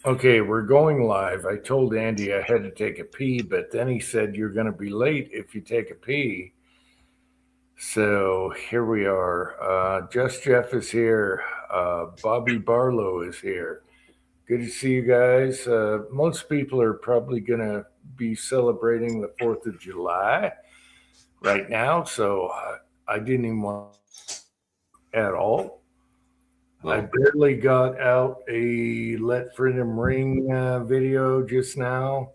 Okay, we're going live. I told Andy I had to take a pee, but then he said you're going to be late if you take a pee. So here we are. Just Jeff is here. Bobby Barlow is here. Good to see you guys. Most people are probably going to be celebrating the 4th of July right now, so I didn't even want at all. I Well, barely got out a Let Freedom Ring video just now,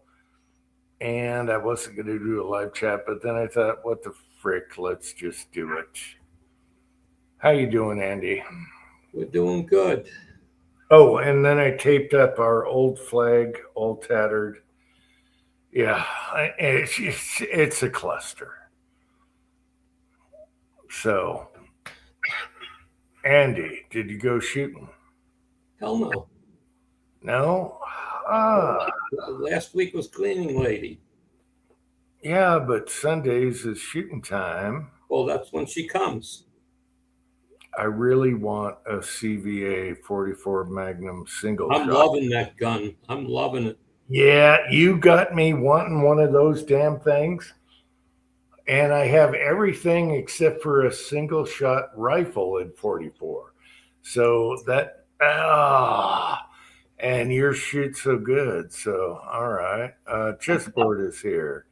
and I wasn't going to do a live chat, but then I thought, what the frick? Let's just do it. How you doing, Andy? we're doing good. Oh, and then I taped up our old flag, all tattered. Yeah, it's a cluster. So, Andy, did you go shooting? Hell no. No. Ah, Last week was cleaning lady. yeah, but Sundays is shooting time. Well, that's when she comes. I really want a CVA 44 Magnum single I'm shot. loving that gun. I'm loving it. Yeah, you got me wanting one of those damn things. And I have everything except for a single shot rifle in 44. So and yours shoots so good. So, all right. Chessboard is here.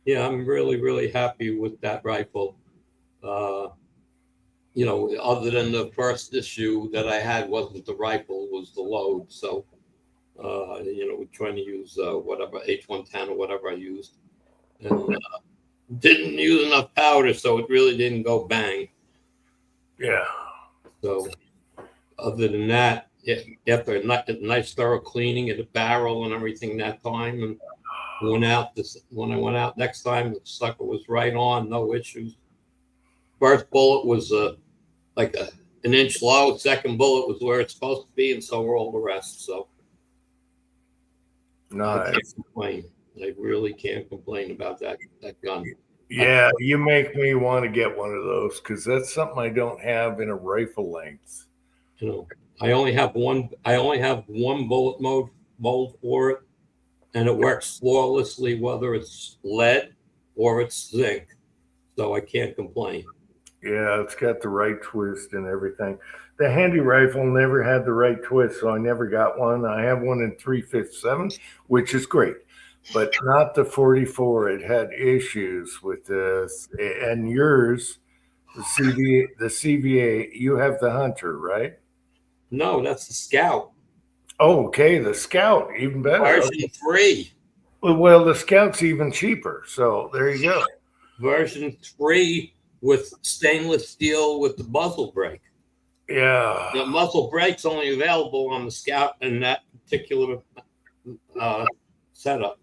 Yeah, I'm really, really happy with that rifle. Uh, other than the first issue that I had wasn't the rifle, was the load. So, we're trying to use whatever H110 or whatever I used, and didn't use enough powder, so it really didn't go bang. Yeah. So, other than that, yeah, after a nice thorough cleaning of the barrel and everything that time, and when I went out next time, the sucker was right on, no issues. First bullet was an inch low. Second bullet was where it's supposed to be, and so were all the rest. So I can't Nice. complain. I really can't complain about that gun. I, Yeah, you make me want to get one of those because that's something I don't have in a rifle length. you know, I only have one. I only have one bullet mold for it, and it works flawlessly, whether it's lead or it's zinc. So I can't complain. Yeah, it's got the right twist and everything. The handy rifle never had the right twist, so I never got one. I have one in 357, which is great, but not the 44. It had issues with this. And yours, the CVA, you have the Hunter, right? No, that's the Scout Oh, okay, the Scout, even better. Okay. version 3. Well, the Scout's even cheaper, so there you go. Version 3 with stainless steel with the muzzle brake. Yeah. The muzzle brake's only available on the Scout in that particular setup.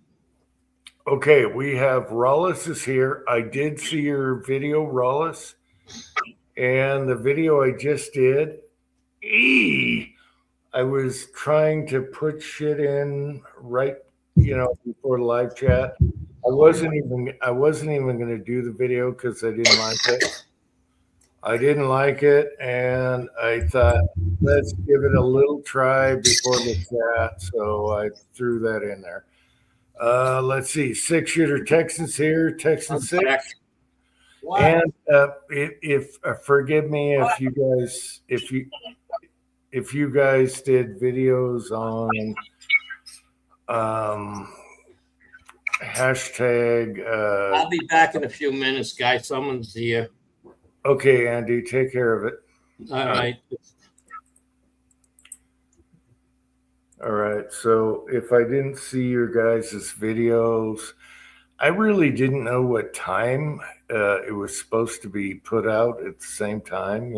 Okay, we have Rollis is here. I did see your video, Rollis, and the video I just did. I was trying to put shit in right, before the live chat. I wasn't even going to do the video because I didn't like it. I didn't like it, and I thought let's give it a little try before the chat. So I threw that in there. Let's see, six shooter Texans here, Texan I'm back. six, What? and if forgive me if you guys did videos on um, hashtag. I'll be back in a few minutes, guys. Someone's here. Okay, Andy, take care of it. All right. All right. So if I didn't see your guys' videos, I really didn't know what time it was supposed to be put out at the same time.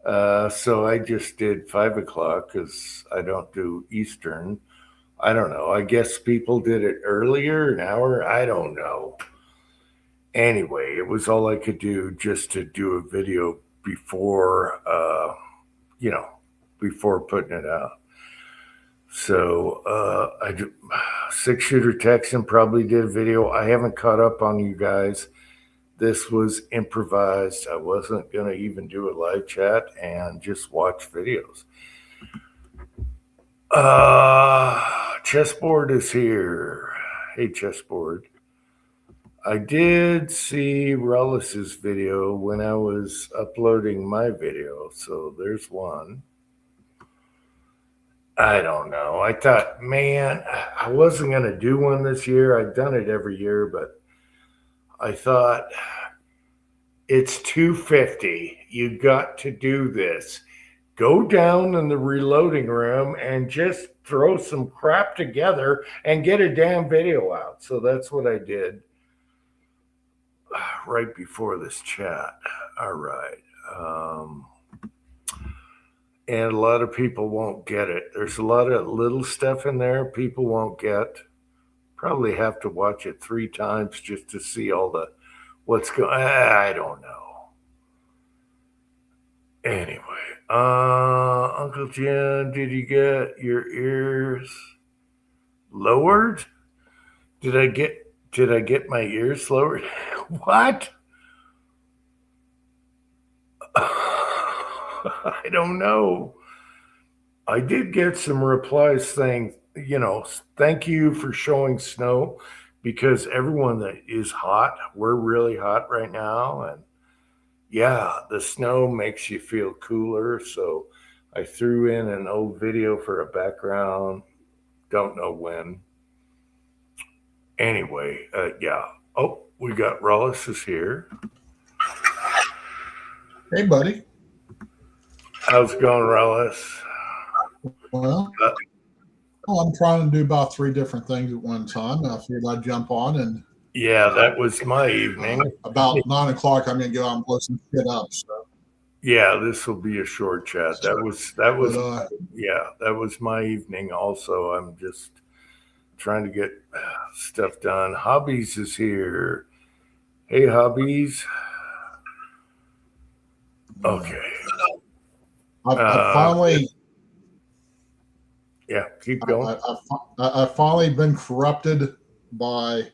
So I just did 5 o'clock because I don't do Eastern. I don't know. I guess people did it earlier, an hour. I don't know. Anyway, it was all I could do just to do a video before, you know, before putting it out. So six shooter Texan probably did a video. I haven't caught up on you guys. This was improvised. I wasn't gonna even do a live chat and just watch videos. Chessboard is here. Hey, Chessboard. I did see Rellis's video when I was uploading my video, so there's one. I don't know. I thought, man, I wasn't going to do one this year. I've done it every year, but I thought it's 250. You got to do this. Go down in the reloading room and just throw some crap together and get a damn video out. So that's what I did right before this chat. All right. And a lot of people won't get it. There's a lot of little stuff in there people won't get. Probably have to watch it 3 times just to see all the what's going. I don't know. Anyway, Uncle Jim, did you get your ears lowered? Did I get my ears lowered? What? I don't know. I did get some replies saying, thank you for showing snow, because everyone that is hot, we're really hot right now. And yeah, the snow makes you feel cooler. So I threw in an old video for a background. Don't know when. Anyway, yeah. Oh, we got Rollis is here. Hey, buddy. How's it going, Rollis? Well, I'm trying to do about 3 different things at one time. I figured I'd jump on, and yeah, that was my evening. About 9 o'clock, I'm going to get on and blow some shit up. So yeah, this will be a short chat. That was yeah, that was my evening. Also, I'm just trying to get stuff done. Hobbies is here. Hey, Hobbies. Okay. I finally. Yeah, keep going. I've finally been corrupted by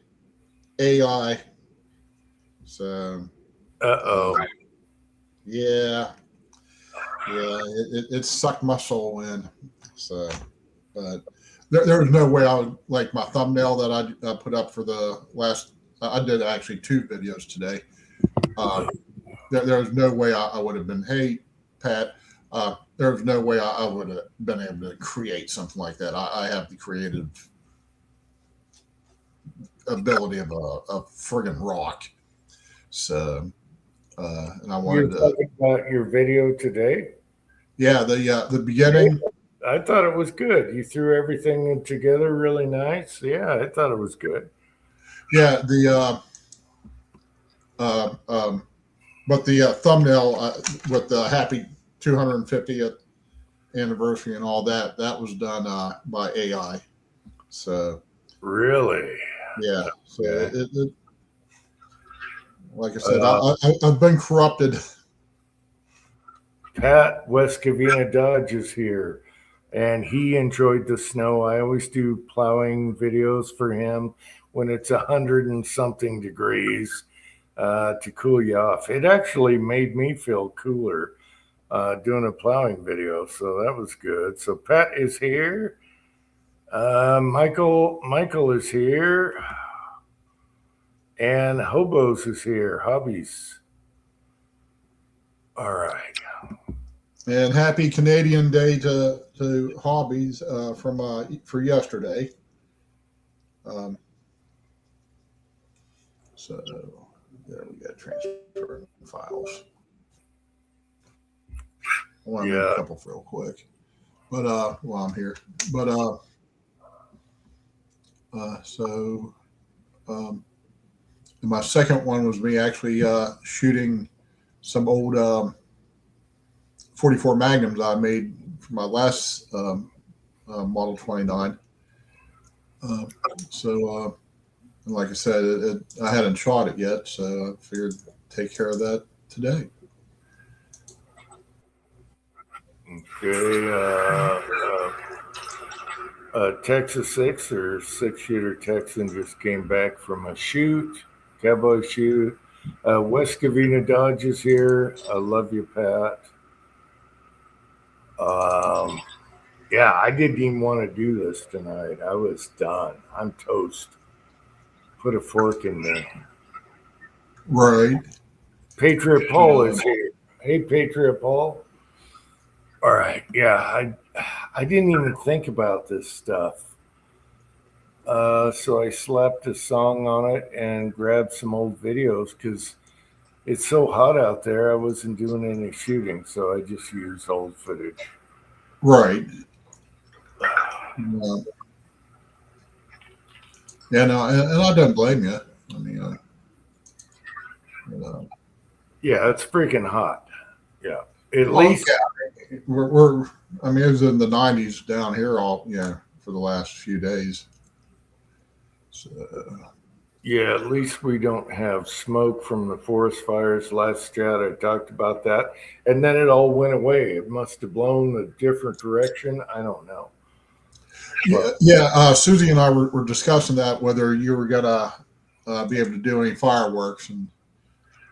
AI. So. Yeah. It sucked my soul in. So, but there was no way I would, like my thumbnail that I put up for the last. I did actually 2 videos today. There was no way I would have been. Hey, Pat. There was no way I would have been able to create something like that. I have the creative ability of a friggin' rock. So, and I wanted You're talking about your video today? Yeah, the beginning. I thought it was good. You threw everything together really nice. Yeah, I thought it was good. Yeah, but the thumbnail with the happy 250th anniversary and all that was done by AI. So really, yeah. So it like I said, I've been corrupted. Pat West Covina Dodge is here, and he enjoyed the snow. I always do plowing videos for him when it's 100 and something degrees to cool you off. It actually made me feel cooler doing a plowing video, so that was good. So Pat is here. Michael is here, and Hobos is here. Hobbies. All right. And happy Canadian Day to Hobbies for yesterday. So there we got transfer files. I want to make a couple real quick, but while I'm here, but my second one was me actually shooting some old 44 Magnums I made for my last Model 29. So like I said, I hadn't shot it yet, so I figured take care of that today. Okay. Texas 6 or 6-shooter Texan just came back from a shoot, cowboy shoot. West Covina Dodge is here. I love you, Pat. Yeah, I didn't even want to do this tonight. I was done. I'm toast. Put a fork in me. Right. Patriot Paul is here. Hey, Patriot Paul. All right. Yeah, I didn't even think about this stuff. So I slapped a song on it and grabbed some old videos because it's so hot out there. I wasn't doing any shooting, so I just used old footage. Right. Uh, yeah, no, and I don't blame you. I mean, Yeah, it's freaking hot. Yeah, at well, least. yeah, we're, I mean, it was in the 90s down here for the last few days. So, Yeah, at least we don't have smoke from the forest fires. Last chat, I talked about that. And then it all went away. It must have blown a different direction. I don't know. Susie and I were discussing that, whether you were going to be able to do any fireworks. And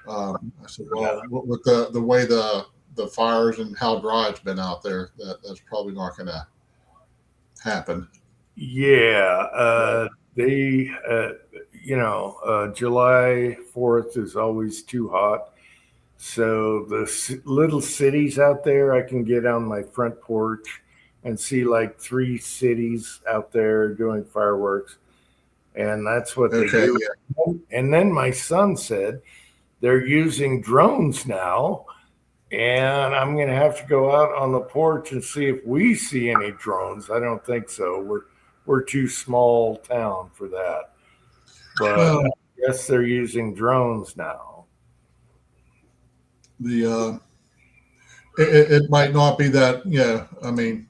I said, well, with the way the fires and how dry it's been out there, that's probably not going to happen. Yeah, July 4th is always too hot. So the little cities out there, I can get on my front porch and see like 3 cities out there doing fireworks. And that's what they Okay. do. Yeah. And then my son said they're using drones now. And I'm going to have to go out on the porch and see if we see any drones. I don't think so. We're too small town for that. But Well, I guess they're using drones now. It might not be that. Yeah, I mean,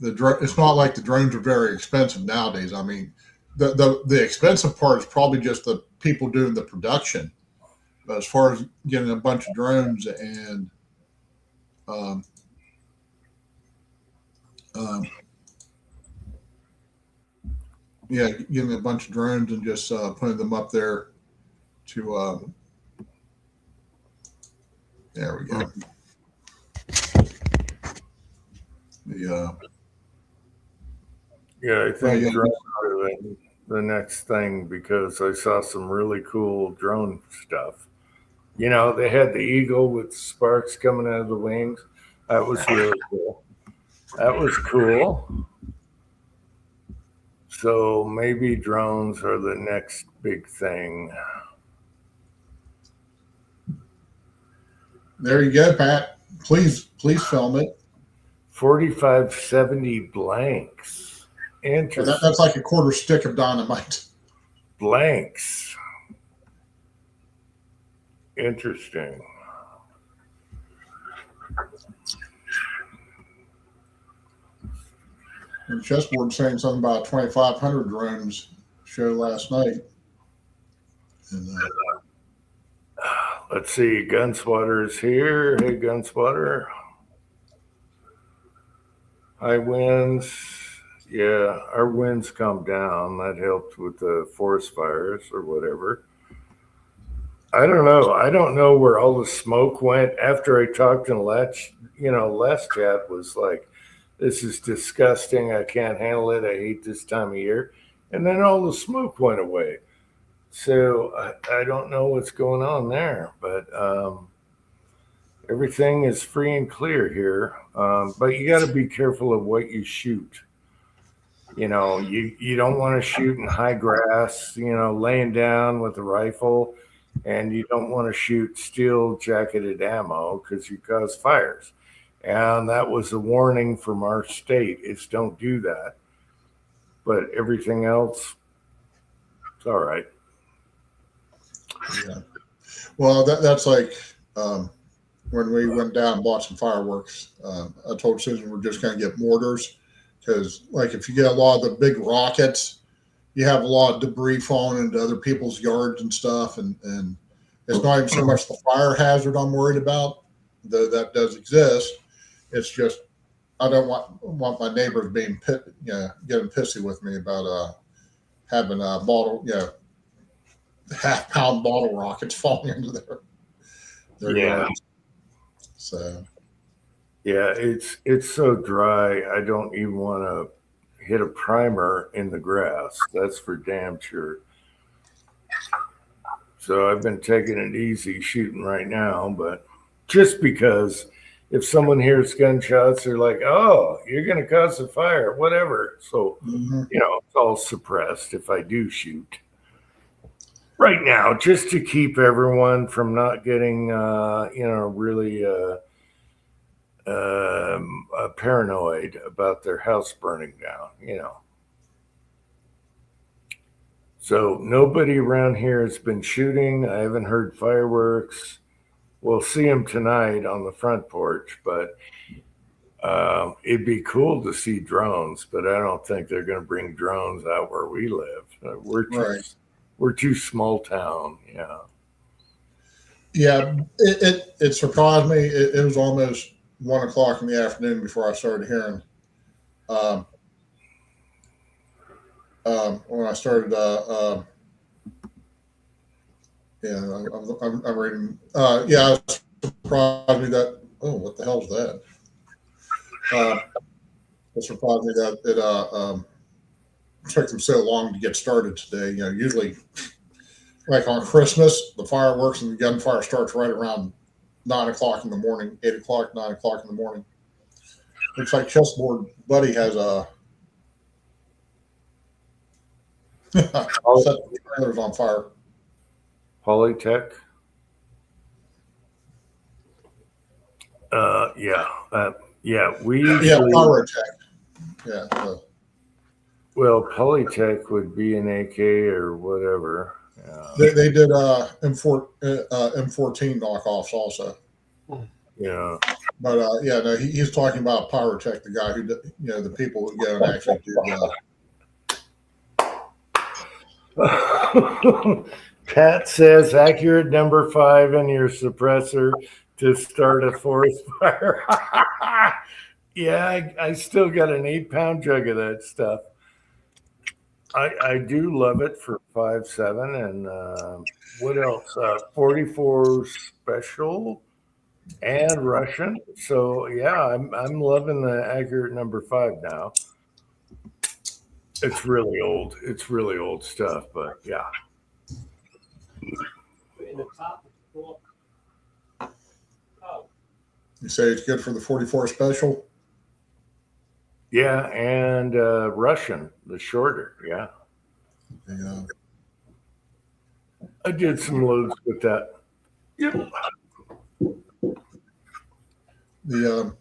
it's not like the drones are very expensive nowadays. I mean, the expensive part is probably just the people doing the production. But as far as getting a bunch of drones and um, getting a bunch of drones and just putting them up there to there we go. Yeah, I think drones are the next thing because I saw some really cool drone stuff. They had the eagle with sparks coming out of the wings. That was really cool. That was cool. So maybe drones are the next big thing. There you go, Pat. Please film it. 4570 blanks. Interesting. That's like a quarter stick of dynamite. Blanks. Interesting. And Chessboard saying something about 2,500 drones show last night. And, let's see. Gunswatter's here. Hey, Gunswatter. High winds. Yeah, our winds come down. That helped with the forest fires or whatever. I don't know. I don't know where all the smoke went after I talked and last chat was like, this is disgusting. I can't handle it. I hate this time of year. And then all the smoke went away. So I don't know what's going on there, but everything is free and clear here. But you got to be careful of what you shoot. You don't want to shoot in high grass, laying down with a rifle, and you don't want to shoot steel jacketed ammo because you cause fires. And that was a warning from our state is don't do that. But everything else, it's all right. Yeah. Well, that's like when we went down and bought some fireworks. I told Susan we're just going to get mortars because, like, if you get a lot of the big rockets, you have a lot of debris falling into other people's yards and stuff, and it's not even so much the fire hazard I'm worried about, though that does exist. It's just I don't want my neighbors being getting pissy with me about having a bottle, half-pound bottle rockets falling into their yards. So Yeah, it's so dry. I don't even want to hit a primer in the grass. That's for damn sure. So I've been taking it easy shooting right now, but just because if someone hears gunshots, they're like, "Oh, you're going to cause a fire, whatever." So, Mhm. it's all suppressed if I do shoot. Right now, just to keep everyone from not getting, really paranoid about their house burning down. So nobody around here has been shooting. I haven't heard fireworks. We'll see them tonight on the front porch, but it'd be cool to see drones. But I don't think they're going to bring drones out where we live. Right. We're too small town. Yeah. Yeah, it surprised me. It was almost 1 o'clock in the afternoon before I started hearing. Um, when I started, yeah, I'm reading. Yeah, it surprised me that. Oh, what the hell is that? It surprised me that it took them so long to get started today. Usually, like on Christmas, the fireworks and the gunfire starts right around 9 o'clock in the morning, 8 o'clock, 9 o'clock in the morning. Looks like Chessboard Buddy has a set the trailers on fire. Polytech. Yeah. We usually, Pyrotech. Yeah. well, Polytech would be an AK or whatever. They did M4 M14 knockoffs also. Yeah. But yeah, no, he's talking about Pyrotech, the guy who the people who go and actually do. Pat says accurate number 5 in your suppressor to start a forest fire. Yeah, I still got an 8-pound jug of that stuff. I do love it for 5.7 and what else? 44 special and Russian. So yeah, I'm loving the accurate number 5 now. It's really old. It's really old stuff, but yeah. You say it's good for the 44 special? Yeah, and Russian, the shorter. Yeah. Yeah. I did some loads with that. Yep. I'm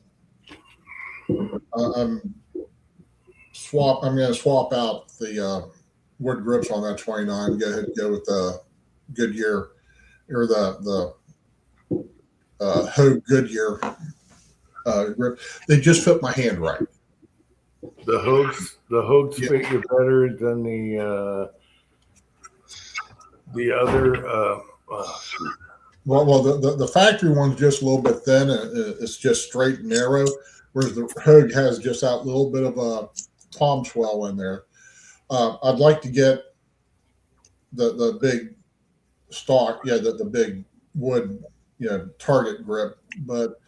going to swap out the wood grips on that 29. Go ahead and go with the Goodyear or the Hogue Goodyear grip. They just fit my hand right. The Hogues fit you better than the other. Well, the factory one's just a little bit thin. It's just straight and narrow, whereas the Hogue has just that little bit of a palm swell in there. I'd like to get the big stock, the big wood, target grip, but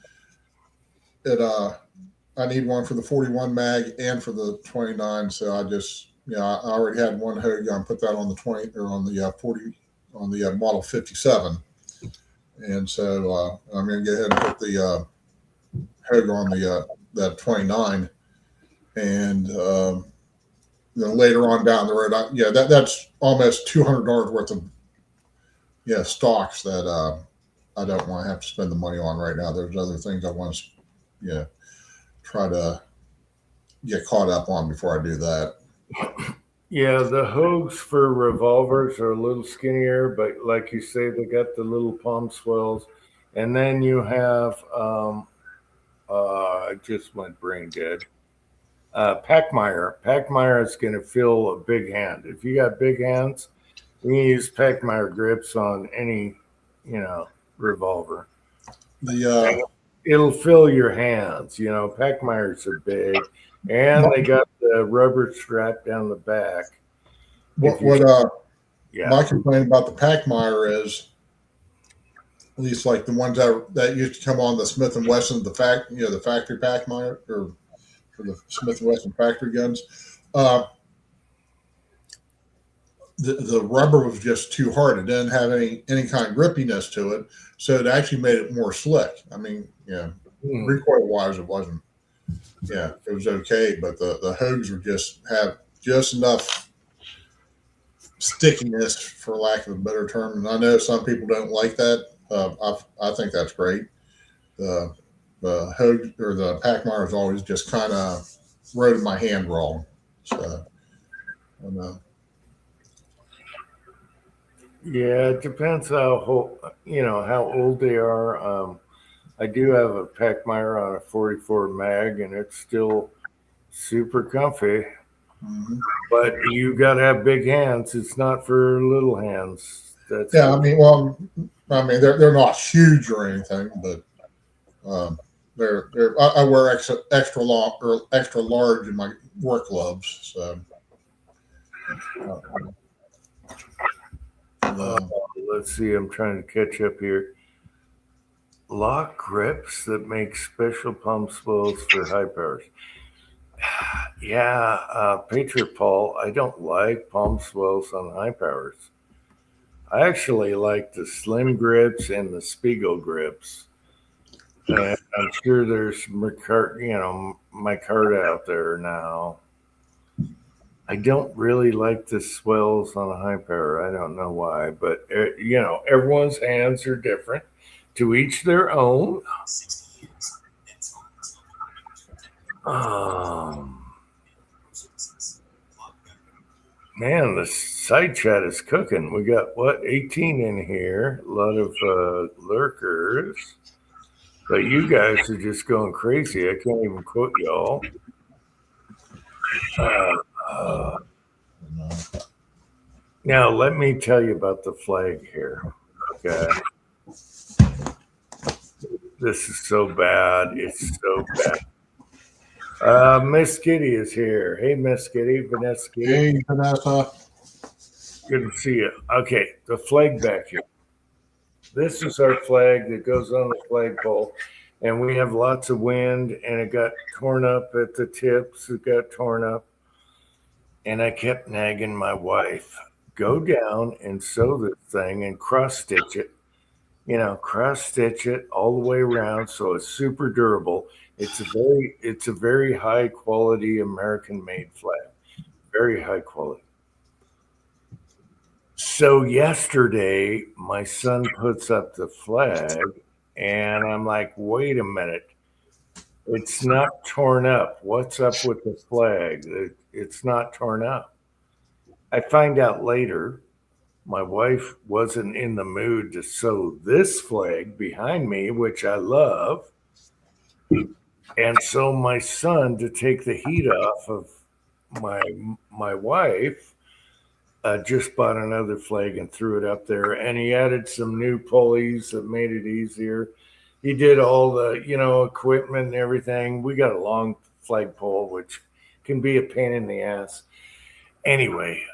I need one for the 41 mag and for the 29. So I just, I already had one Hogue gun, put that on the 20 or on the 40 on the model 57. And so I'm going to go ahead and put the Hogue on the that 29, and later on down the road, that's almost $200 worth of stocks that I don't want to have to spend the money on right now. There's other things I want to try to get caught up on before I do that. Yeah, the Hogues for revolvers are a little skinnier, but like you say, they got the little palm swells. And then you have, I just went brain dead. Packmeyer. Packmeyer is going to fill a big hand. If you got big hands, you can use Packmeyer grips on any, revolver. It'll fill your hands. Packmeyers are big. And they got the rubber strap down the back. My complaint about the Packmeyer is at least like the ones that used to come on the Smith and Wesson, the factory pack miner, or for the Smith and Wesson factory guns. The rubber was just too hard. It didn't have any kind of grippiness to it, so it actually made it more slick. I mean, recoil wise, it wasn't. Yeah, it was okay, but the Hogues were have just enough stickiness, for lack of a better term. And I know some people don't like that. I think that's great. The Hogue or the Packmire is always just kind of wrote in my hand wrong. So, Yeah, it depends how old they are. I do have a Packmire on a 44 mag, and it's still super comfy. mm-hmm. But you got to have big hands. It's not for little hands. Yeah, I mean, they're not huge or anything, but I wear extra long or extra large in my work gloves. So, let's see. I'm trying to catch up here. Lock grips that make special pump spools for high powers. Yeah, Patriot Paul, I don't like palm swells on high powers. I actually like the slim grips and the Spiegel grips. And I'm sure there's micarta out there now. I don't really like the swells on a high power. I don't know why, but everyone's hands are different. To each their own. Man, the side chat is cooking. We got 18 in here. A lot of lurkers. But you guys are just going crazy. I can't even quote y'all. Now, let me tell you about the flag here. Okay. This is so bad. It's so bad. Miss Kitty is here. Hey, Miss Kitty. Vanessa Kitty. Hey, Vanessa. Good to see you. Okay, the flag back here. This is our flag that goes on the flagpole, and we have lots of wind, and it got torn up at the tips. It got torn up, and I kept nagging my wife, go down and sew this thing and cross stitch it. Cross stitch it all the way around so it's super durable. It's a very high quality American made flag. Very high quality. So yesterday my son puts up the flag and I'm like, wait a minute. It's not torn up. What's up with the flag? It's not torn up. I find out later my wife wasn't in the mood to sew this flag behind me, which I love. And so my son, to take the heat off of my wife, just bought another flag and threw it up there. And he added some new pulleys that made it easier. He did all the, equipment and everything. We got a long flagpole, which can be a pain in the ass. Anyway,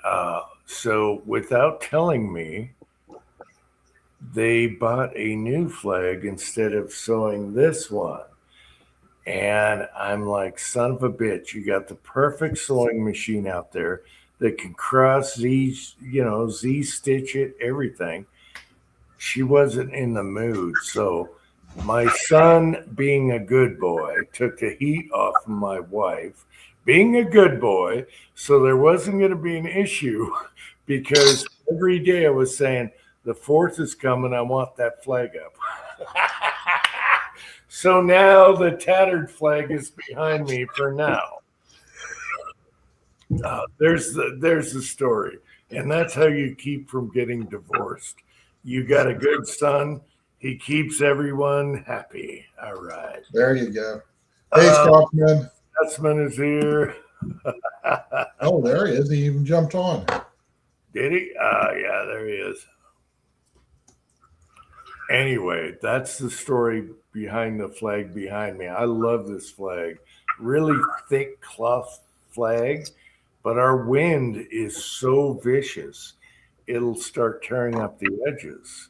so without telling me, they bought a new flag instead of sewing this one. And I'm like, son of a bitch, you got the perfect sewing machine out there that can cross Z stitch it, everything. She wasn't in the mood. So my son, being a good boy, took the heat off of my wife, being a good boy. So there wasn't going to be an issue because every day I was saying, the 4th is coming. I want that flag up. So now the tattered flag is behind me for now. There's the story. And that's how you keep from getting divorced. You got a good son. He keeps everyone happy. All right. There you go. Hey, Scotsman. Scotsman is here. Oh, there he is. He even jumped on. Did he? Yeah, there he is. Anyway, that's the story behind the flag behind me. I love this flag. Really thick cloth flag, but our wind is so vicious, it'll start tearing up the edges.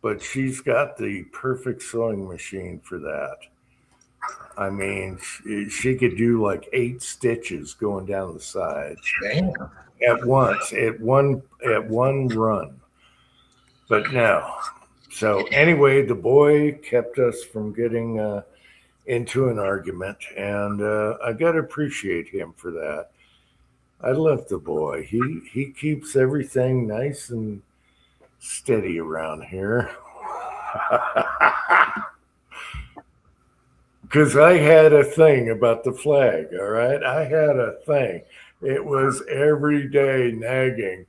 but she's got the perfect sewing machine for that. I mean, she could do like 8 stitches going down the sides Damn. at once, at one run. But no. So anyway, the boy kept us from getting into an argument, and I got to appreciate him for that. I love the boy. He keeps everything nice and steady around here. Because I had a thing about the flag, all right? I had a thing. It was every day nagging.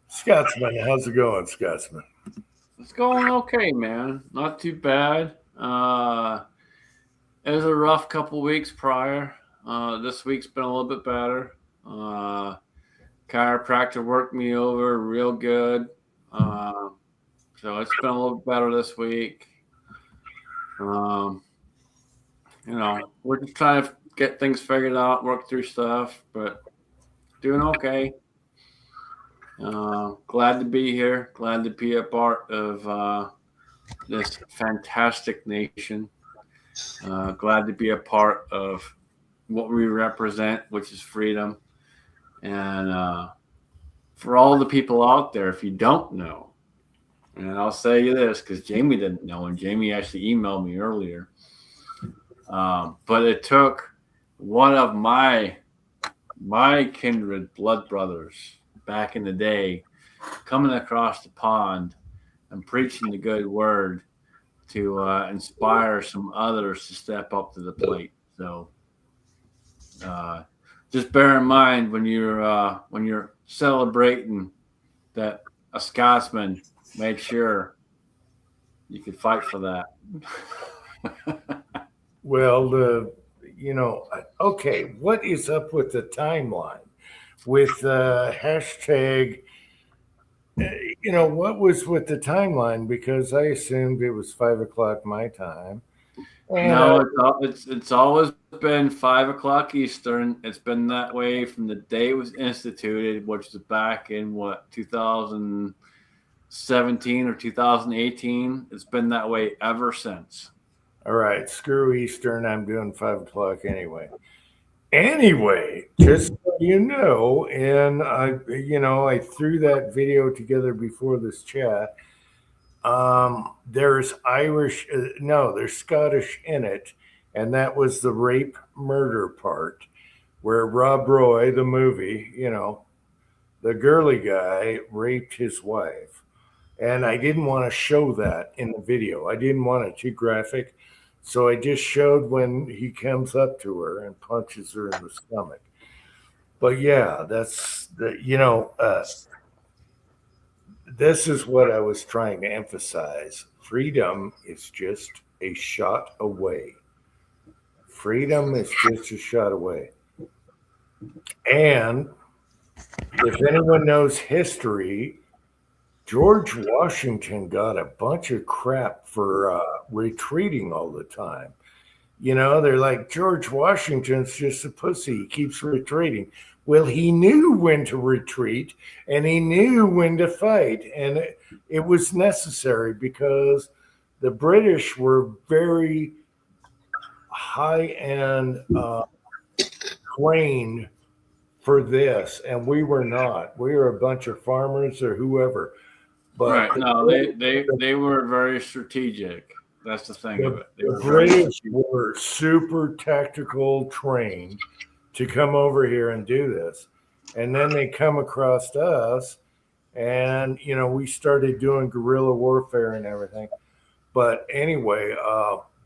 Scotsman, how's it going, Scotsman? It's going okay, man. Not too bad. It was a rough couple weeks prior. This week's been a little bit better. Chiropractor worked me over real good. So it's been a little better this week. We're just trying to get things figured out, work through stuff, but doing okay. Glad to be here. Glad to be a part of this fantastic nation. Glad to be a part of what we represent, which is freedom. And for all the people out there, if you don't know, and I'll say you this because Jamie didn't know, and Jamie actually emailed me earlier. But it took one of my kindred blood brothers back in the day coming across the pond and preaching the good word to inspire some others to step up to the plate. So just bear in mind when you're celebrating that a Scotsman made sure you could fight for that. Well, okay, what is up with the timeline? With hashtag, what was with the timeline? Because I assumed it was 5 o'clock my time. And, no, it's always been 5 o'clock Eastern. It's been that way from the day it was instituted, which was back in 2017 or 2018. It's been that way ever since. All right, screw Eastern. I'm doing 5 o'clock anyway. Anyway, just so you know, and I threw that video together before this chat. There's there's Scottish in it, and that was the rape murder part, where Rob Roy, the movie, the girly guy, raped his wife, and I didn't want to show that in the video. I didn't want it too graphic. So I just showed when he comes up to her and punches her in the stomach. But yeah, this is what I was trying to emphasize. Freedom is just a shot away. Freedom is just a shot away. And if anyone knows history, George Washington got a bunch of crap for retreating all the time. They're like, George Washington's just a pussy. He keeps retreating. Well, he knew when to retreat and he knew when to fight. And it was necessary because the British were very high-end trained for this. And we were not. We were a bunch of farmers or whoever. But right. No, they were very strategic. That's the thing of it. The British were super tactical trained to come over here and do this. And then they come across us and, we started doing guerrilla warfare and everything. But anyway,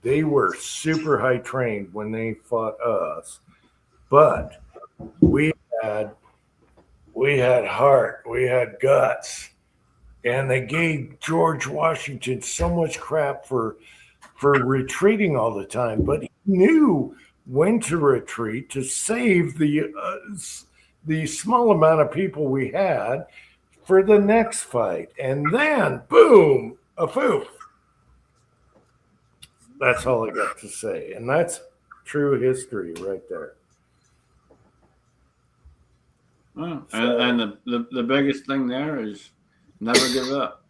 they were super high trained when they fought us. But we had heart, we had guts. And they gave George Washington so much crap for retreating all the time, but he knew when to retreat to save the small amount of people we had for the next fight. And then, boom, a poof. That's all I got to say. And that's true history right there. Oh, and the biggest thing there is never give up.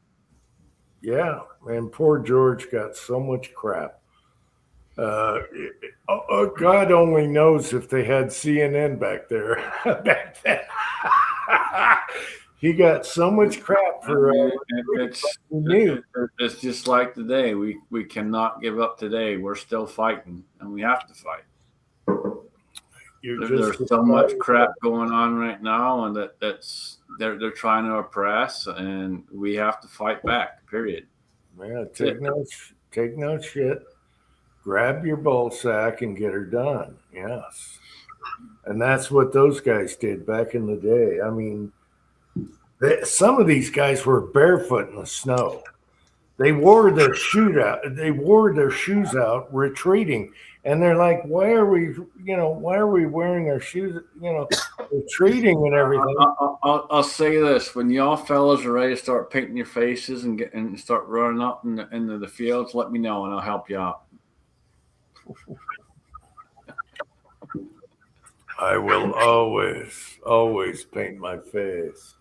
Yeah, and poor George got so much crap. God only knows if they had CNN back there back then. He got so much crap for It's just like today. We cannot give up today. We're still fighting, and we have to fight. There's so much crap going on right now, and they're trying to oppress, and we have to fight back. Period. Yeah, take no shit. Grab your ball sack and get her done. Yes, and that's what those guys did back in the day. I mean, some of these guys were barefoot in the snow. They wore their shoes out. They wore their shoes out, retreating, and they're like, "Why are we wearing our shoes? Retreating and everything." I'll say this: when y'all fellas are ready to start painting your faces and start running up into the fields, let me know and I'll help you out. I will always paint my face.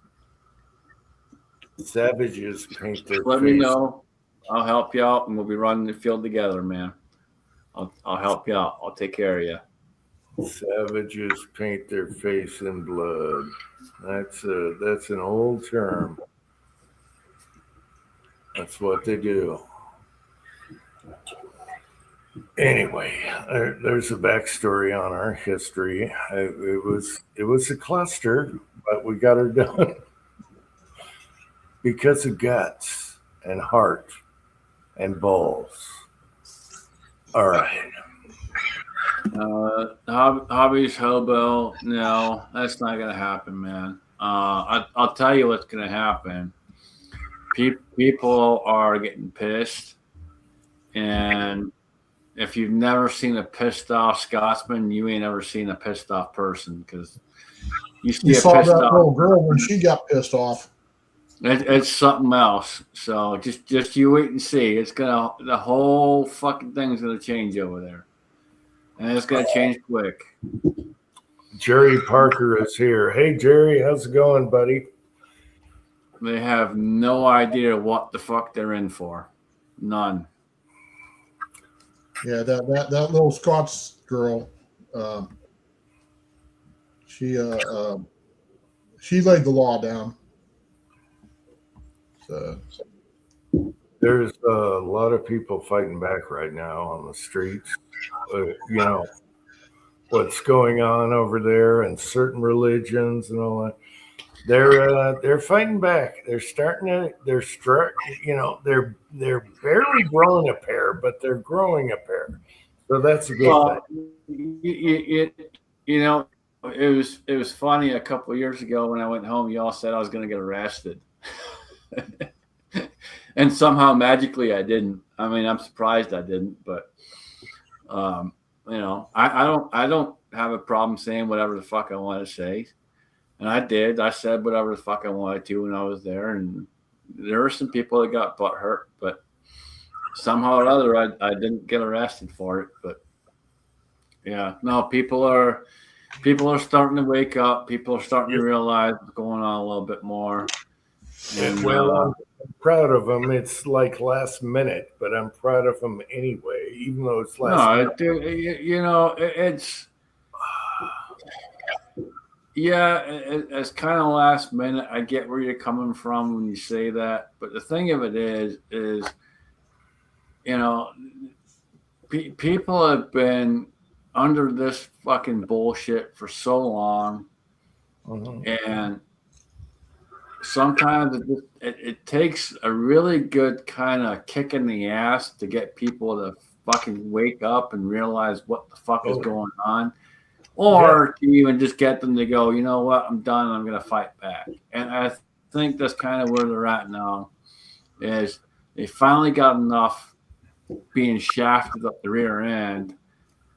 Savages paint their Let face. me know. I'll help you out, and we'll be running the field together, man. I'll help you out. I'll take care of you. Savages paint their face in blood. That's an old term. That's what they do. Anyway, there's a backstory on our history. It was a cluster, but we got her done because of guts and heart and balls. All right. Hobbies hobo. No, that's not gonna happen, man. I'll tell you what's gonna happen. People are getting pissed, and if you've never seen a pissed off Scotsman, you ain't ever seen a pissed off person, because you saw that little girl when she got pissed off. It's something else. So just you wait and see. The whole fucking thing's gonna change over there, and it's gonna change quick. Jerry Parker is here. Hey Jerry, how's it going, buddy? They have no idea what the fuck they're in for. None. Yeah, that little Scots girl, she laid the law down. So there's a lot of people fighting back right now on the streets. What's going on over there, and certain religions and all that. They're fighting back. They're barely growing a pair, but they're growing a pair. So that's a good thing. It was funny a couple of years ago when I went home. Y'all said I was going to get arrested, and somehow magically I didn't. I mean, I'm surprised I didn't, but I don't have a problem saying whatever the fuck I want to say. And I did. I said whatever the fuck I wanted to when I was there. And there were some people that got butt hurt, but somehow or other, I didn't get arrested for it. But yeah, no, people are starting to wake up. People are starting to realize what's going on a little bit more. And I'm proud of them. It's like last minute, but I'm proud of them anyway, even though it's last minute. It's. Yeah, it's kind of last minute. I get where you're coming from when you say that, but the thing of it is people have been under this fucking bullshit for so long, and sometimes it takes a really good kind of kick in the ass to get people to fucking wake up and realize what the fuck is going on. Or to even just get them to go, you know what, I'm done, I'm going to fight back. And I think that's kind of where they're at now, is they finally got enough being shafted up the rear end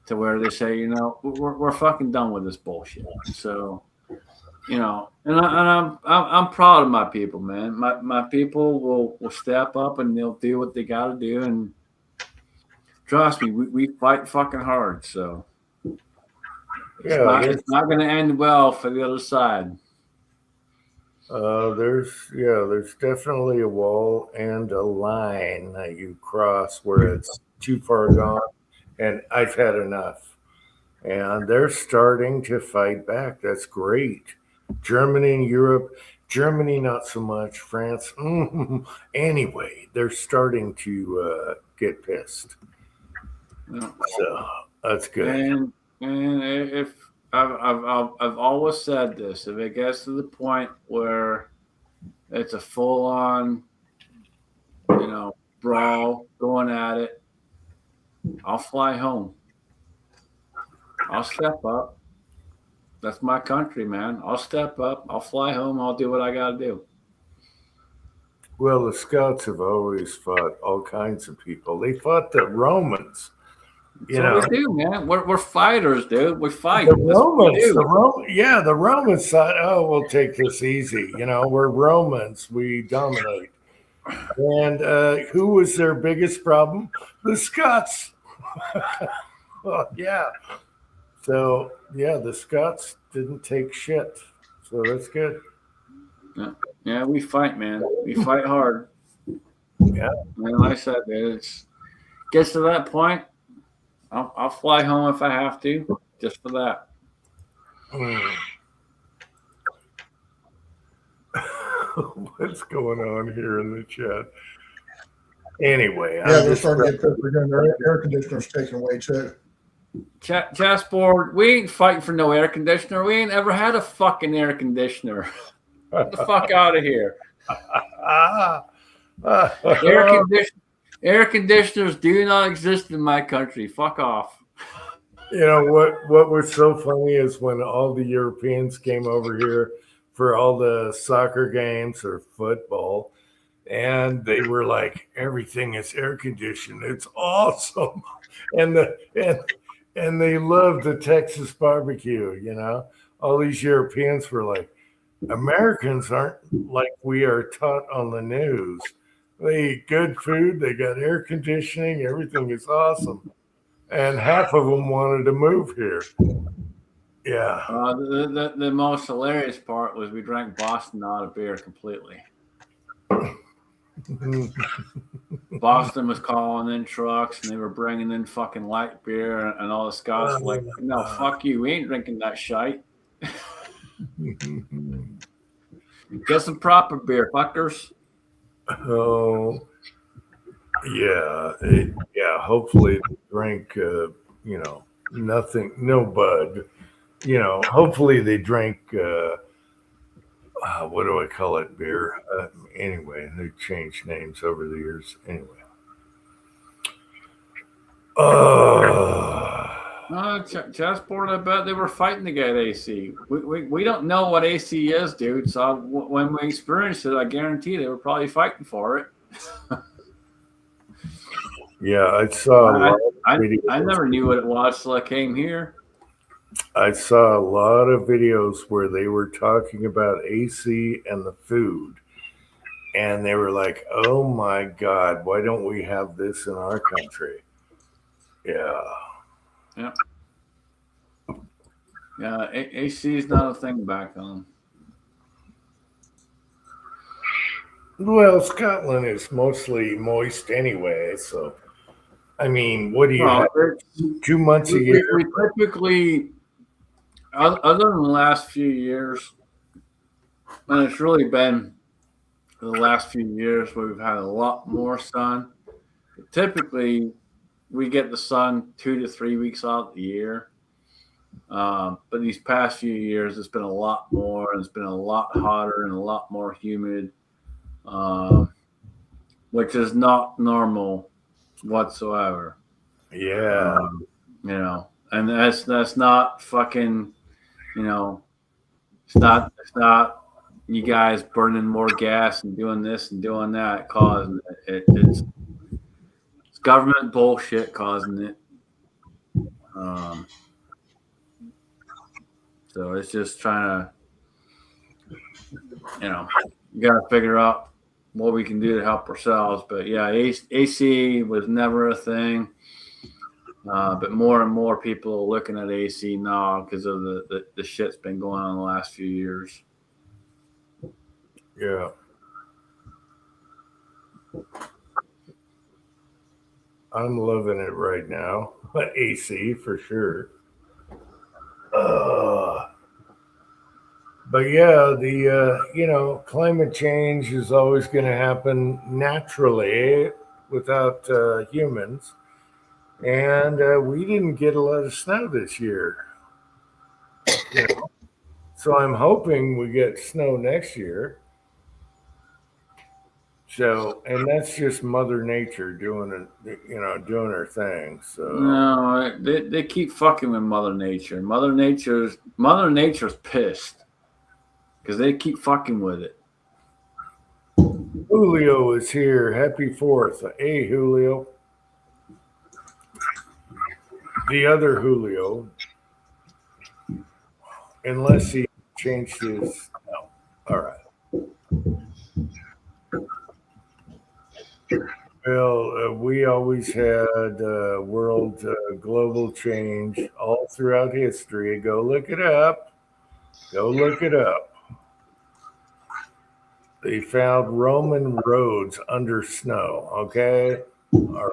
to where they say, we're fucking done with this bullshit. So, and I'm proud of my people, man. My people will step up and they'll do what they got to do. And trust me, we fight fucking hard, so. It's not going to end well for the other side. There's definitely a wall and a line that you cross where it's too far gone, and I've had enough. And they're starting to fight back. That's great. Germany and Europe, Germany not so much. France, anyway, they're starting to get pissed. Yeah. So that's good. And if I've always said this, if it gets to the point where it's a full on, brawl going at it, I'll fly home. I'll step up. That's my country, man. I'll step up. I'll fly home. I'll do what I got to do. Well, the Scouts have always fought all kinds of people. They fought the Romans. You know, That's what we do, man. We're fighters, dude. We fight. the That's what we Romans, do. the Romans thought, oh, we'll take this easy. You know, we're Romans. We dominate. And who was their biggest problem? The Scots. Well, yeah. So, yeah, the Scots didn't take shit. So that's good. Yeah, we fight, man. We fight hard. Yeah. And like I said, it gets to that point, I'll fly home if I have to, just for that. What's going on here in the chat? Anyway, Yeah, they're starting to get pissed again. Their air conditioner's taken away too. Chessboard, we ain't fighting for no air conditioner. We ain't ever had a fucking air conditioner. Get the fuck out of here. Air conditioners do not exist in my country. Fuck off. You know what was so funny is when all the Europeans came over here for all the soccer games or football, and they were like, everything is air conditioned. It's awesome. And they loved the Texas barbecue, you know. All these Europeans were like, Americans aren't like we are taught on the news. They eat good food, they got air conditioning, everything is awesome. And half of them wanted to move here. Yeah. The most hilarious part was we drank Boston out of beer completely. Boston was calling in trucks and they were bringing in fucking light beer and all the Scots were like, no, fuck you. We ain't drinking that shite. Get some proper beer, fuckers. Oh, yeah. Hopefully they drink, nothing, no bud. Hopefully they drink, what do I call it, beer? Anyway, they changed names over the years. Anyway. Chessboard, I bet they were fighting to get AC. We don't know what AC is, dude. So when we experienced it, I guarantee they were probably fighting for it. Yeah, I saw a lot of videos. I never knew what it was till I came here. I saw a lot of videos where they were talking about AC and the food. And they were like, oh my God, why don't we have this in our country? Yeah. Yeah, AC is not a thing back home. Well, Scotland is mostly moist anyway, so I mean, what do you have? 2 months a year? We typically, other than the last few years, and it's really been the last few years where we've had a lot more sun. Typically, we get the sun 2 to 3 weeks out of the year. But these past few years, it's been a lot more, and it's been a lot hotter and a lot more humid, which is not normal whatsoever. Yeah. And that's not fucking, it's not you guys burning more gas and doing this and doing that causing it. It's government bullshit causing it. So it's just trying to, you got to figure out what we can do to help ourselves. But yeah, AC was never a thing. But more and more people are looking at AC now because of the shit's been going on the last few years. Yeah. I'm loving it right now. AC for sure. But yeah, the climate change is always going to happen naturally without humans, and we didn't get a lot of snow this year. You know, so I'm hoping we get snow next year. So, and that's just Mother Nature doing it, doing her thing. So, No, they keep fucking with Mother Nature. Mother Nature's pissed because they keep fucking with it. Julio is here. Happy 4th. Hey, Julio. The other Julio. Unless he changed his. No. All right. Well, we always had world global change all throughout history. Go look it up. Go look it up. They found Roman roads under snow. Okay. All right.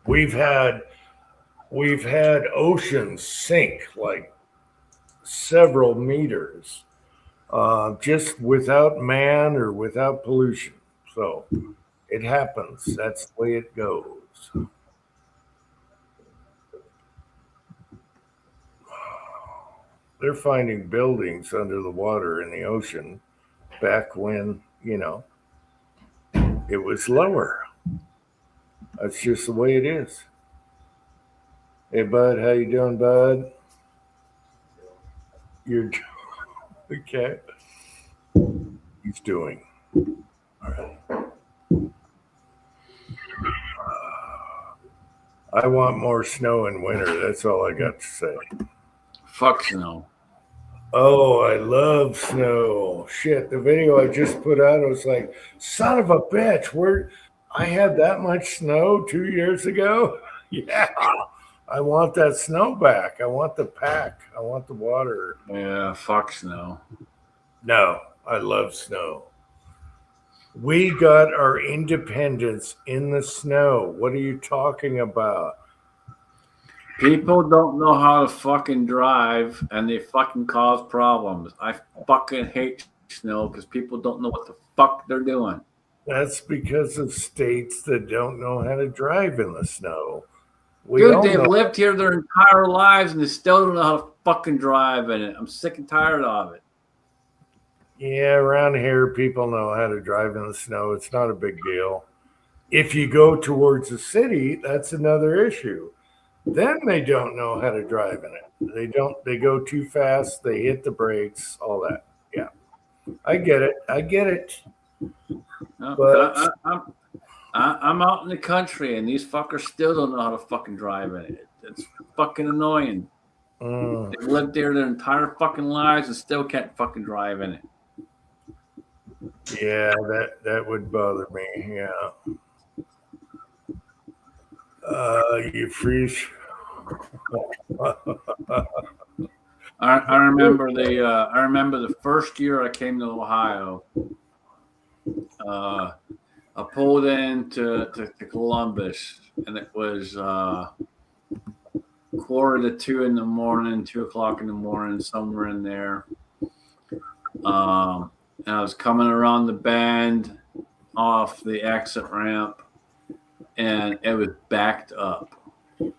We've had oceans sink like several meters just without man or without pollution. So it happens. That's the way it goes. They're finding buildings under the water in the ocean back when, it was lower. That's just the way it is. Hey, Bud, how you doing, Bud? You're okay. He's doing. All right. I want more snow in winter. That's all I got to say. Fuck snow. Oh, I love snow. Shit, the video I just put out, I was like, son of a bitch, where I had that much snow 2 years ago. Yeah. I want that snow back. I want the pack. I want the water. Yeah, fuck snow. No, I love snow. We got our independence in the snow. What are you talking about? People don't know how to fucking drive and they fucking cause problems. I fucking hate snow because people don't know what the fuck they're doing. That's because of states that don't know how to drive in the snow. Dude, they've lived here their entire lives and they still don't know how to fucking drive in it. I'm sick and tired of it. Yeah, around here, people know how to drive in the snow. It's not a big deal. If you go towards the city, that's another issue. Then they don't know how to drive in it. They go too fast. They hit the brakes, all that. Yeah, I get it. No, But I'm out in the country and these fuckers still don't know how to fucking drive in it. It's fucking annoying. They've lived there their entire fucking lives and still can't fucking drive in it. Yeah, that would bother me. Yeah. You freeze. I remember the first year I came to Ohio. I pulled into Columbus, and it was 1:45 in the morning, 2:00 in the morning, somewhere in there. And I was coming around the bend off the exit ramp, and it was backed up. It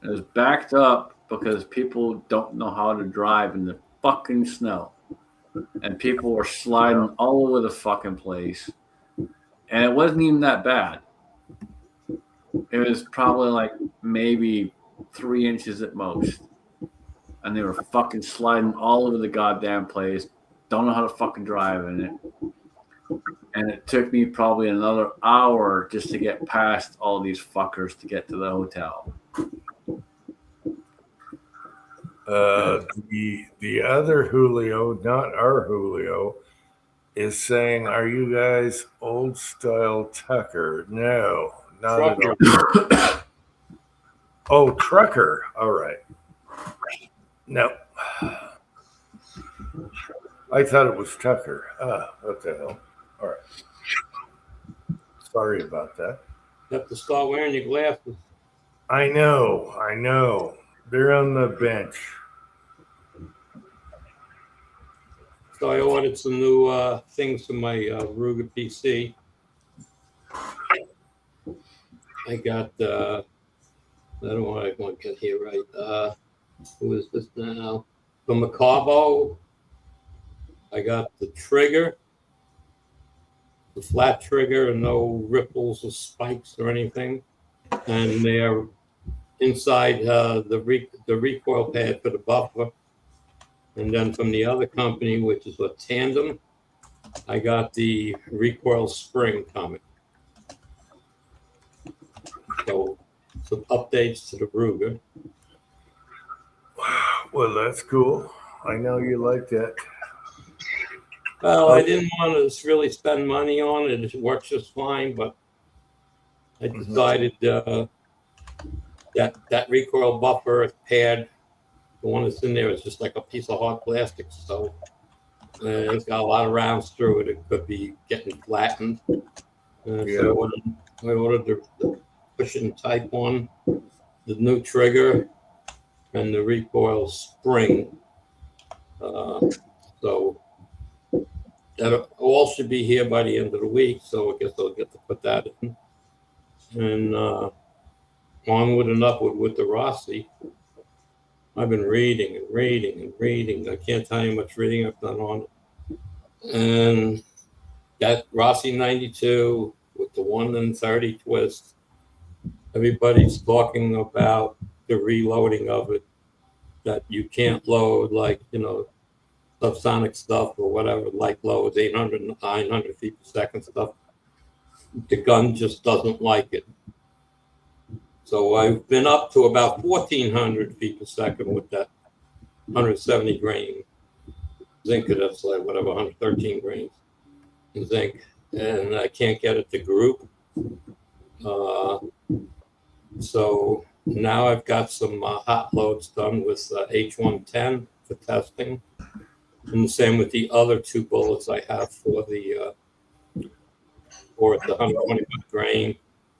was backed up because people don't know how to drive in the fucking snow. And people were sliding all over the fucking place. And it wasn't even that bad. It was probably like maybe 3 inches at most. And they were fucking sliding all over the goddamn place. Don't know how to fucking drive in it. And it took me probably another hour just to get past all these fuckers to get to the hotel. The other Julio, not our Julio, is saying, "Are you guys old style Tucker?" No, not at all. Oh, trucker. All right. No. I thought it was Tucker. What the hell? All right. Sorry about that. You have to start wearing your glasses. I know. They're on the bench. So I ordered some new things for my Ruger PC. I got, I don't know what I want to get here right. Who is this now? From Macabo, I got the trigger, the flat trigger, and no ripples or spikes or anything. And they're inside the recoil pad for the buffer. And then from the other company, which is a Tandem, I got the recoil spring coming. So some updates to the Ruger. Well, that's cool. I know you like that. Well, I didn't want to really spend money on it. It works just fine, but I decided that recoil buffer pad, the one that's in there, is just like a piece of hard plastic. So it's got a lot of rounds through it. It could be getting flattened. So I ordered the pushing type one, the new trigger, and the recoil spring. So that all should be here by the end of the week. So I guess I'll get to put that in. And onward and upward with the Rossi. I've been reading and reading and reading. I can't tell you how much reading I've done on it. And that Rossi 92 with the 1 in 30 twist. Everybody's talking about the reloading of it, that you can't load like, subsonic stuff or whatever, like loads, 800, 900 feet per second stuff. The gun just doesn't like it. So I've been up to about 1,400 feet per second with that 170 grain zinc. That's like whatever, 113 grains in zinc. And I can't get it to group. So now I've got some hot loads done with H110 for testing. And the same with the other 2 bullets I have for the 125 grain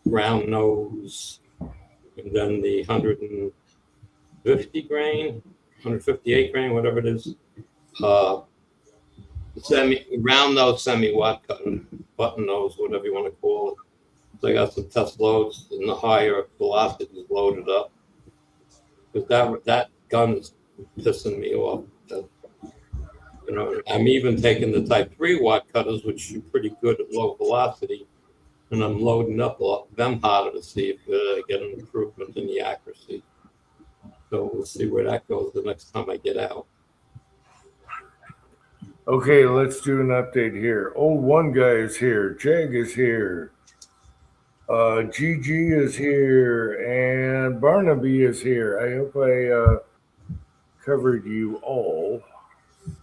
round nose, and then the 150 grain, 158 grain, whatever it is, round nose semi-watt cutting, button nose, whatever you want to call it. So I got some test loads in the higher velocities loaded up, because that gun's pissing me off. I'm even taking the type 3 watt cutters, which shoot pretty good at low velocity, and I'm loading up them harder to see if I get an improvement in the accuracy. So we'll see where that goes the next time I get out. Okay, let's do an update here. Old One Guy is here. Jag is here. GG is here. And Barnaby is here. I hope I covered you all.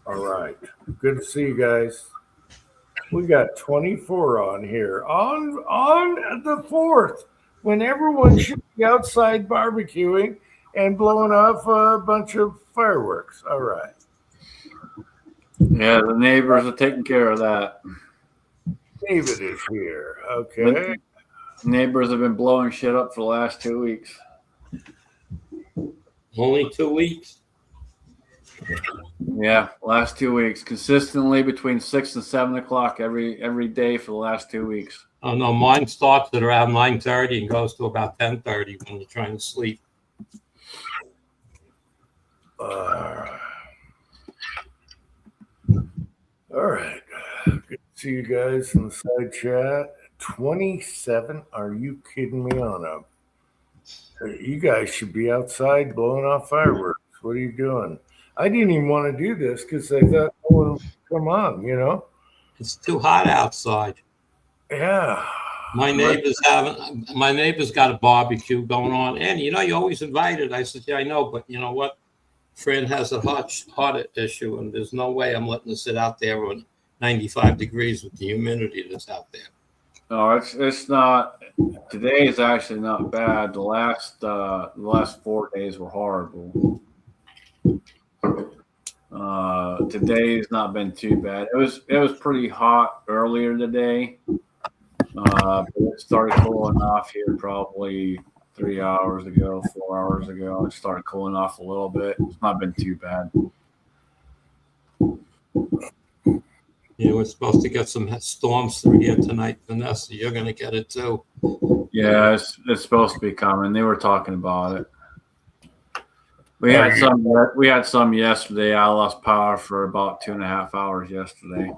All right. Good to see you guys. We got 24 on here. On the 4th, when everyone should be outside barbecuing and blowing off a bunch of fireworks. All right. Yeah, the neighbors are taking care of that. David is here. Okay. Neighbors have been blowing shit up for the last 2 weeks. Only 2 weeks? Yeah, last 2 weeks, consistently between 6 and 7 o'clock every day for the last 2 weeks. Oh no, mine starts at around 9:30 and goes to about 10:30 when you're trying to sleep. All right. Good to see you guys in the side chat. 27? Are you kidding me on a? You guys should be outside blowing off fireworks. What are you doing? I didn't even want to do this because I thought, oh, come on, It's too hot outside. Yeah. My neighbor's got a barbecue going on, and you're always invited. I said, yeah, I know, but you know what? Fran has a heart issue, and there's no way I'm letting her sit out there on 95 degrees with the humidity that's out there. No, it's not. Today is actually not bad. The last 4 days were horrible. but today has not been too bad. It was pretty hot earlier today. But it started cooling off here probably 3 hours ago, 4 hours ago. It started cooling off a little bit. It's not been too bad. Yeah, we're supposed to get some storms through here tonight, Vanessa. You're going to get it too. Yeah, it's supposed to be coming. They were talking about it. We had some yesterday. I lost power for about 2.5 hours yesterday.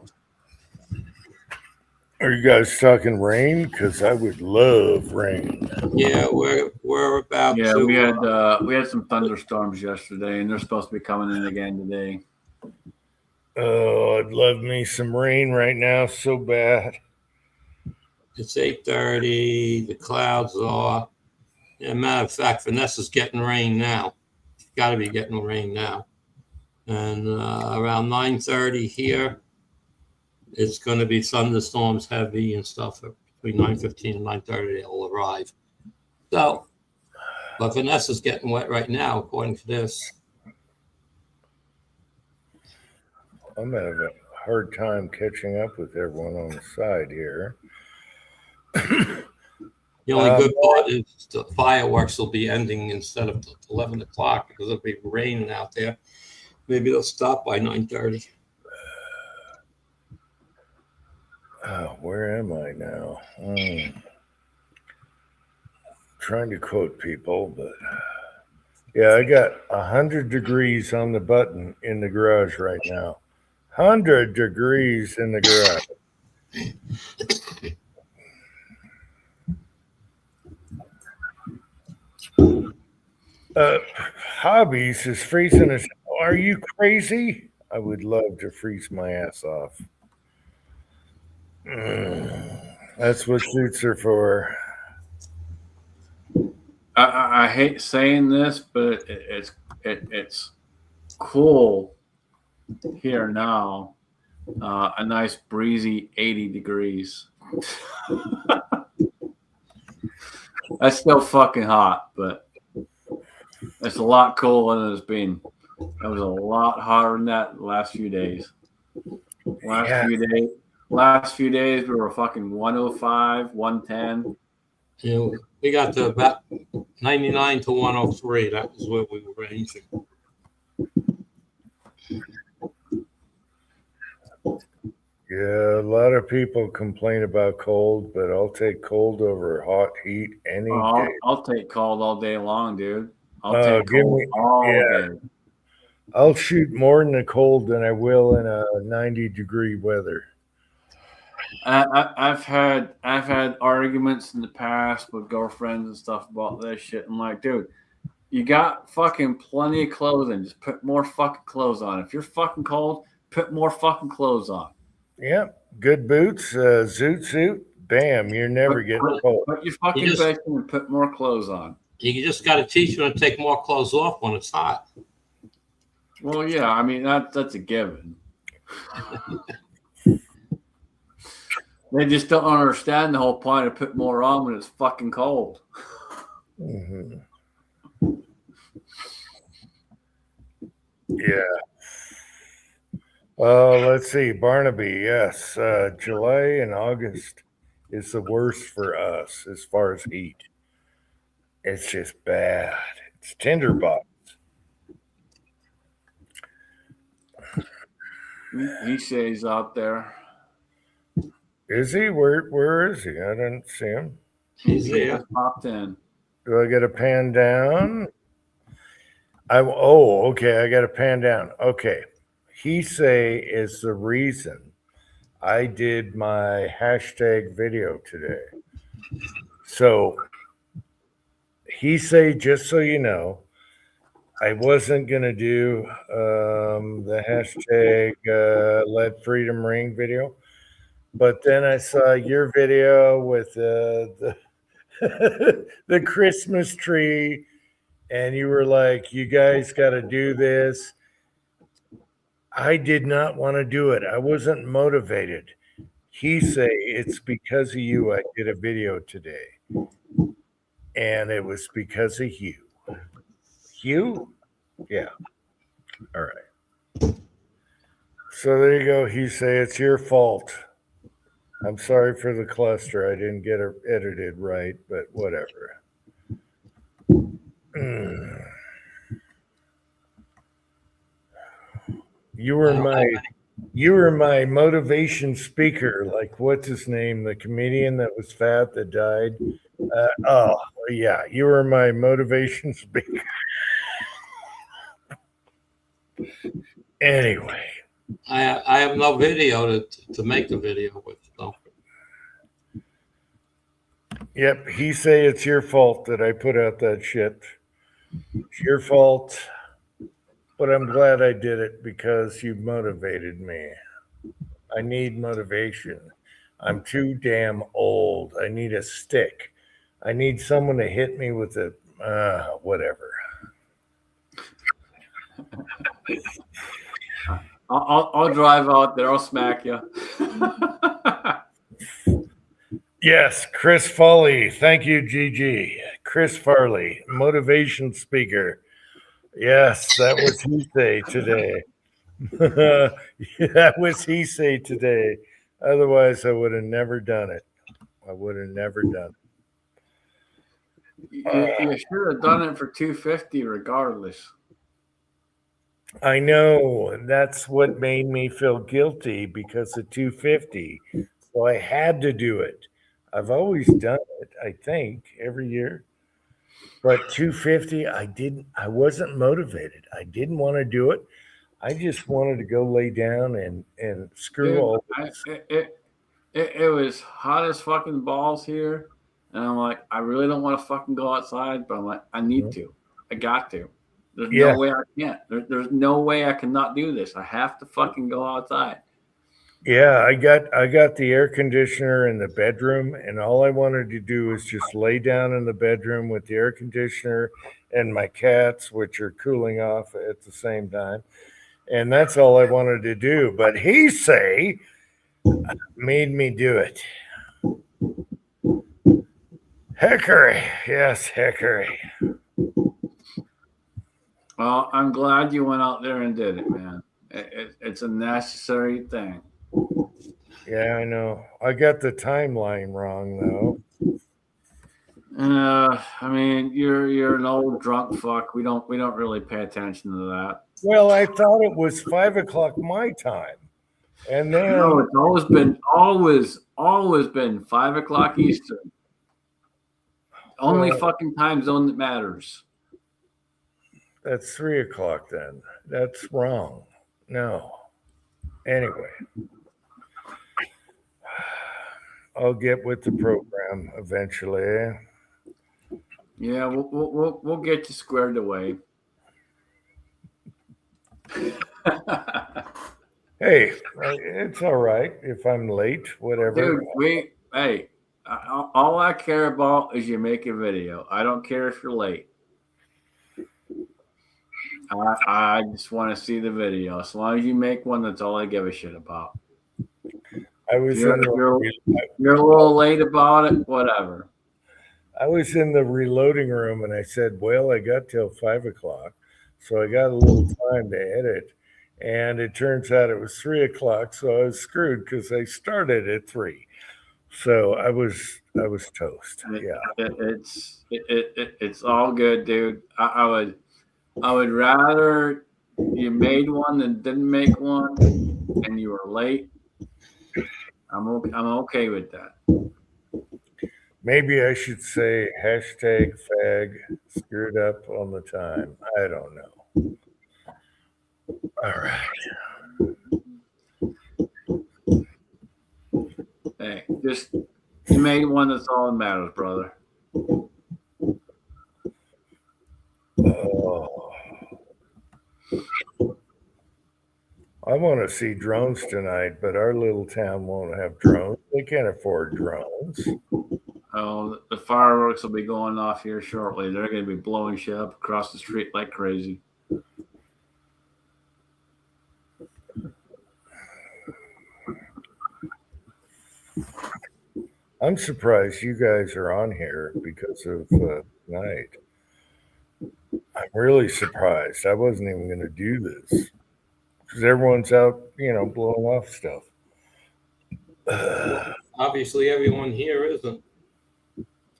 Are you guys talking rain? Because I would love rain. Yeah, we're about Yeah, to. we had some thunderstorms yesterday, and they're supposed to be coming in again today. Oh, I'd love me some rain right now so bad. It's 8:30. The clouds are. Yeah, matter of fact, Vanessa's getting rain now. Got to be getting rain now. And around 9:30 here, it's going to be thunderstorms heavy and stuff. Between 9:15 and 9:30, they'll arrive. So, but Vanessa's getting wet right now, according to this. I'm having a hard time catching up with everyone on the side here. The only good part is the fireworks will be ending instead of 11 o'clock because it'll be raining out there. Maybe they'll stop by 9:30. Oh, where am I now? Trying to quote people, but yeah, I got 100 degrees on the button in the garage right now. 100 degrees in the garage. Hobbies is freezing us. Are you crazy? I would love to freeze my ass off. That's what suits are for. I hate saying this, but it's cool here now. A nice breezy 80 degrees. That's still fucking hot, but it's a lot cooler than it's been. It was a lot hotter than that the last few days. Last few days we were fucking 105, 110. You know, we got to about 99 to 103. That was where we were ranging. Yeah, a lot of people complain about cold, but I'll take cold over hot heat any day. I'll take cold all day long, dude. I'll take cold all day. I'll shoot more in the cold than I will in a 90-degree weather. I've had arguments in the past with girlfriends and stuff about this shit. I'm like, dude, you got fucking plenty of clothes in. Just put more fucking clothes on. If you're fucking cold, put more fucking clothes on. Yep, good boots, zoot suit. Bam, you're never getting cold. Put your fucking bed in and put more clothes on. You just got to teach them to take more clothes off when it's hot. Well, yeah, I mean that's a given. They just don't understand the whole point of put more on when it's fucking cold. Mm-hmm. Yeah. Let's see, Barnaby. Yes, July and August is the worst for us as far as heat. It's just bad. It's tinderbox. He says out there. Is he? Where is he? I didn't see him. He's there. Just popped in. Do I get a pan down? Okay. I got a pan down. Okay. He say is the reason I did my hashtag video today. So he say, just so you know, I wasn't gonna do the hashtag Let Freedom Ring video, but then I saw your video with the the Christmas tree, and you were like, "You guys got to do this." I did not want to do it. I wasn't motivated. He say it's because of you. I did a video today, and it was because of you. You? Yeah. All right. So there you go. He say it's your fault. I'm sorry for the cluster. I didn't get it edited right, but whatever. You were my motivation speaker. Like, what's his name? The comedian that was fat that died. Oh yeah, you were my motivation speaker. Anyway, I have no video to make a video with. So yep. He say it's your fault that I put out that shit. It's your fault. But I'm glad I did it because you motivated me. I need motivation. I'm too damn old. I need a stick. I need someone to hit me with a whatever. I'll drive out there. I'll smack you. Yes, Chris Farley. Thank you, Gigi. Chris Farley, motivation speaker. Yes, that was he say today. That was he say today. Otherwise, I would have never done it. I would have never done it. You should have done it for 250 regardless. I know. And that's what made me feel guilty because of 250. So I had to do it. I've always done it, I think, every year. But 250, I wasn't motivated. I didn't want to do it. I just wanted to go lay down and screw Dude, all it was hot as fucking balls here. And I'm like, I really don't want to fucking go outside, but I'm like, I need to. I got to. There's no way I can't. There's no way I cannot do this. I have to fucking go outside. Yeah, I got the air conditioner in the bedroom, and all I wanted to do was just lay down in the bedroom with the air conditioner and my cats, which are cooling off at the same time. And that's all I wanted to do. But he say made me do it. Hickory. Yes, hickory. Well, I'm glad you went out there and did it, man. It's a necessary thing. Yeah, I know. I got the timeline wrong though. I mean, you're an old drunk fuck. We don't really pay attention to that. Well, I thought it was 5 o'clock my time, and then No, it's always been 5 o'clock Eastern. Only fucking time zone that matters. That's 3 o'clock then. That's wrong. No. Anyway, I'll get with the program eventually. Yeah, we'll get you squared away. Hey, it's all right if I'm late, whatever. Dude, all I care about is you make a video. I don't care if you're late. I just want to see the video. As long as you make one, that's all I give a shit about. You're a little late about it, whatever. I was in the reloading room and I said, well, I got till 5 o'clock. So I got a little time to edit. And it turns out it was 3 o'clock. So I was screwed because I started at 3. So I was toast. Yeah. It's all good, dude. I would rather you made one than didn't make one and you were late. I'm okay with that. Maybe I should say hashtag fag screwed up on the time. I don't know. All right. Hey, just you made one. That's all that matters, brother. Oh. I want to see drones tonight, but our little town won't have drones. They can't afford drones. Oh, the fireworks will be going off here shortly. They're going to be blowing shit up across the street like crazy. I'm surprised you guys are on here because of tonight. I'm really surprised. I wasn't even going to do this. because everyone's out, blowing off stuff. Obviously, everyone here isn't,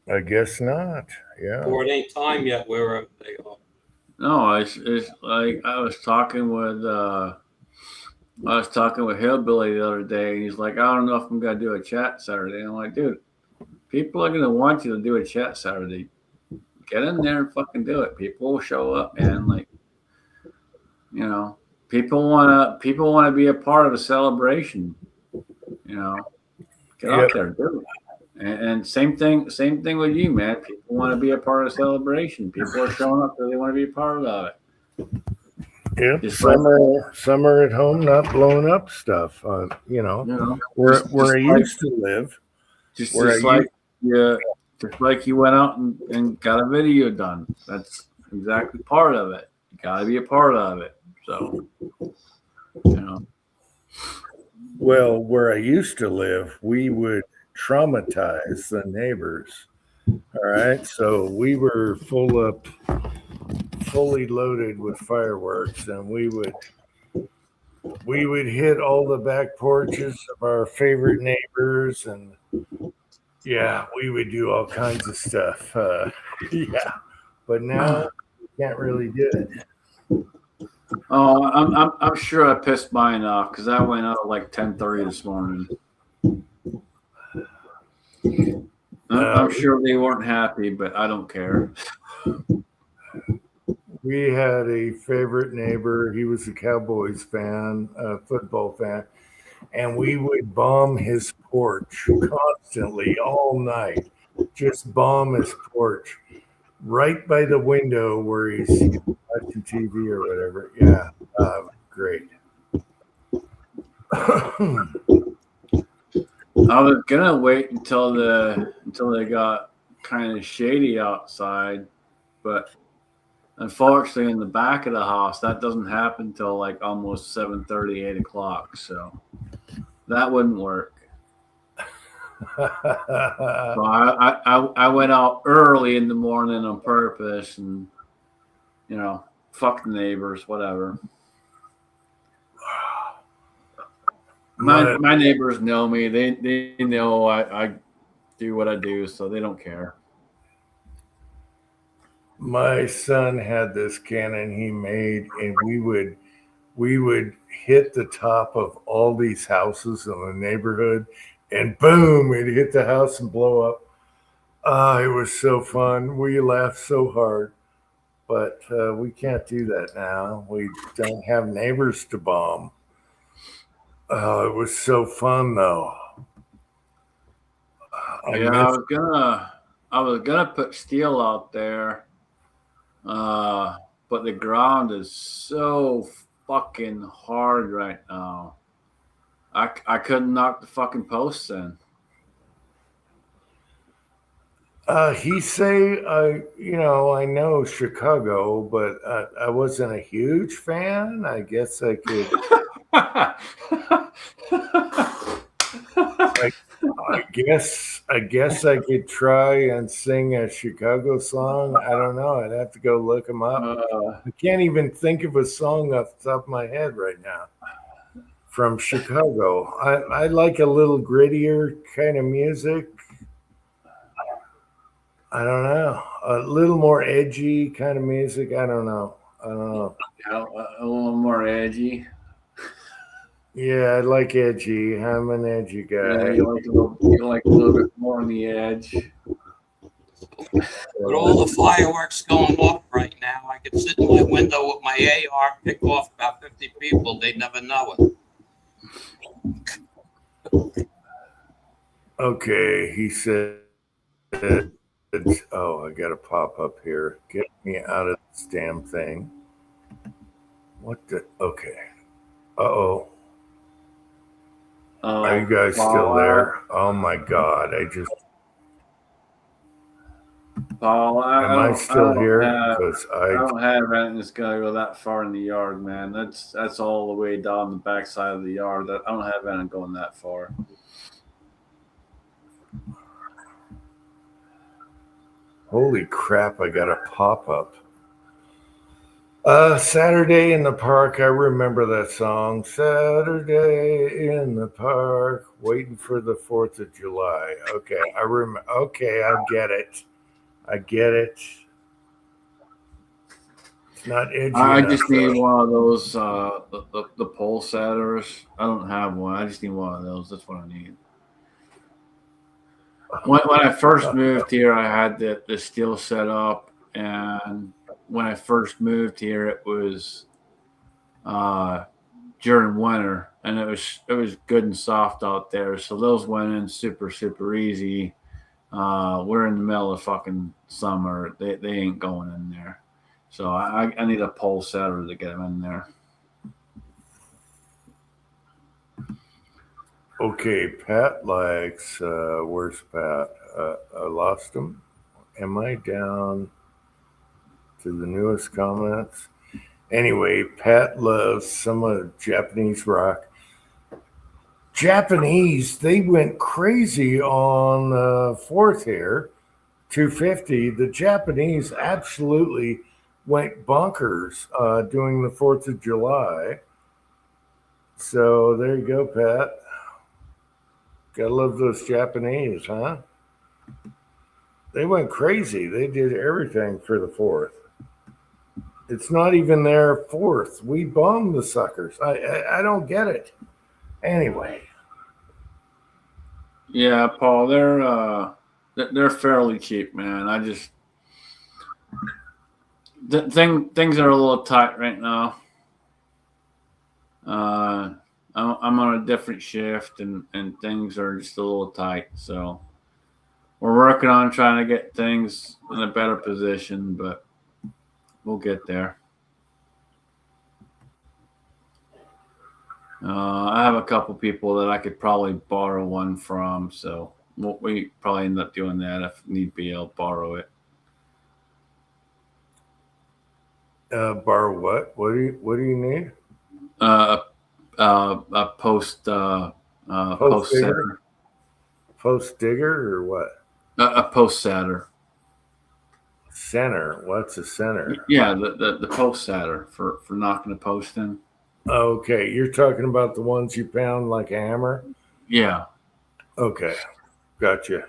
I guess not. Yeah. or it ain't time yet where they are. No, it's like I was talking with Hillbilly the other day, and he's like, I don't know if I'm gonna do a chat Saturday. And I'm like, dude, people are gonna want you to do a chat Saturday. Get in there and fucking do it. People will show up, man. Like, people wanna be a part of the celebration. Get out there, do it. And same thing with you, man. People want to be a part of the celebration. People are showing up because they want to be a part of it. Yep. Some are at home not blowing up stuff. Where I used to live. Just like you went out and got a video done. That's exactly part of it. You got to be a part of it. So, Well, where I used to live, we would traumatize the neighbors. All right. So we were fully loaded with fireworks, and we would hit all the back porches of our favorite neighbors, and yeah, we would do all kinds of stuff. Yeah. But now we can't really do it. Oh, I'm sure I pissed mine off because I went out at like 10:30 this morning. I'm sure they weren't happy, but I don't care. We had a favorite neighbor. He was a Cowboys fan, a football fan, and we would bomb his porch constantly all night. Just bomb his porch right by the window where he's watching TV or whatever. Yeah, great. I was gonna wait until they got kind of shady outside, but unfortunately, in the back of the house, that doesn't happen till like almost 7:30, 8 o'clock. So that wouldn't work. So I went out early in the morning on purpose, and fuck the neighbors, whatever. My neighbors know me. They know I do what I do, so they don't care. My son had this cannon he made, and we would hit the top of all these houses in the neighborhood, and boom, it'd hit the house and blow up. It was so fun. We laughed so hard, but we can't do that now. We don't have neighbors to bomb. It was so fun though. I was gonna put steel out there, but the ground is so fucking hard right now. I couldn't knock the fucking posts in. He say, I know Chicago, but I wasn't a huge fan. I guess I could. I guess I could try and sing a Chicago song. I don't know. I'd have to go look them up. I can't even think of a song off the top of my head right now from Chicago. I like a little grittier kind of music. I don't know. A little more edgy kind of music. I don't know. A little more edgy. Yeah, I like edgy. I'm an edgy guy. Yeah, you like a little bit more on the edge. With all the fireworks going off right now, I could sit in my window with my AR, pick off about 50 people. They'd never know it. Okay, he said, oh, I got to pop up here. Get me out of this damn thing. What the? Okay. Uh-oh. Are you guys still there? Oh my God! Paul, am I still here? Because I don't have anything that's gonna go that far in the yard, man. That's all the way down the backside of the yard. I don't have anything going that far. Holy crap! I got a pop up. Saturday in the Park. I remember that song. Saturday in the Park, waiting for the 4th of July. Okay, I remember. Okay, I get it. I get it. It's not edgy I enough. just need though. one of those, the pole setters. I don't have one. I just need one of those. That's what I need. When I first moved here, I had the steel set up, and when I first moved here, it was during winter, and it was good and soft out there. So those went in super easy. We're in the middle of fucking summer. They ain't going in there. So I need a pole setter to get them in there. Okay, Pat likes. Where's Pat? I lost him. Am I down to the newest comments? Anyway, Pat loves some of Japanese rock. Japanese, they went crazy on 4th here, 250. The Japanese absolutely went bonkers doing the 4th of July. So there you go, Pat. Gotta love those Japanese, huh? They went crazy. They did everything for the 4th. It's not even their 4th. We bombed the suckers. I don't get it. Anyway. Yeah, Paul, they're fairly cheap, man. I just things are a little tight right now. I'm on a different shift, and things are just a little tight. So we're working on trying to get things in a better position, but we'll get there. I have a couple people that I could probably borrow one from, so we probably end up doing that if need be. I'll borrow it. Borrow what? What do you need? A post post digger? setter. Post digger or what? A post setter. Center. What's a center? Yeah, the post setter for knocking the post in. Okay, you're talking about the ones you pound like a hammer? Yeah. Okay, gotcha.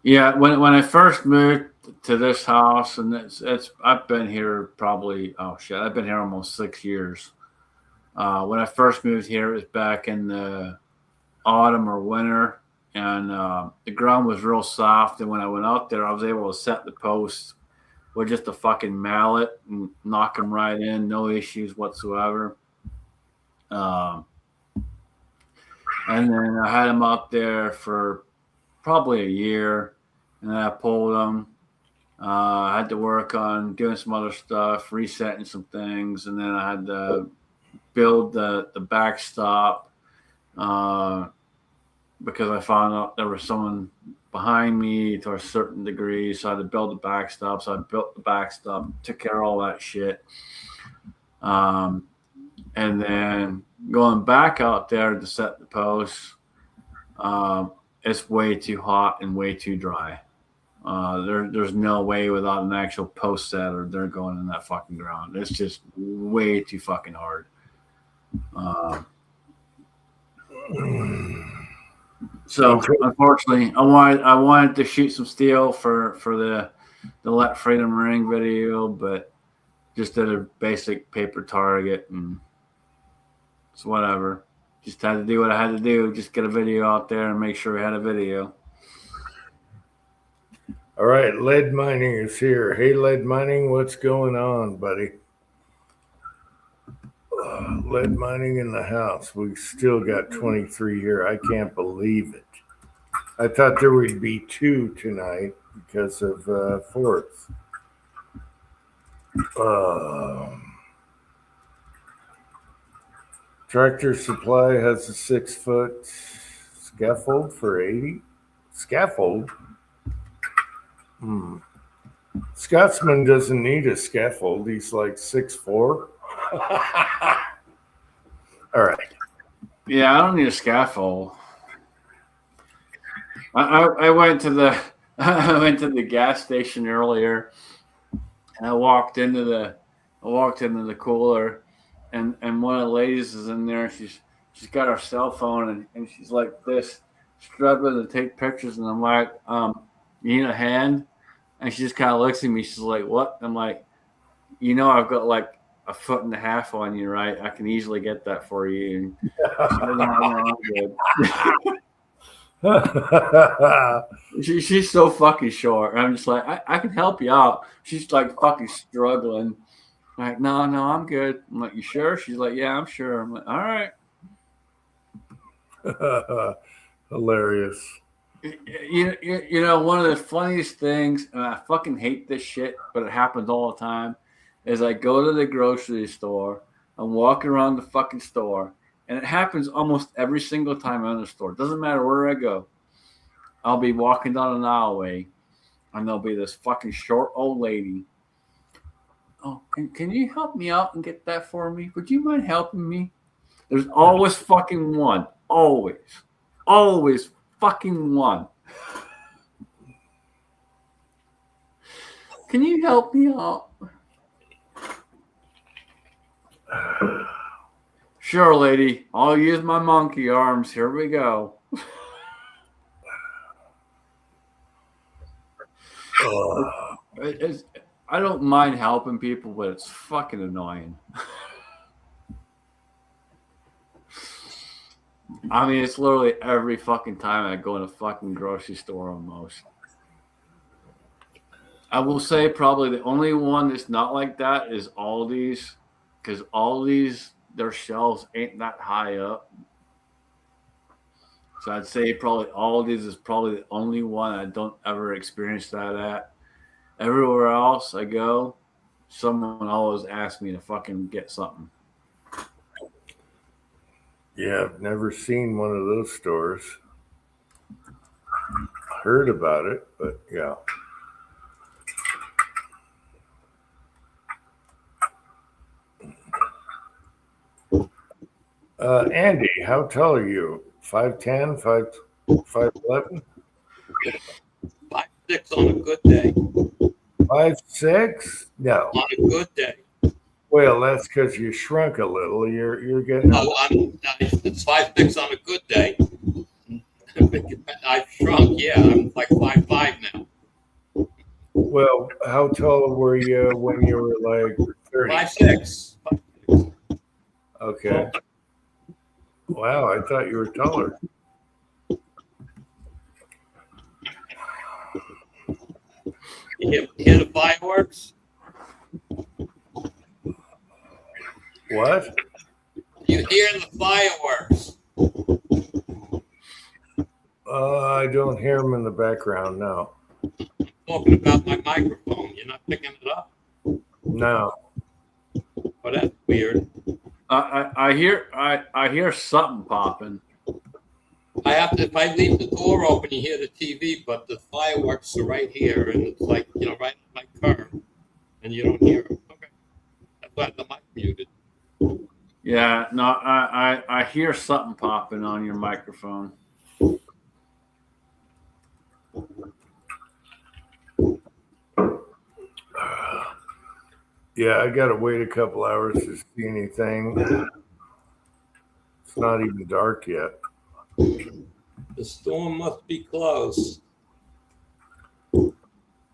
Yeah, when I first moved to this house, and it's I've been here probably I've been here almost 6 years. When I first moved here, it was back in the autumn or winter, and the ground was real soft. And when I went out there, I was able to set the posts with just a fucking mallet and knock them right in, no issues whatsoever. And then I had them out there for probably a year, and then I pulled them. I had to work on doing some other stuff, resetting some things, and then I had to build the backstop because I found out there was someone behind me to a certain degree, so I had to build the backstop. So I built the backstop, took care of all that shit, and then going back out there to set the posts, it's way too hot and way too dry. There's no way without an actual post setter they're going in that fucking ground. It's just way too fucking hard. So unfortunately, I wanted to shoot some steel for the Let Freedom Ring video, but just did a basic paper target, and it's whatever. Just had to do what I had to do. Just get a video out there and make sure we had a video. All right, Lead Mining is here. Hey, Lead Mining, what's going on, buddy? Lead Mining in the house. We still got 23 here. I can't believe it. I thought there would be 2 tonight because of 4th. Tractor Supply has a 6-foot scaffold for 80. Scaffold? Scotsman doesn't need a scaffold. He's like 6'4". All right. Yeah, I don't need a scaffold. I went to the gas station earlier, and I walked into I walked into the cooler, and one of the ladies is in there. She's got her cell phone, and she's like this, struggling to take pictures. And I'm like, you need a hand? And she just kind of looks at me. She's like, what? I'm like, I've got like a 1.5 foot on you, right? I can easily get that for you. And she's so fucking short. I'm just like, I can help you out. She's like fucking struggling. I'm like, no, I'm good. I'm like, you sure? She's like, yeah, I'm sure. I'm like, all right. Hilarious. One of the funniest things, and I fucking hate this shit, but it happens all the time, is I go to the grocery store, I'm walking around the fucking store, and it happens almost every single time I'm in the store. It doesn't matter where I go. I'll be walking down an alleyway, and there'll be this fucking short old lady. Oh, can you help me out and get that for me? Would you mind helping me? There's always fucking one. Always fucking one. Can you help me out? Sure, lady. I'll use my monkey arms. Here we go. I don't mind helping people, but it's fucking annoying. I mean, it's literally every fucking time I go in a fucking grocery store almost. I will say probably the only one that's not like that is Aldi's, because Aldi's, their shelves ain't that high up. So I'd say probably Aldi's is probably the only one I don't ever experience that at. Everywhere else I go, someone always asks me to fucking get something. Yeah, I've never seen one of those stores. Heard about it, but yeah. Andy, how tall are you? 5'10", 5'11"? 5'6" on a good day. 5'6"? No. On a good day. Well, that's because you shrunk a little. You're getting. It's 5'6" on a good day. I've shrunk. Yeah, I'm like 5'5" now. Well, how tall were you when you were like 30? 5'6". Okay. Wow, I thought you were taller. You hear the fireworks? What? You hear the fireworks? I don't hear them in the background. No. Talking about my microphone. You're not picking it up? No. Well, that's weird. I hear something popping. If I leave the door open, you hear the TV, but the fireworks are right here, and it's like, right in my car, and you don't hear them. Okay. That's why the mic muted. Yeah, no, I hear something popping on your microphone. Yeah, I gotta wait a couple hours to see anything. It's not even dark yet. The storm must be close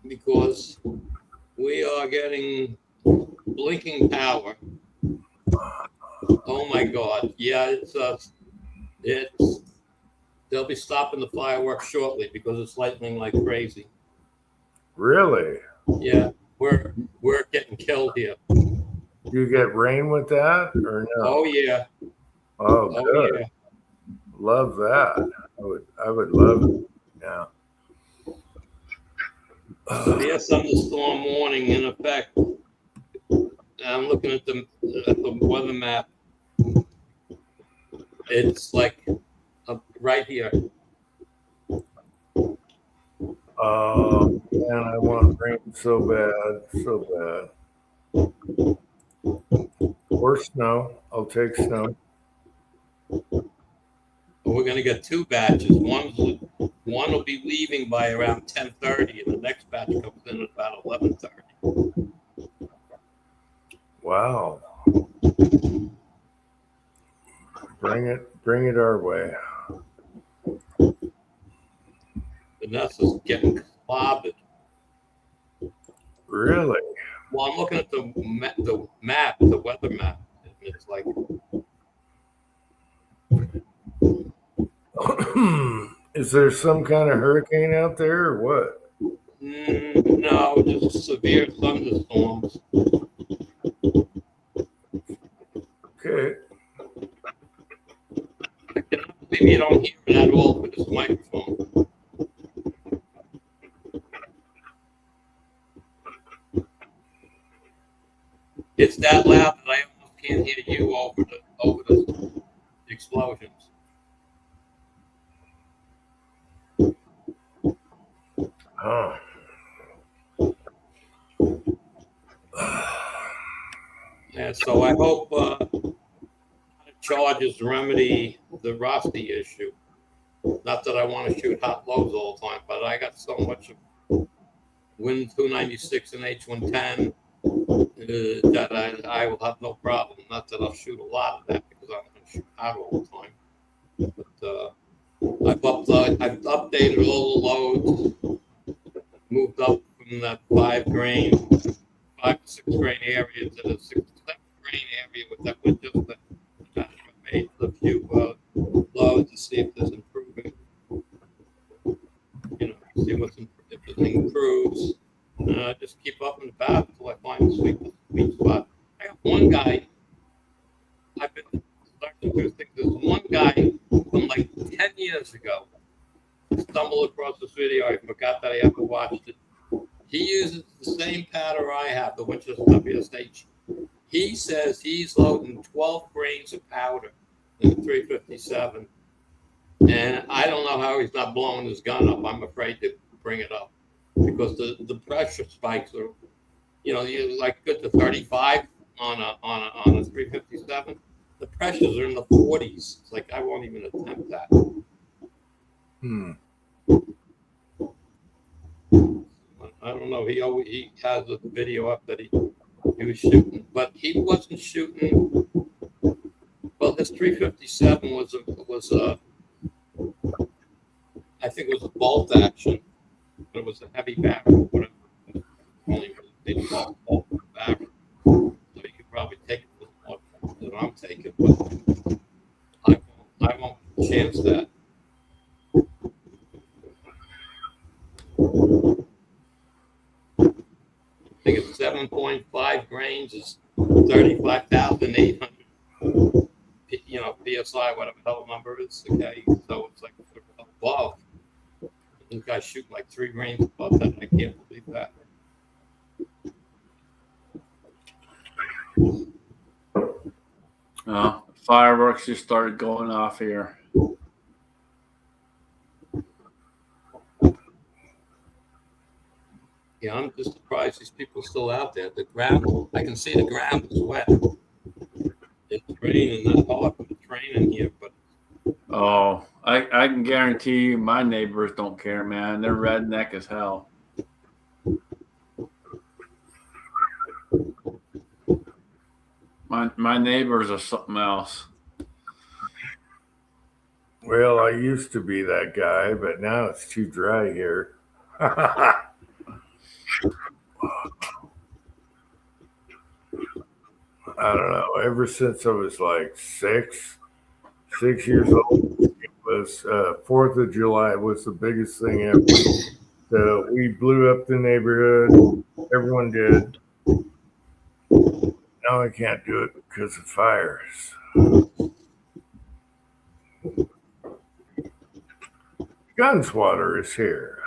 because we are getting blinking power. Oh my God! Yeah, they'll be stopping the fireworks shortly because it's lightning like crazy. Really? Yeah, we're getting killed here. You get rain with that or no? Oh yeah. Oh, good. Yeah. Love that. I would love it. Yeah. There's thunderstorm warning in effect. I'm looking at the weather map. It's like right here. Oh man, I want rain so bad. Or snow. I'll take snow. We're going to get two batches. One will be leaving by around 10:30, and the next batch comes in at about 11:30. Wow. Bring it our way. Vanessa's getting clobbered. Really? Well, I'm looking at the map, the weather map. And it's like, Is there some kind of hurricane out there or what? no, just severe thunderstorms. Okay. I cannot believe you don't hear it at all with this microphone. It's that loud that I almost can't hear you over the explosions. Huh. And so I hope charges remedy the Rusty issue. Not that I want to shoot hot loads all the time, but I got so much of Win 296 and H110 that I will have no problem. Not that I'll shoot a lot of that because I'm going to shoot hot all the time. But I've updated all the loads, moved up from that 5 to 6 grain area to the 6 to 7 grain area with just the made a few loads to see if there's improvement. See if it improves. Just keep up and about until I find the sweet spot. I got one guy. I've been starting to think there's one guy from like 10 years ago. Stumbled across this video. I forgot that I ever watched it. He uses the same pattern I have, the Winchester WSH. He says he's loading 12 grains of powder in the 357. And I don't know how he's not blowing his gun up. I'm afraid to bring it up because the pressure spikes are, you like good to 35 on a 357. The pressures are in the 40s. It's like I won't even attempt that. I don't know. He has a video up that he was shooting, but he wasn't shooting. Well, his 357 was I think it was a bolt action, but it was a heavy barrel, whatever. Only really big bolt barrel, so you could probably take it a little more than I'm taking, but I won't chance that. I think it's 7.5 grains is 35,800. PSI, whatever the hell number is. Okay, so it's like above. This guy's shooting like 3 grains above that. I can't believe that. Fireworks just started going off here. Yeah, I'm just surprised these people are still out there. The ground, I can see the ground is wet. It's raining that hard for the train in here, but Oh, I can guarantee you my neighbors don't care, man. They're redneck as hell. My neighbors are something else. Well, I used to be that guy, but now it's too dry here. I don't know. Ever since I was like 6 years old, it was 4th of July was the biggest thing ever. So we blew up the neighborhood. Everyone did. Now I can't do it because of fires. Gunswatter is here.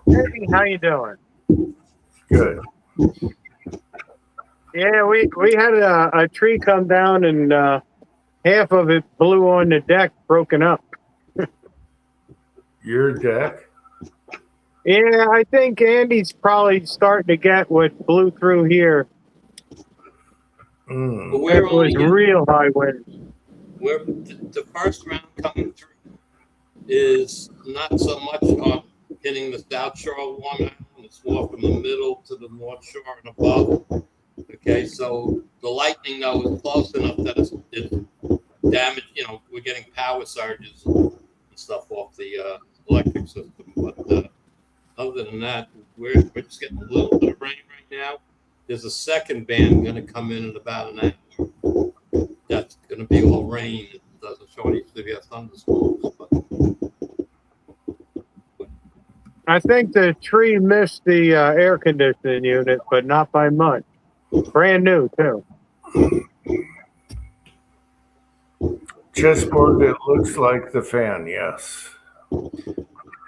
Hey, how you doing? Good. Yeah, we had a tree come down and half of it blew on the deck, broken up. Your deck? Yeah, I think Andy's probably starting to get what blew through here. but It we're was only real high winds. we're the first round coming through is not so much on hitting the south shore of Long Island. It's more from the middle to the north shore and above. Okay, so the lightning though is close enough that it's damaged. You know, we're getting power surges and stuff off the electric system. But other than that, we're just getting a little bit of rain right now. There's a second band going to come in about an hour. That's going to be all rain. It doesn't show any severe thunderstorms. But I think the tree missed the air conditioning unit, but not by much. Brand new too. Chessboard, it looks like the fan, yes.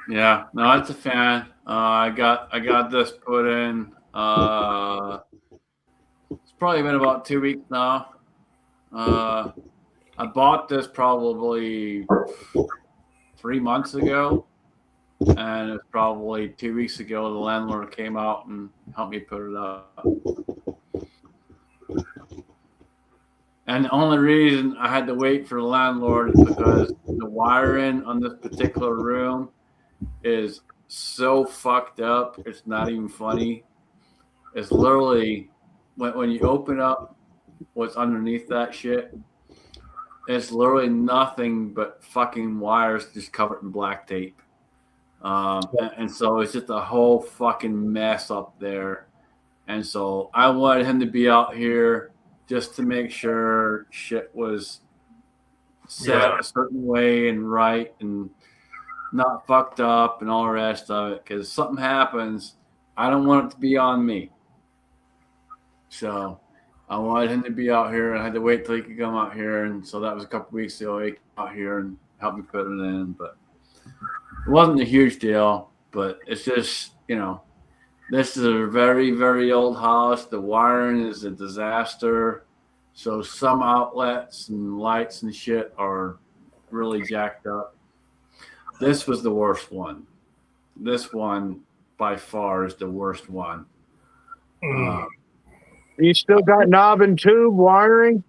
Yeah, no, it's a fan. I got this put in. It's probably been about 2 weeks now. I bought this probably 3 months ago, and it's probably 2 weeks ago the landlord came out and helped me put it up. And the only reason I had to wait for the landlord is because the wiring on this particular room is so fucked up. It's not even funny. It's literally when you open up what's underneath that shit, it's literally nothing but fucking wires just covered in black tape. And so it's just a whole fucking mess up there. And so I wanted him to be out here just to make sure shit was set a certain way and right and not fucked up and all the rest of it. Because something happens, I don't want it to be on me. So I wanted him to be out here, and I had to wait till he could come out here. And so that was a couple weeks ago. He came out here and helped me put it in. But it wasn't a huge deal. But it's just, you know, this is a very, very old house. The wiring is a disaster. So some outlets and lights and shit are really jacked up. This was the worst one. This one, by far, is the worst one. You still got knob and tube wiring?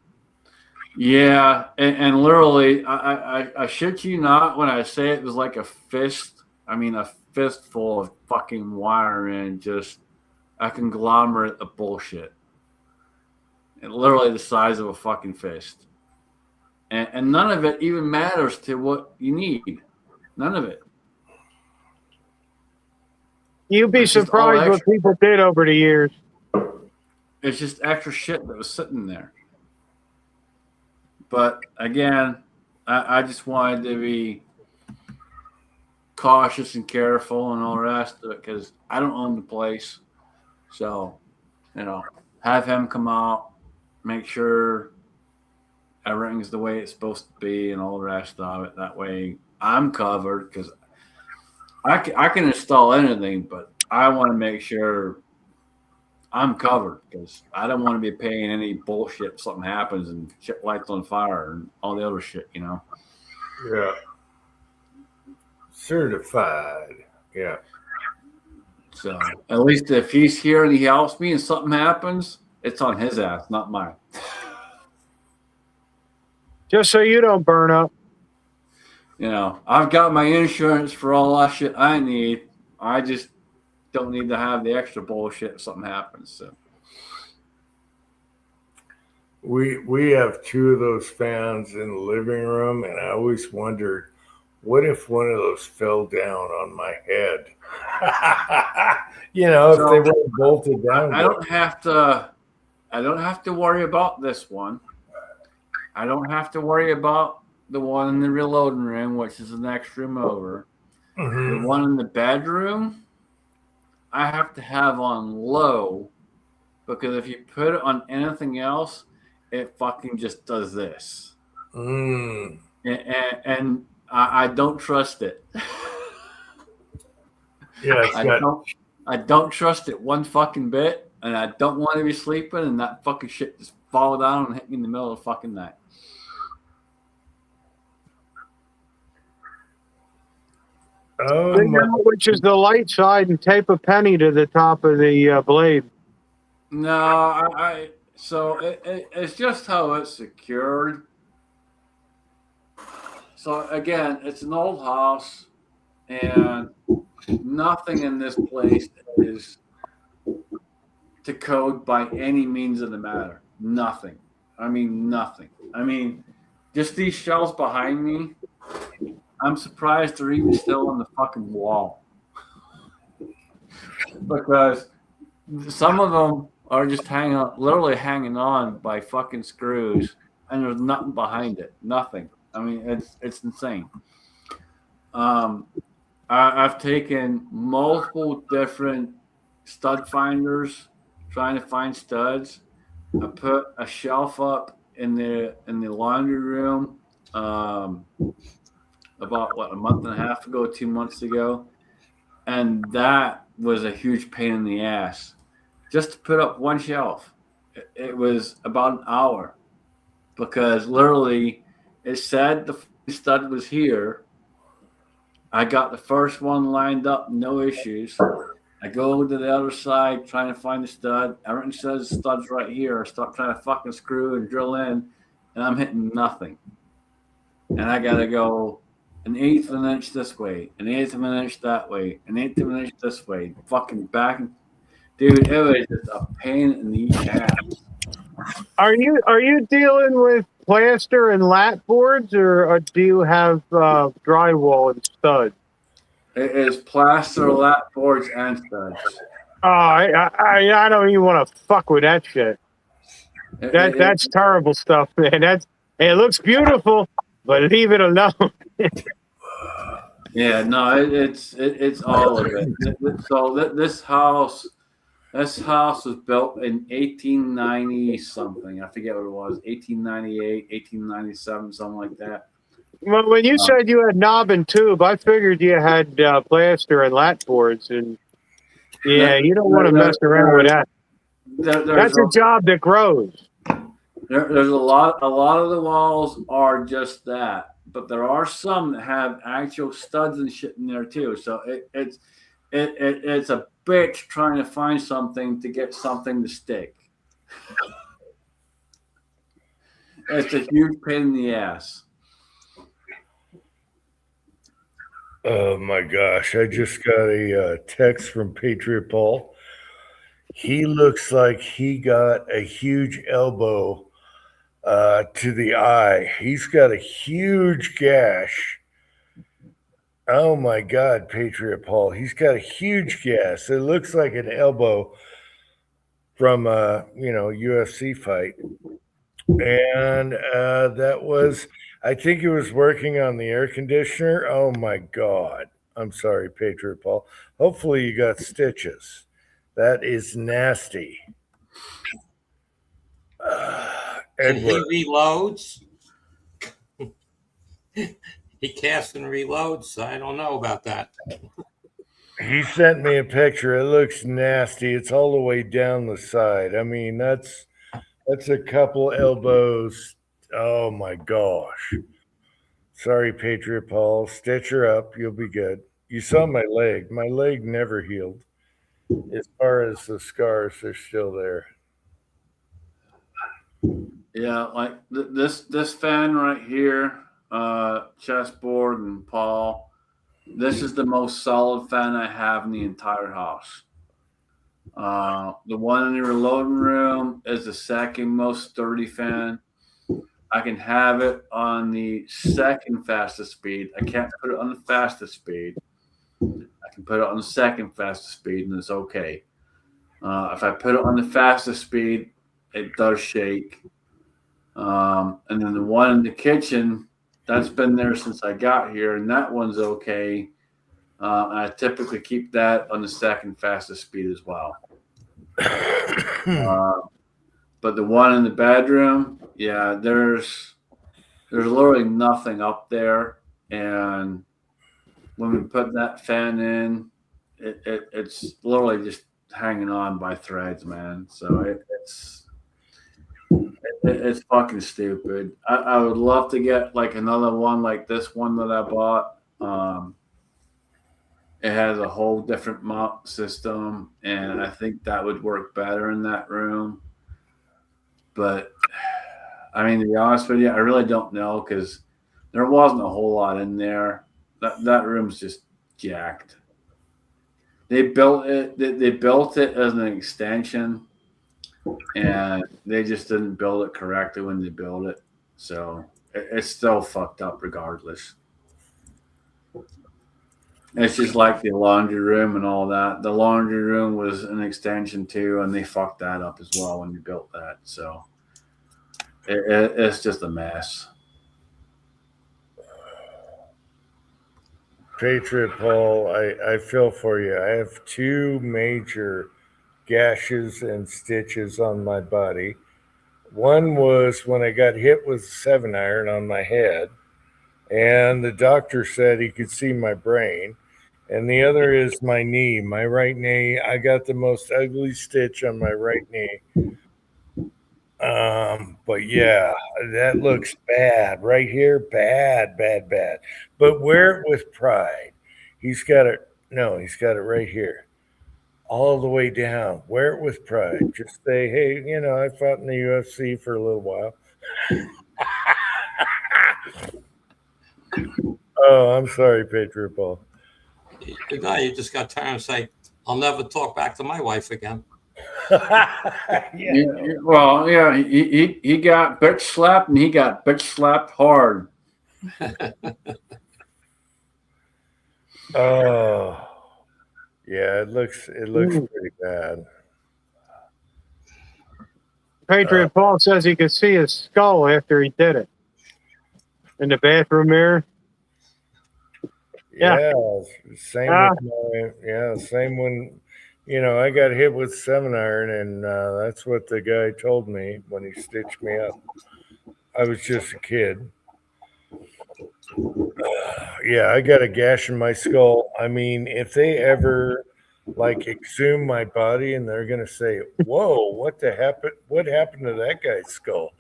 Yeah, and literally, I shit you not when I say it was like a fist. I mean, a fistful of fucking wiring, just a conglomerate of bullshit. And literally the size of a fucking fist. And none of it even matters to what you need. None of it. You'd be It's just all surprised what extra. people did over the years. It's just extra shit that was sitting there. But again, I just wanted to be cautious and careful and all the rest of it because I don't own the place. So, you know, have him come out, make sure everything's the way it's supposed to be and all the rest of it. That way I'm covered because I can install anything, but I want to make sure I'm covered because I don't want to be paying any bullshit if something happens and shit lights on fire and all the other shit, you know? Yeah. Certified. Yeah. So at least if he's here and he helps me and something happens, it's on his ass, not mine. Just so you don't burn up. You know, I've got my insurance for all that shit I need. I just don't need to have the extra bullshit if something happens. So We have two of those fans in the living room, and I always wondered, what if one of those fell down on my head? You know, So, if they weren't bolted down. I don't have to worry about this one. I don't have to worry about the one in the reloading room, which is the next room over. Mhm. The one in the bedroom, I have to have on low because if you put it on anything else, it fucking just does this. Mm. And I don't trust it. Yeah, it's got, I don't trust it one fucking bit, and I don't want to be sleeping and that fucking shit just fall down and hit me in the middle of the fucking night. Figure out which is the light side and tape a penny to the top of the blade. No, so it's just how it's secured. So again, it's an old house, and nothing in this place is to code by any means of the matter. Nothing. I mean, nothing. I mean, just these shelves behind me, I'm surprised they're even still on the fucking wall. Because some of them are just literally hanging on by fucking screws, and there's nothing behind it. Nothing. I mean, it's insane. I've taken multiple different stud finders trying to find studs. I put a shelf up in the laundry room about a month and a half ago, 2 months ago, and that was a huge pain in the ass. Just to put up one shelf, it was about an hour because literally it said the stud was here. I got the first one lined up, no issues. I go to the other side trying to find the stud. Everything says the stud's right here. I start trying to fucking screw and drill in, and I'm hitting nothing. And I got to go an eighth of an inch this way, an eighth of an inch that way, an eighth of an inch this way, fucking back. Dude, it was just a pain in the ass. Are you dealing with plaster and lat boards, or do you have drywall and studs? It is plaster, lat boards, and studs. Oh, I don't even want to fuck with that shit. That's terrible stuff, man. It looks beautiful, but leave it alone. Yeah, no, it's all of it. So this house was built in 1890 something. I forget what it was, 1898, 1897, something like that. Well, when you said you had knob and tube, I figured you had plaster and lat boards, and yeah, you don't want to mess around with that. That's a job that grows. There's a lot of the walls are just that, but there are some that have actual studs and shit in there too. So it's a bitch trying to find something to get something to stick. It's a huge pain in the ass. Oh my gosh, I just got a text from Patriot Paul. He looks like he got a huge elbow to the eye. He's got a huge gash. Oh my God, Patriot Paul. He's got a huge gash. It looks like an elbow from a UFC fight. And that was, I think he was working on the air conditioner. Oh my God. I'm sorry, Patriot Paul. Hopefully you got stitches. That is nasty. And he Edward. reloads. He casts and reloads. I don't know about that. He sent me a picture. It looks nasty. It's all the way down the side. I mean, that's a couple elbows. Oh my gosh. Sorry, Patriot Paul. Stitch her up. You'll be good. You saw my leg. My leg never healed. As far as the scars, they're still there. Yeah, like this fan right here, chessboard and Paul. This is the most solid fan I have in the entire house. The one in the reloading room is the second most sturdy fan. I can have it on the second fastest speed. I can't put it on the fastest speed. I can put it on the second fastest speed, and it's okay. If I put it on the fastest speed, it does shake. And then the one in the kitchen, that's been there since I got here, and that one's okay. I typically keep that on the second fastest speed as well. But the one in the bedroom, yeah, there's literally nothing up there, and when we put that fan in, it's literally just hanging on by threads, man. So it's fucking stupid. I would love to get like another one like this one that I bought. It has a whole different mount system, and I think that would work better in that room. But I mean, to be honest with you, I really don't know because there wasn't a whole lot in there. That room's just jacked. They built it. They built it as an extension and they just didn't build it correctly when they built it. So it's still fucked up regardless. It's just like the laundry room and all that. The laundry room was an extension too, and they fucked that up as well when they built that. So it's just a mess. Patriot Paul, I feel for you. I have 2 major gashes and stitches on my body. One was when I got hit with a 7-iron on my head, and the doctor said he could see my brain. And the other is my knee, my right knee. I got the most ugly stitch on my right knee. But yeah, that looks bad right here. Bad, bad, bad. But wear it with pride. He's got it. No, he's got it right here, all the way down. Wear it with pride. Just say, hey, you know, I fought in the UFC for a little while. Oh, I'm sorry, Patriot Paul. No, you just got tired and say, I'll never talk back to my wife again. Yeah. Well, yeah, he got bitch slapped, and he got bitch slapped hard. Oh, yeah, it looks pretty bad. Patriot Paul says he could see his skull after he did it in the bathroom mirror. Yeah, same same when, you know, I got hit with 7-iron, and that's what the guy told me when he stitched me up. I was just a kid. Yeah, I got a gash in my skull. I mean, if they ever like exhume my body and they're gonna say, "Whoa, what happened to that guy's skull?"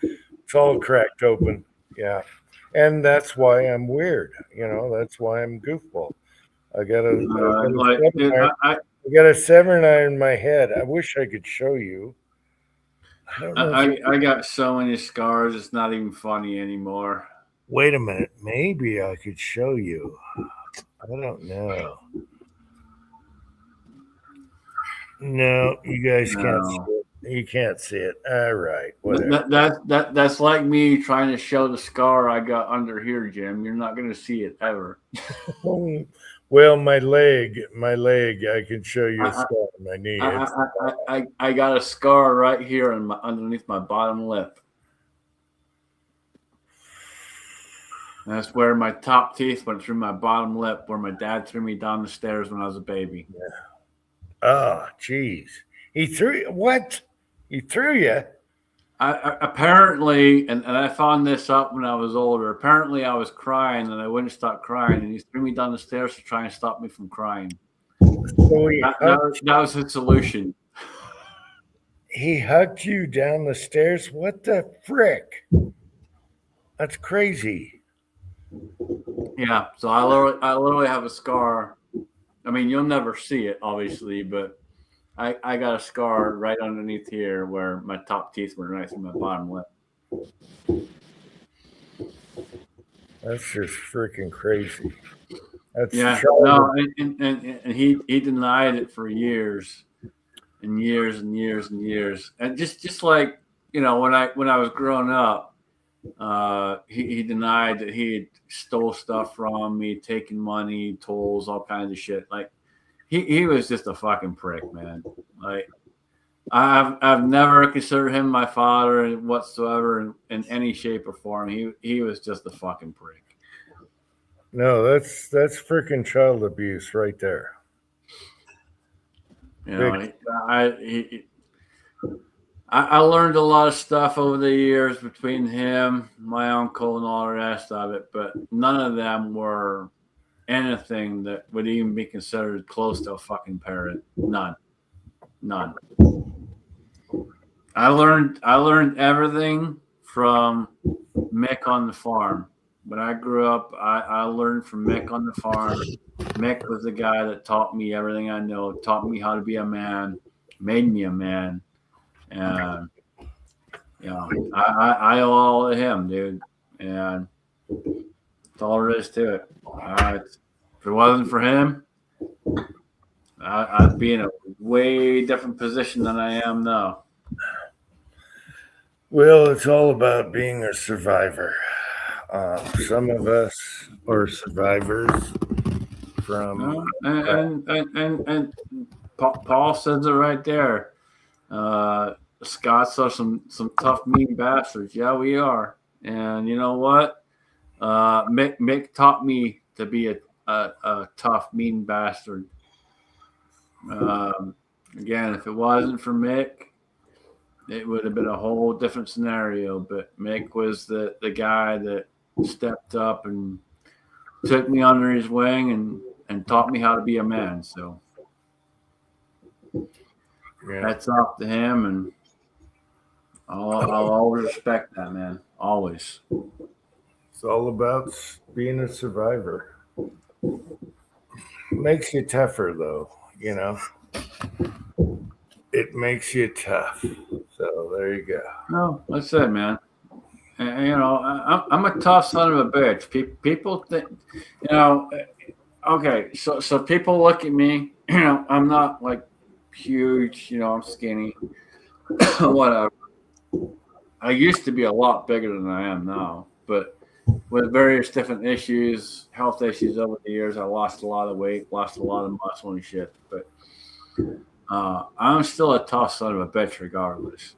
It's all cracked open. Yeah. And that's why I'm weird. You know, that's why I'm goofball. I got a 7-iron in my head. I wish I could show you. I got so many scars, it's not even funny anymore. Wait a minute. Maybe I could show you. I don't know. No, you guys can't see it. You can't see it. All right. Whatever. That's like me trying to show the scar I got under here, Jim. You're not going to see it ever. Well, my leg, I can show you a scar on my knee. I got a scar right here underneath my bottom lip. And that's where my top teeth went through my bottom lip, where my dad threw me down the stairs when I was a baby. Yeah. Oh, geez. He threw you? What? He threw you? I apparently, and I found this out when I was older. Apparently, I was crying and I wouldn't stop crying, and he threw me down the stairs to try and stop me from crying. That was his solution. He hugged you down the stairs? What the frick? That's crazy. Yeah, so I literally have a scar. I mean, you'll never see it, obviously, but I got a scar right underneath here where my top teeth went right through my bottom lip. That's just freaking crazy. That's no, and he denied it for years and years and years and years, and just like, you know, when I was growing up, he denied that he stole stuff from me, taking money, tolls, all kinds of shit. Like he was just a fucking prick, man. Like I've never considered him my father whatsoever in any shape or form. He was just a fucking prick. No, that's freaking child abuse right there. You know, I learned a lot of stuff over the years between him, my uncle, and all the rest of it, but none of them were anything that would even be considered close to a fucking parent. None. I learned everything from Mick on the farm. When I grew up, I learned from Mick on the farm. Mick was the guy that taught me everything I know, taught me how to be a man, made me a man. And, you know, I owe all to him, dude. And that's all there is to it. If it wasn't for him, I'd be in a way different position than I am now. Well, it's all about being a survivor. Some of us are survivors from. And Paul says it right there. Scots are some tough, mean bastards. Yeah, we are. And you know what? Mick taught me to be a tough, mean bastard. Again, if it wasn't for Mick, it would have been a whole different scenario. But Mick was the guy that stepped up and took me under his wing and taught me how to be a man. So that's off to him, and I'll always respect that, man. Always. It's all about being a survivor. Makes you tougher, though. You know, it makes you tough. So there you go. No, that's it, man. And, you know, I'm a tough son of a bitch. People think, you know, okay. So people look at me. You know, I'm not like huge. You know, I'm skinny. Whatever. I used to be a lot bigger than I am now, but with various different issues, health issues over the years, I lost a lot of weight, lost a lot of muscle and shit. But I'm still a tough son of a bitch regardless.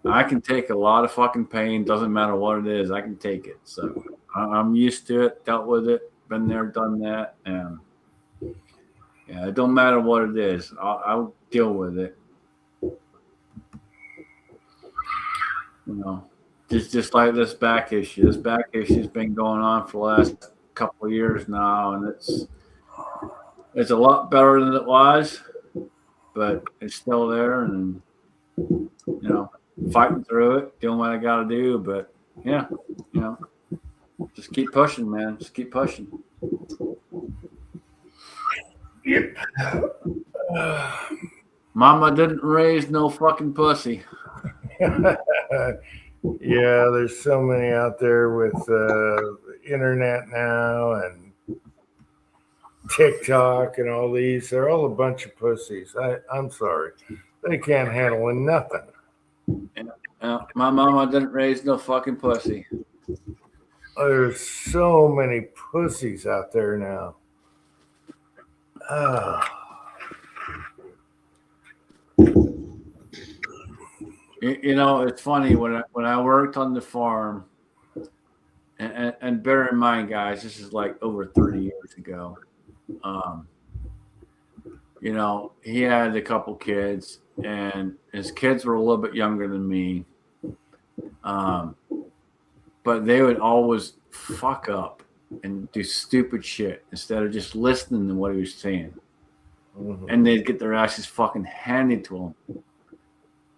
I can take a lot of fucking pain. Doesn't matter what it is. I can take it. So I'm used to it, dealt with it, been there, done that. And yeah, it don't matter what it is. I'll deal with it. You know, just like this back issue. This back issue's been going on for the last couple of years now, and it's a lot better than it was, but it's still there, and you know, fighting through it, doing what I got to do. But yeah, you know, just keep pushing, man. Just keep pushing. Yep. Mama didn't raise no fucking pussy. Yeah, there's so many out there with internet now and TikTok and all these. They're all a bunch of pussies. I'm sorry. They can't handle nothing. My mama didn't raise no fucking pussy. There's so many pussies out there now. You know, it's funny when I worked on the farm, and bear in mind, guys, this is like over 30 years ago. You know, he had a couple kids, and his kids were a little bit younger than me. But they would always fuck up and do stupid shit instead of just listening to what he was saying. Mm-hmm. And they'd get their asses fucking handed to them.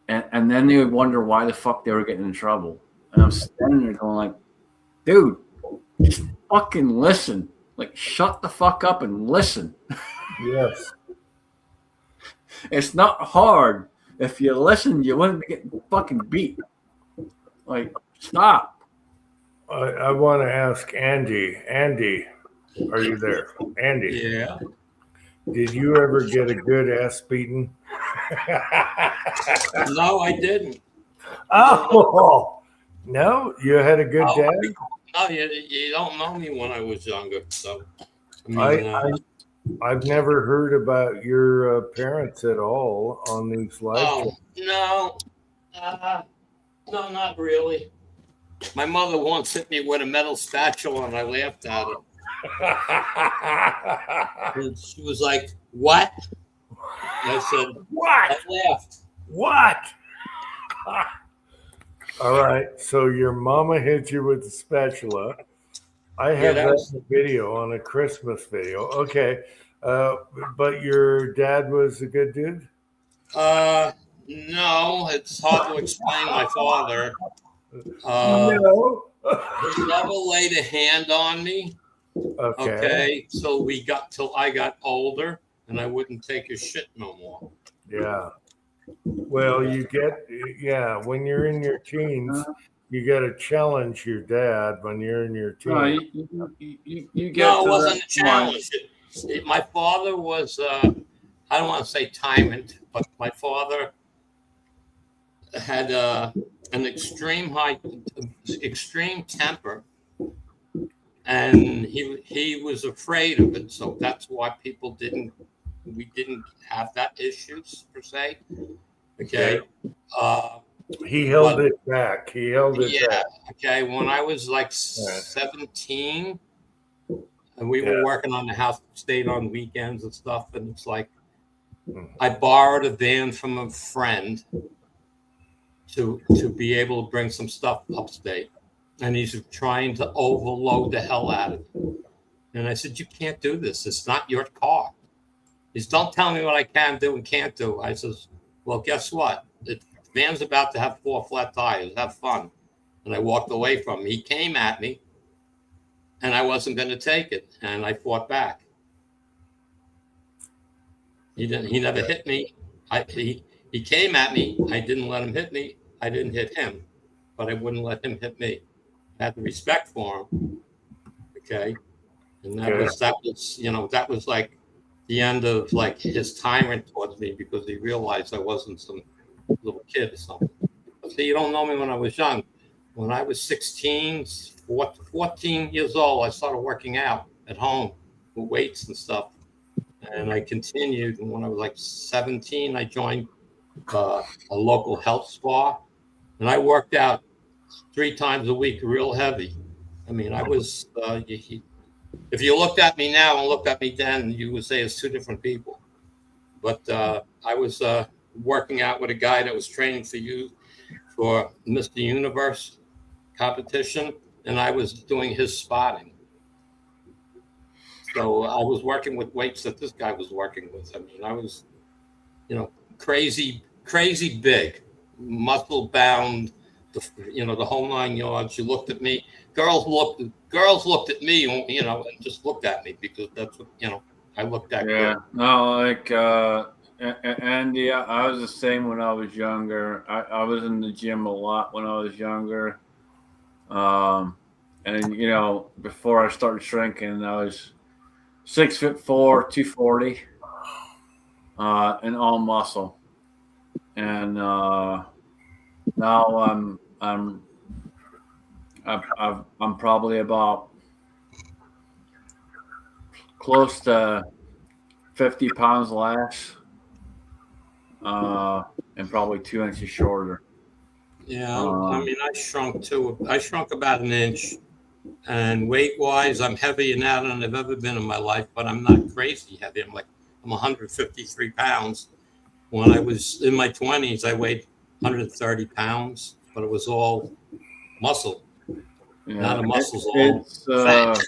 And then they would wonder why the fuck they were getting in trouble. And I'm standing there going like, dude, just fucking listen. Like, shut the fuck up and listen. Yes. It's not hard. If you listen, you wouldn't be getting fucking beat. Like, stop. I want to ask Andy. Andy, are you there? Andy. Yeah. Did you ever get a good ass beating? No, I didn't. Oh, no? You had a good dad? No, you don't know me when I was younger. So, I mean, I've never heard about your parents at all on these live. Oh, no. No, not really. My mother once hit me with a metal spatula and I laughed at her. And she was like, what? And I said, what? I laughed. What? All right. So your mama hit you with the spatula. I have that in a video on a Christmas video. Okay. But your dad was a good dude? No, it's hard to explain my father. No. He never laid a hand on me. Okay. So we got till I got older and I wouldn't take his shit no more. Yeah. Well, you get, when you're in your teens, you got to challenge your dad when you're in your teens. You get no, it wasn't a challenge. My father was, I don't want to say tyrant, but my father had an extreme temper, and he was afraid of it. So that's why we didn't have that issues per se. Okay. He held it back. He held it back. Okay. When I was like 17, and we were working on the house, stayed on weekends and stuff, and it's like I borrowed a van from a friend to be able to bring some stuff upstate, and he's trying to overload the hell out of it. And I said, "You can't do this. It's not your car." He's, "Don't tell me what I can do and can't do." I says, "Well, guess what? The van's about to have 4 flat tires. Have fun." And I walked away from him. He came at me, and I wasn't going to take it, and I fought back. He never hit me. He came at me. I didn't let him hit me. I didn't hit him, but I wouldn't let him hit me. I had the respect for him. Okay. And that was like the end of like his tyrant towards me, because he realized I wasn't some little kid or something. But see, you don't know me when I was young. When I was 16, 14 years old, I started working out at home with weights and stuff. And I continued. And when I was like 17, I joined a local health spa. And I worked out 3 times a week, real heavy. I mean, I was, if you looked at me now and looked at me then, you would say it's 2 different people. But I was working out with a guy that was training for Mr. Universe competition, and I was doing his spotting. So I was working with weights that this guy was working with. I mean, I was, crazy big, muscle bound, the whole 9 yards. You looked at me. Girls looked at me, and just looked at me, because that's what, I looked at. Yeah. Good. No, like Andy, I was the same when I was younger. I was in the gym a lot when I was younger. And before I started shrinking, I was 6'4", 240, and all muscle. And now I'm probably about close to 50 pounds less, and probably 2 inches shorter. Yeah, I mean, I shrunk too. I shrunk about 1 inch, and weight-wise, I'm heavier now than I've ever been in my life. But I'm not crazy heavy. I'm 153 pounds. When I was in my 20s, I weighed 130 pounds, but it was all muscle. Yeah, now the muscles all fat.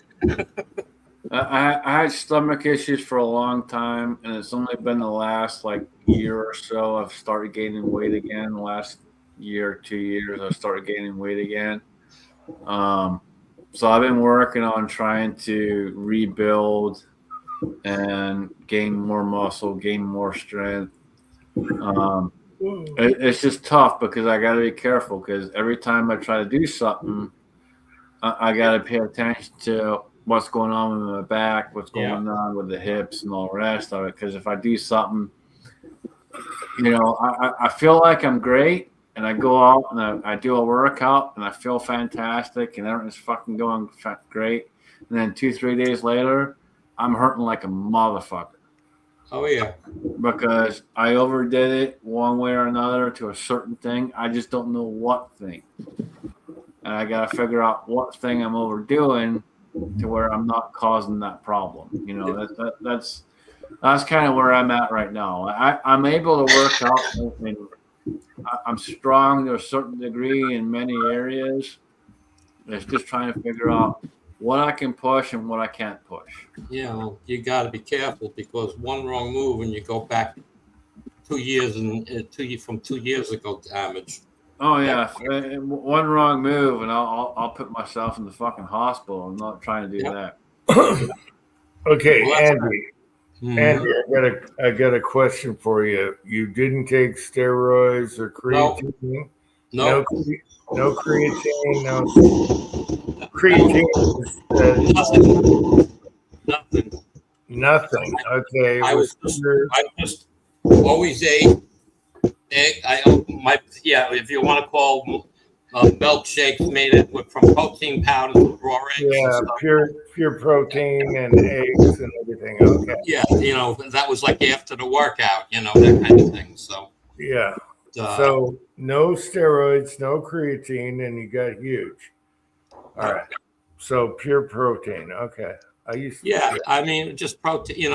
I had stomach issues for a long time, and it's only been the last year or so I've started gaining weight again. The last year or 2 years, I started gaining weight again. So I've been working on trying to rebuild and gain more muscle, gain more strength. It's just tough because I got to be careful, because every time I try to do something, I got to pay attention to what's going on with my back, what's going on with the hips and all the rest of it. Because if I do something, I feel like I'm great, and I go out and I do a workout and I feel fantastic and everything's fucking going great. And then 2-3 days later, I'm hurting like a motherfucker. Oh, yeah. Because I overdid it one way or another to a certain thing. I just don't know what thing. And I got to figure out what thing I'm overdoing to where I'm not causing that problem. That's kind of where I'm at right now. I'm able to work out. I'm strong to a certain degree in many areas. It's just trying to figure out what I can push and what I can't push. Well, you got to be careful, because one wrong move and you go back 2 years from 2 years ago damage. Oh yeah, one wrong move and I'll put myself in the fucking hospital. I'm not trying to do that. Okay, Well, Andy. Andy, I got a question for you. You didn't take steroids or creatine? No. No creatine, no creatine. Nothing. Nothing. Okay. I was just, pure- I just always ate egg. If you want to call milkshakes made it from protein powders to raw eggs. And yeah, stuff. pure protein and eggs and everything. Okay. Yeah, that was like after the workout, that kind of thing. So, Yeah. uh, So no steroids, no creatine, and you got huge. All right. So pure protein. Okay. I used to. yeah, I mean, just protein,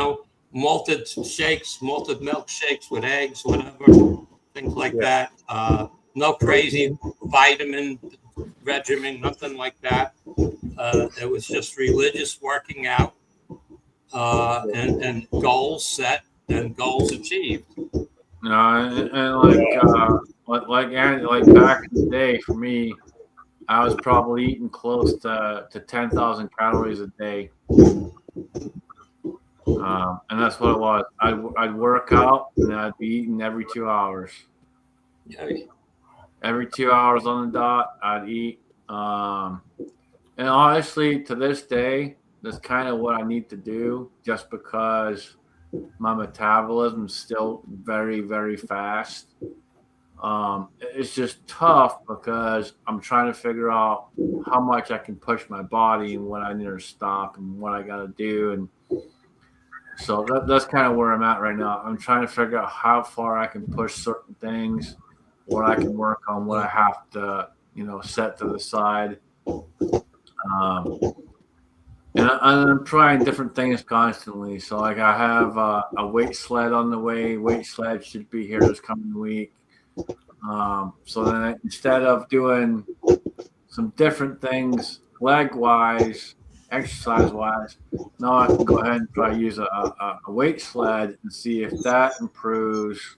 malted shakes, malted milkshakes with eggs, whatever, things like Yeah. that. No crazy vitamin regimen, nothing like that. It was just religious working out and goals set and goals achieved. No, and like back in the day for me, I was probably eating close to 10,000 calories a day. And that's what it was. I'd work out and I'd be eating every 2 hours. Yeah, Every 2 hours on the dot, I'd eat. And honestly, to this day, that's kind of what I need to do just because my metabolism is still very, very fast. It's just tough because I'm trying to figure out how much I can push my body and what I need to stop and what I got to do. And so that's kind of where I'm at right now. I'm trying to figure out how far I can push certain things, what I can work on, what I have to, set to the side. And I'm trying different things constantly. So like I have a weight sled on the way. Weight sled should be here this coming week. So then instead of doing some different things leg wise, exercise wise, now I can go ahead and try to use a weight sled and see if that improves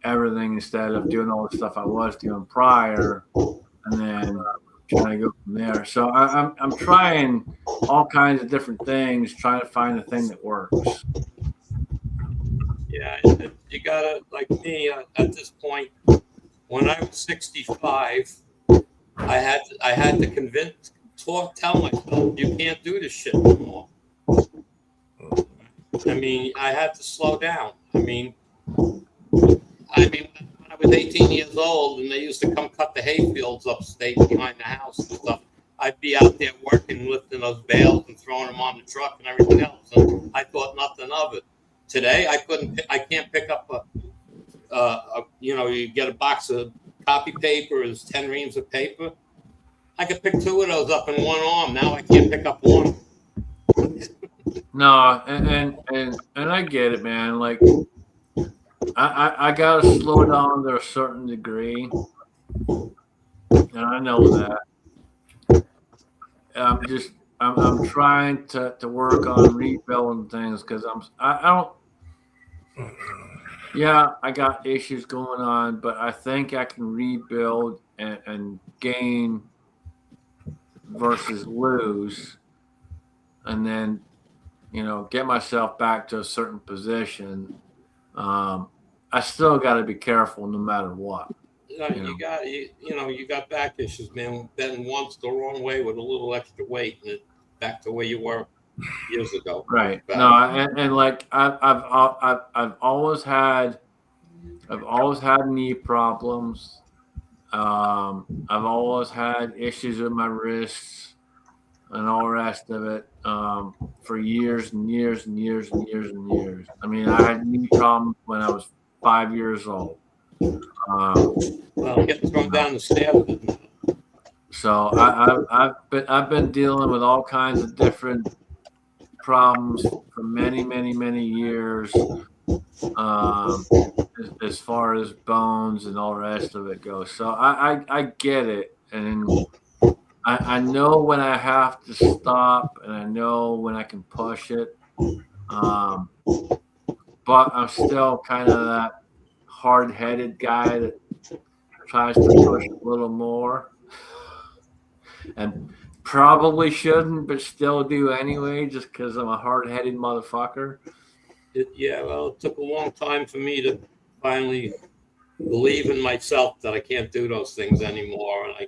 everything instead of doing all the stuff I was doing prior, and then trying to go from there. So I'm trying all kinds of different things, trying to find the thing that works. Yeah, you gotta, like me, at this point, when I was 65, I had to tell myself, you can't do this shit anymore. I mean, I had to slow down. I mean, when I was 18 years old and they used to come cut the hay fields upstate behind the house and stuff, I'd be out there working, lifting those bales and throwing them on the truck and everything else. And I thought nothing of it. Today, I can't pick up you get a box of copy paper, is 10 reams of paper. I could pick 2 of those up in one arm. Now I can't pick up one. No, and I get it, man. Like I gotta slow down to a certain degree, and I know that. I'm trying to work on rebuilding things because I don't. Yeah, I got issues going on, but I think I can rebuild and gain versus lose, and then get myself back to a certain position. I still got to be careful no matter what. You got back issues, man. Bending once the wrong way with a little extra weight, and back to where you were years ago. Right. No, and like I've always had knee problems. I've always had issues with my wrists and all the rest of it for years and years and years and years and years. I mean, I had knee problems when I was 5 years old. Well, getting thrown down the stairs. So I've been dealing with all kinds of different problems for many, many, many years. As far as bones and all the rest of it goes. So I get it, and I know when I have to stop, and I know when I can push it. But I'm still kind of that hard-headed guy that tries to push a little more, and probably shouldn't, but still do anyway, just because I'm a hard-headed motherfucker. It took a long time for me to finally believe in myself that I can't do those things anymore, and I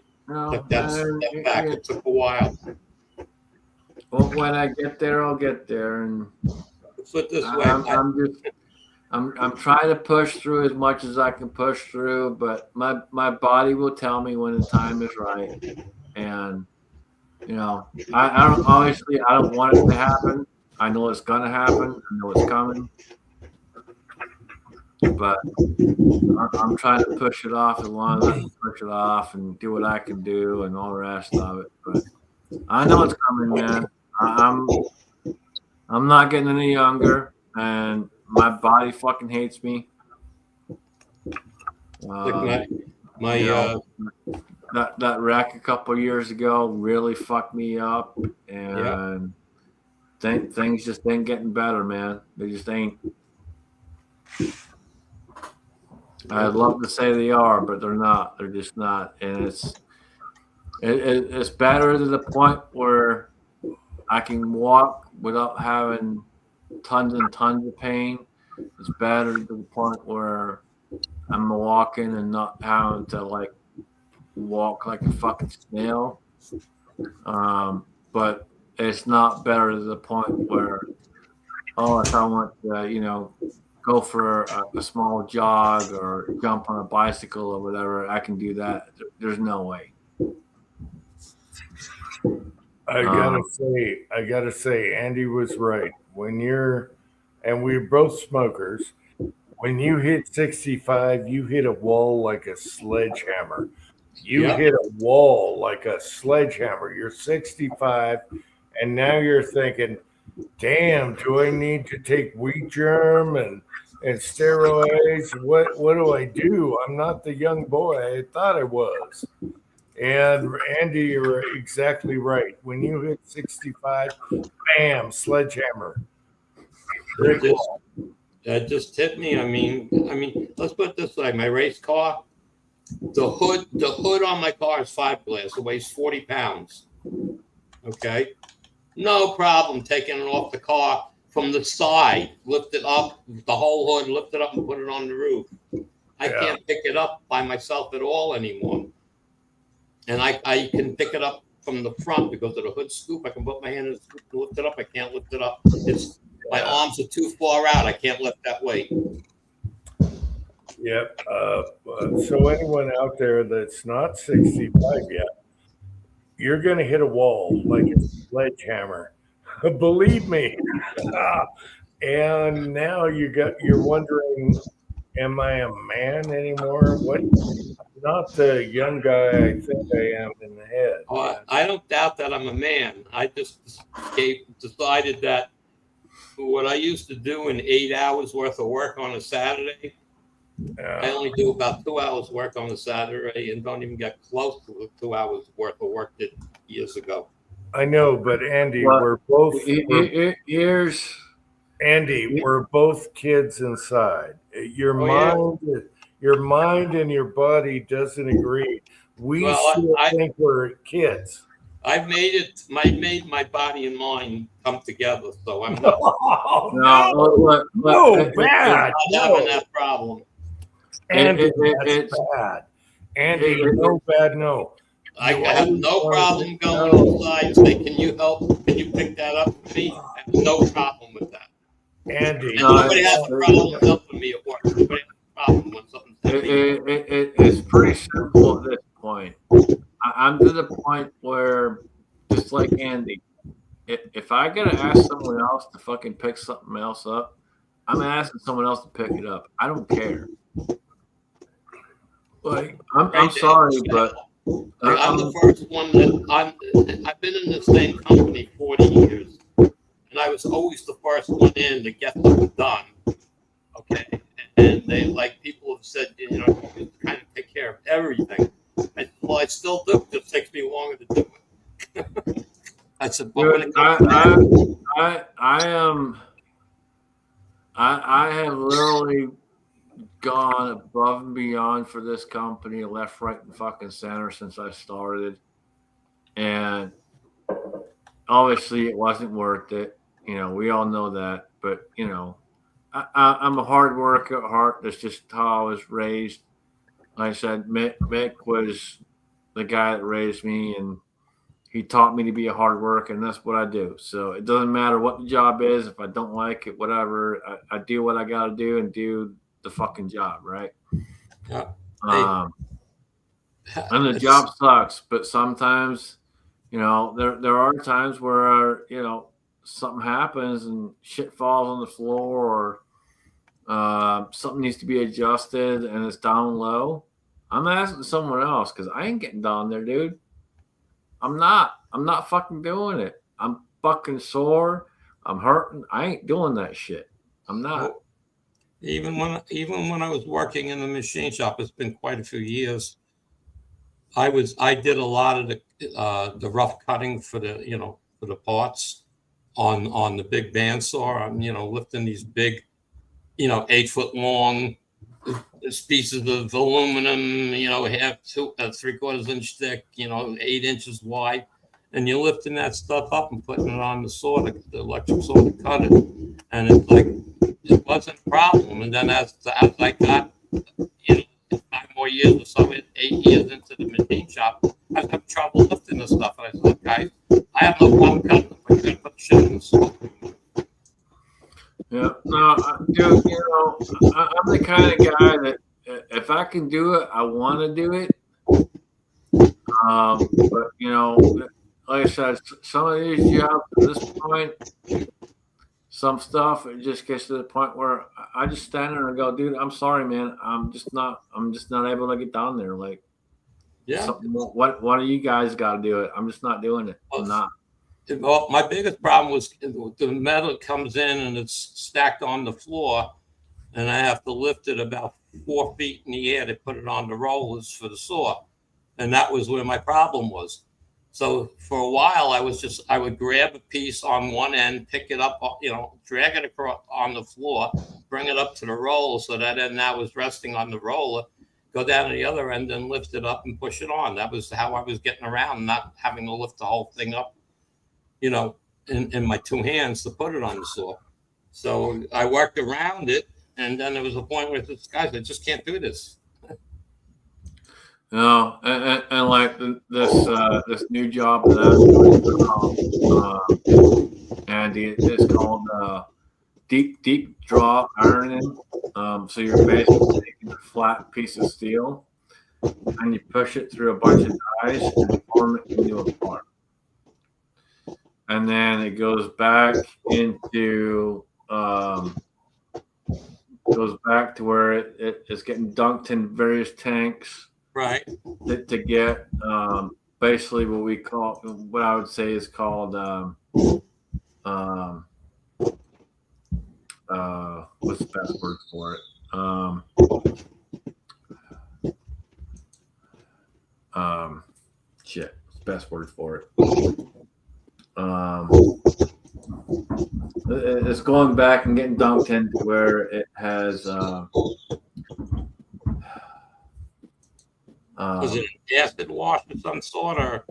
took that step back. It took a while. Well, when I get there, I'll get there, and Let's put it this way. I'm trying to push through as much as I can push through, but my body will tell me when the time is right. And I don't, obviously I don't want it to happen. I know it's gonna happen. I know it's coming, but I'm trying to push it off as long as I can push it off and do what I can do and all the rest of it. But I know it's coming, man. I'm not getting any younger, and my body fucking hates me. Like that wreck a couple of years ago really fucked me up, and things just ain't getting better, man. They just ain't. I'd love to say they are, but they're not. They're just not, and it's better to the point where I can walk without having tons and tons of pain. It's better to the point where I'm walking and not having to like walk like a fucking snail. But it's not better to the point where, if I want to, go for a small jog or jump on a bicycle or whatever, I can do that. There's no way. I gotta say, Andy was right. And we're both smokers. When you hit 65, you hit a wall like a sledgehammer. You hit a wall like a sledgehammer. You're 65, and now you're thinking, damn, do I need to take wheat germ and steroids? What do I do? I'm not the young boy I thought I was. And Andy, you're exactly right. When you hit 65, bam, sledgehammer. That just hit me. I mean, let's put it this way: my race car, the hood on my car is fiberglass. It weighs 40 pounds. Okay, no problem taking it off the car from the side, lift it up, the whole hood, lift it up, and put it on the roof. I can't pick it up by myself at all anymore. And I can pick it up from the front because of the hood scoop. I can put my hand in the scoop and lift it up. I can't lift it up. My arms are too far out. I can't lift that weight. Yep. So anyone out there that's not 65 yet, you're going to hit a wall like a sledgehammer. Believe me. And now you're wondering, am I a man anymore? What? I'm not the young guy I think I am in the head. I don't doubt that I'm a man. I just decided that what I used to do in 8 hours worth of work on a Saturday, I only do about 2 hours work on a Saturday and don't even get close to the 2 hours worth of work did years ago. I know, but Andy, we're both we're both kids inside. Your mind and your body doesn't agree. We think we're kids. I've made my body and mind come together, so I'm not, bad. not having that problem. Andy, that's bad. Andy, no bad, no. I have no problem going inside and say, can you help? Can you pick that up for me? I have no problem with that. Andy, and nobody has a problem helping me at work. Nobody has a problem when something's happening. It's pretty simple at this point. I'm to the point where, just like Andy, if I gotta ask someone else to fucking pick something else up, I'm asking someone else to pick it up. I don't care. Like, I'm sorry, but I'm the first one I've been in the same company 40 years, and I was always the first one in to get them done. Okay, and they people have said, you kind of take care of everything. I still do. It just takes me longer to do it. I said, but when it comes I have literally gone above and beyond for this company, left, right, and fucking center since I started. And obviously it wasn't worth it. We all know that. But, I'm a hard worker at heart. That's just how I was raised. Like I said, Mick was the guy that raised me. And, He taught me to be a hard worker, and that's what I do. So it doesn't matter what the job is. If I don't like it, whatever, I do what I got to do and do the fucking job, right? Yeah. And the job sucks, but sometimes, you know, there are times where, you know, something happens and shit falls on the floor, or something needs to be adjusted and it's down low. I'm asking someone else because I ain't getting down there, dude. I'm not fucking doing it. I'm fucking sore. I'm hurting. I ain't doing that shit. I'm not. Even when I was working in the machine shop, it's been quite a few years. I did a lot of the rough cutting for the parts on the big bandsaw. I'm lifting these big 8-foot long pieces of aluminum, half to 3/4 inch thick, 8 inches wide, and you're lifting that stuff up and putting it on the saw, the electric saw to cut it, and it's like it wasn't a problem. And then as I got 5 more years or so, 8 years into the machine shop, I was having trouble lifting the stuff, and I said, guys, I have no problem cutting it, but you gotta put the shit in the saw. Yeah, no, dude, I'm the kind of guy that if I can do it, I want to do it. But like I said, some of these jobs at this point, some stuff, it just gets to the point where I just stand there and go, dude, I'm sorry, man, I'm just not able to get down there. Like, Yeah. What do you guys got to do it? I'm just not doing it. I'm not. Well, my biggest problem was the metal comes in and it's stacked on the floor, and I have to lift it about 4 feet in the air to put it on the rollers for the saw. And that was where my problem was. So for a while, I would grab a piece on one end, pick it up, drag it across on the floor, bring it up to the roller so that end that was resting on the roller, go down to the other end and lift it up and push it on. That was how I was getting around, not having to lift the whole thing up, in my 2 hands to put it on the saw. So I worked around it, and then there was a point where this guys, I just can't do this. No, and like this new job that I'm doing, Andy, it's called deep draw ironing. So you're basically taking a flat piece of steel and you push it through a bunch of dies and form it into a part. And then it goes back into goes back to where it's getting dunked in various tanks, right? To get basically what I would say is called what's the best word for it? Shit, what's the best word for it? It's going back and getting dumped into where it has was it an acid wash of some sort, or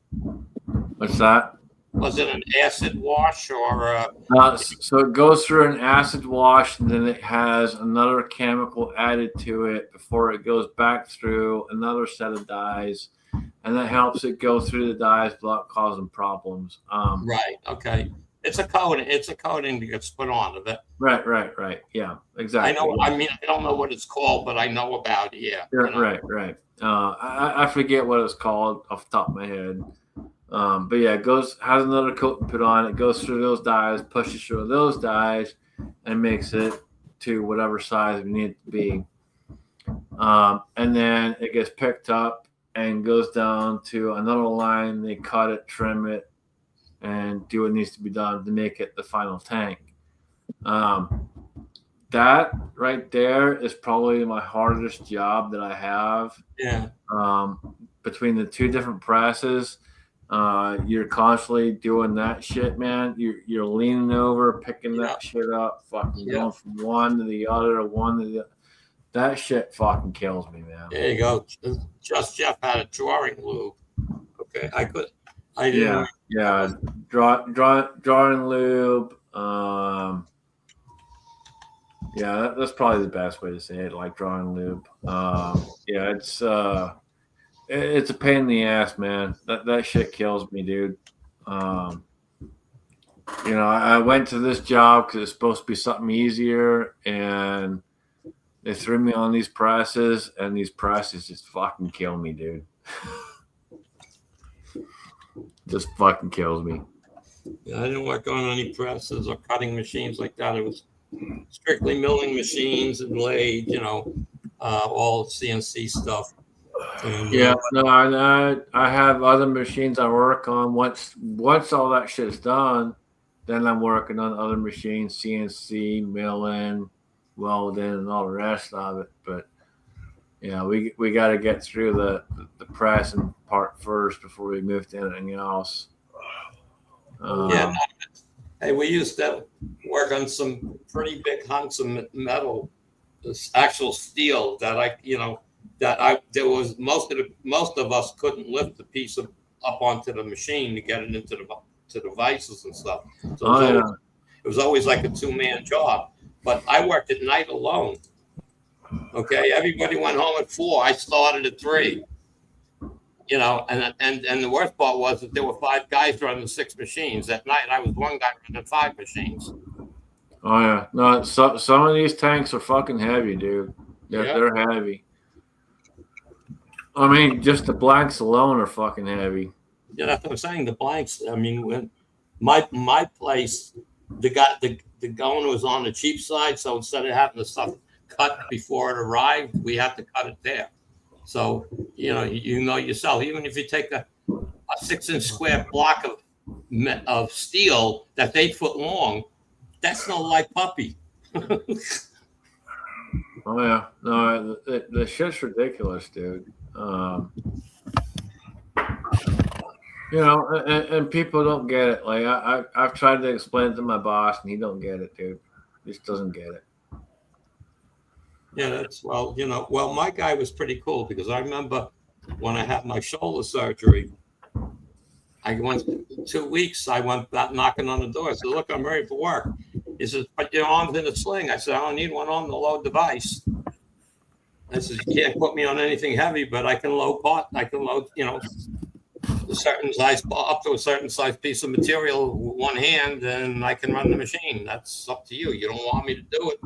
what's that? Was it an acid wash or so it goes through an acid wash, and then it has another chemical added to it before it goes back through another set of dyes, and that helps it go through the dyes without causing problems. Right. Okay. It's a coating. It's a coating that gets put on of it. Right. Yeah, exactly. I know. I mean, I don't know what it's called, but I know about it. Yeah. Right. I forget what it's called off the top of my head. But yeah, it has another coating put on. It goes through those dyes, pushes through those dyes, and makes it to whatever size we need it to be. And then it gets picked up and goes down to another line. They cut it, trim it, and do what needs to be done to make it the final tank. That right there is probably my hardest job that I have. Yeah. Between the two different presses, you're constantly doing that shit, man. You're leaning over, picking that shit up, fucking going from one to the other, that shit fucking kills me, man. There you go. Just Jeff had a drawing lube. Okay, I didn't. Yeah. Drawing lube. That's probably the best way to say it. Like drawing lube. It's it's a pain in the ass, man. That shit kills me, dude. I went to this job because it's supposed to be something easier, and they threw me on these presses, and these presses just fucking kill me, dude. Just fucking kills me. Yeah, I didn't work on any presses or cutting machines like that. It was strictly milling machines and lathe, all CNC stuff. And, Yeah, no, I have other machines I work on. Once all that shit's done, then I'm working on other machines, CNC, milling, welding, and all the rest of it. But yeah, we got to get through the pressing part first before we move to anything else. Yeah. Hey, we used to work on some pretty big hunks of metal, this actual steel that there was most of us couldn't lift the piece up onto the machine to get it into the vices and stuff. So it was always like a 2-man job. But I worked at night alone. Okay, everybody went home at 4. I started at 3. And the worst part was that there were 5 guys running 6 machines. At night, I was one guy running 5 machines. Oh yeah, no. Some of these tanks are fucking heavy, dude. They're heavy. I mean, just the blanks alone are fucking heavy. Yeah, that's what I'm saying. The blanks. I mean, when my place, the owner was on the cheap side, so instead of having the stuff cut before it arrived, we had to cut it there. So you know yourself. Even if you take a 6-inch square block of steel that's 8 foot long, that's no light puppy. Oh yeah, no, the shit's ridiculous, dude. And people don't get it. Like I've tried to explain it to my boss, and he don't get it, dude. He just doesn't get it. Yeah, well, my guy was pretty cool because I remember when I had my shoulder surgery, I went 2 weeks. I went back knocking on the door. I said, "Look, I'm ready for work." He says, "But your arm's in a sling." I said, "I don't need one on the load device." I said, "You can't put me on anything heavy, but I can load I can load, a certain size up to a certain size piece of material with one hand, and I can run the machine. That's up to you. You don't want me to do it."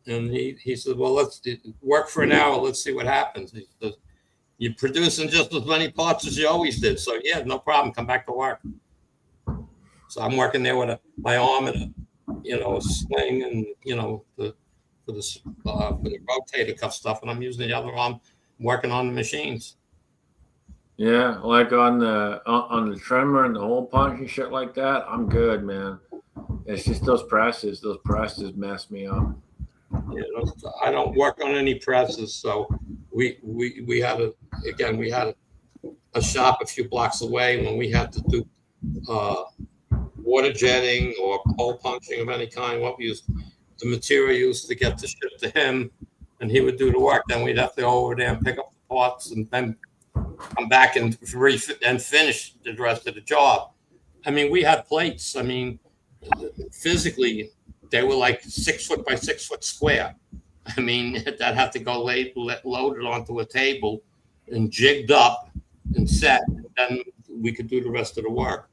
And he said, "Well, let's work for an hour. Let's see what happens." He says, "You're producing just as many parts as you always did. So yeah, no problem. Come back to work." So I'm working there with my arm and a sling and for the rotator cuff stuff, and I'm using the other arm working on the machines. Yeah, like on the trimmer and the hole punch and shit like that, I'm good, man. It's just those presses mess me up. I don't work on any presses, so we had a shop a few blocks away when we had to do water jetting or hole punching of any kind. What we used, the material used to get the ship to him, and he would do the work. Then we'd have to go over there and pick up the parts and then come back and finish the rest of the job. I mean, we had plates. I mean, physically, they were like 6 foot by 6 foot square. I mean, that had to go loaded onto a table and jigged up and set. And then we could do the rest of the work.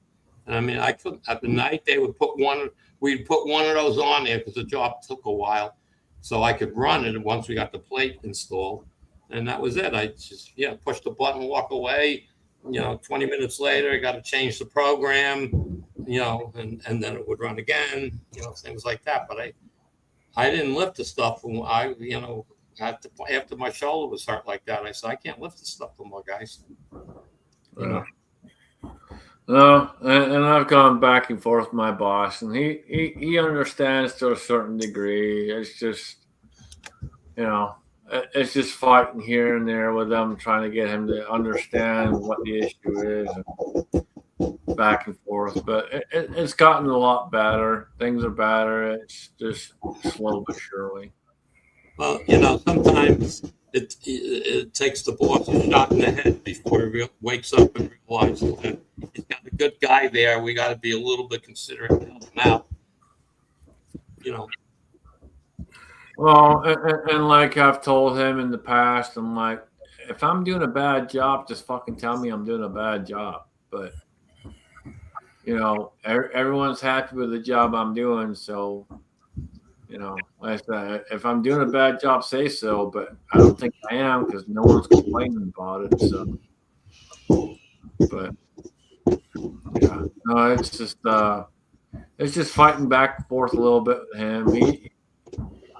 And I mean, I couldn't. At the night, we'd put one of those on there because the job took a while, so I could run it once we got the plate installed. And that was it. I just push the button, walk away. 20 minutes later, I got to change the program. And then it would run again. Things like that. But I didn't lift the stuff. After my shoulder was hurt like that, I said, I can't lift the stuff no more, guys. No, and I've gone back and forth with my boss, and he understands to a certain degree. It's just, it's just fighting here and there with them, trying to get him to understand what the issue is, and back and forth. But it's gotten a lot better. Things are better. It's just slow but surely. Well, sometimes it takes the boss a shot in the head before he wakes up and realizes that he's got a good guy there. We got to be a little bit considerate to help him out. Well, and like I've told him in the past, I'm like, if I'm doing a bad job, just fucking tell me I'm doing a bad job. But you know, everyone's happy with the job I'm doing, so you know, like I said, if I'm doing a bad job, say so. But I don't think I am because no one's complaining about it. So, but yeah, no, it's just fighting back and forth a little bit with him.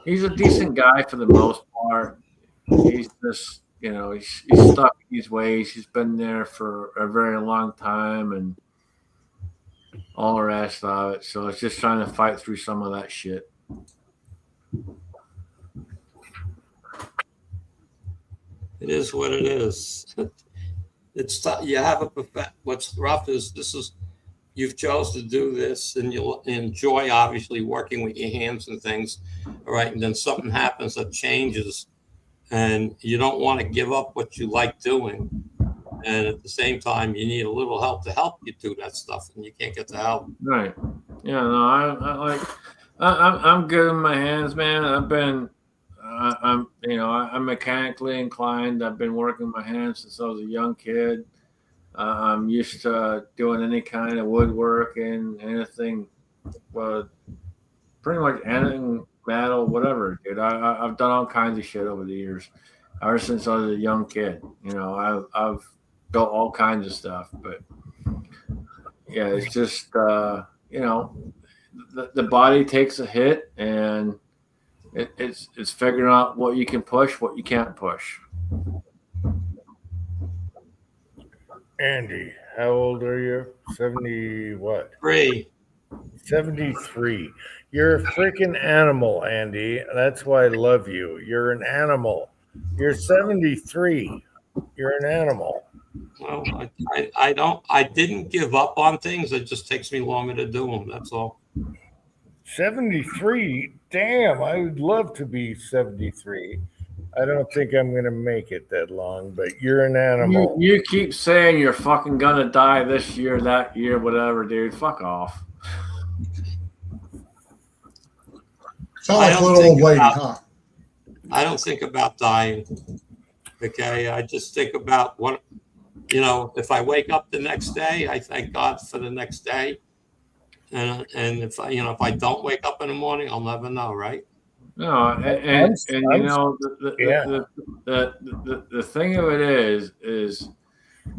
He's a decent guy for the most part. He's just, you know, he's stuck in his ways. He's been there for a very long time and all the rest of it. So it's just trying to fight through some of that shit. It is what it is. It's you have a what's rough is you've chose to do this and you'll enjoy obviously working with your hands and things, all right, and then something happens that changes and you don't want to give up what you like doing, and at the same time you need a little help to help you do that stuff and you can't get the help. Right. Yeah, no, I'm good in my hands, man. I'm mechanically inclined. I've been working my hands since I was a young kid. I'm used to doing any kind of woodworking, anything, well, pretty much anything, metal, whatever, dude. I've done all kinds of shit over the years, ever since I was a young kid. You know, I've built all kinds of stuff, but yeah, it's just you know, the body takes a hit, and it's figuring out what you can push, what you can't push. Andy, how old are you? 70 what? 3. 73. You're a freaking animal, Andy. That's why I love you. You're an animal. You're 73. You're an animal. Well, I didn't give up on things. It just takes me longer to do them. That's all. 73? Damn, I would love to be 73. I don't think I'm going to make it that long, but you're an animal. You keep saying you're fucking going to die this year, that year, whatever, dude. Fuck off. Sound like a little old lady, huh? I don't think about dying. Okay. I just think about what, you know, if I wake up the next day, I thank God for the next day. And if I don't wake up in the morning, I'll never know, right? No, and you know the thing of it is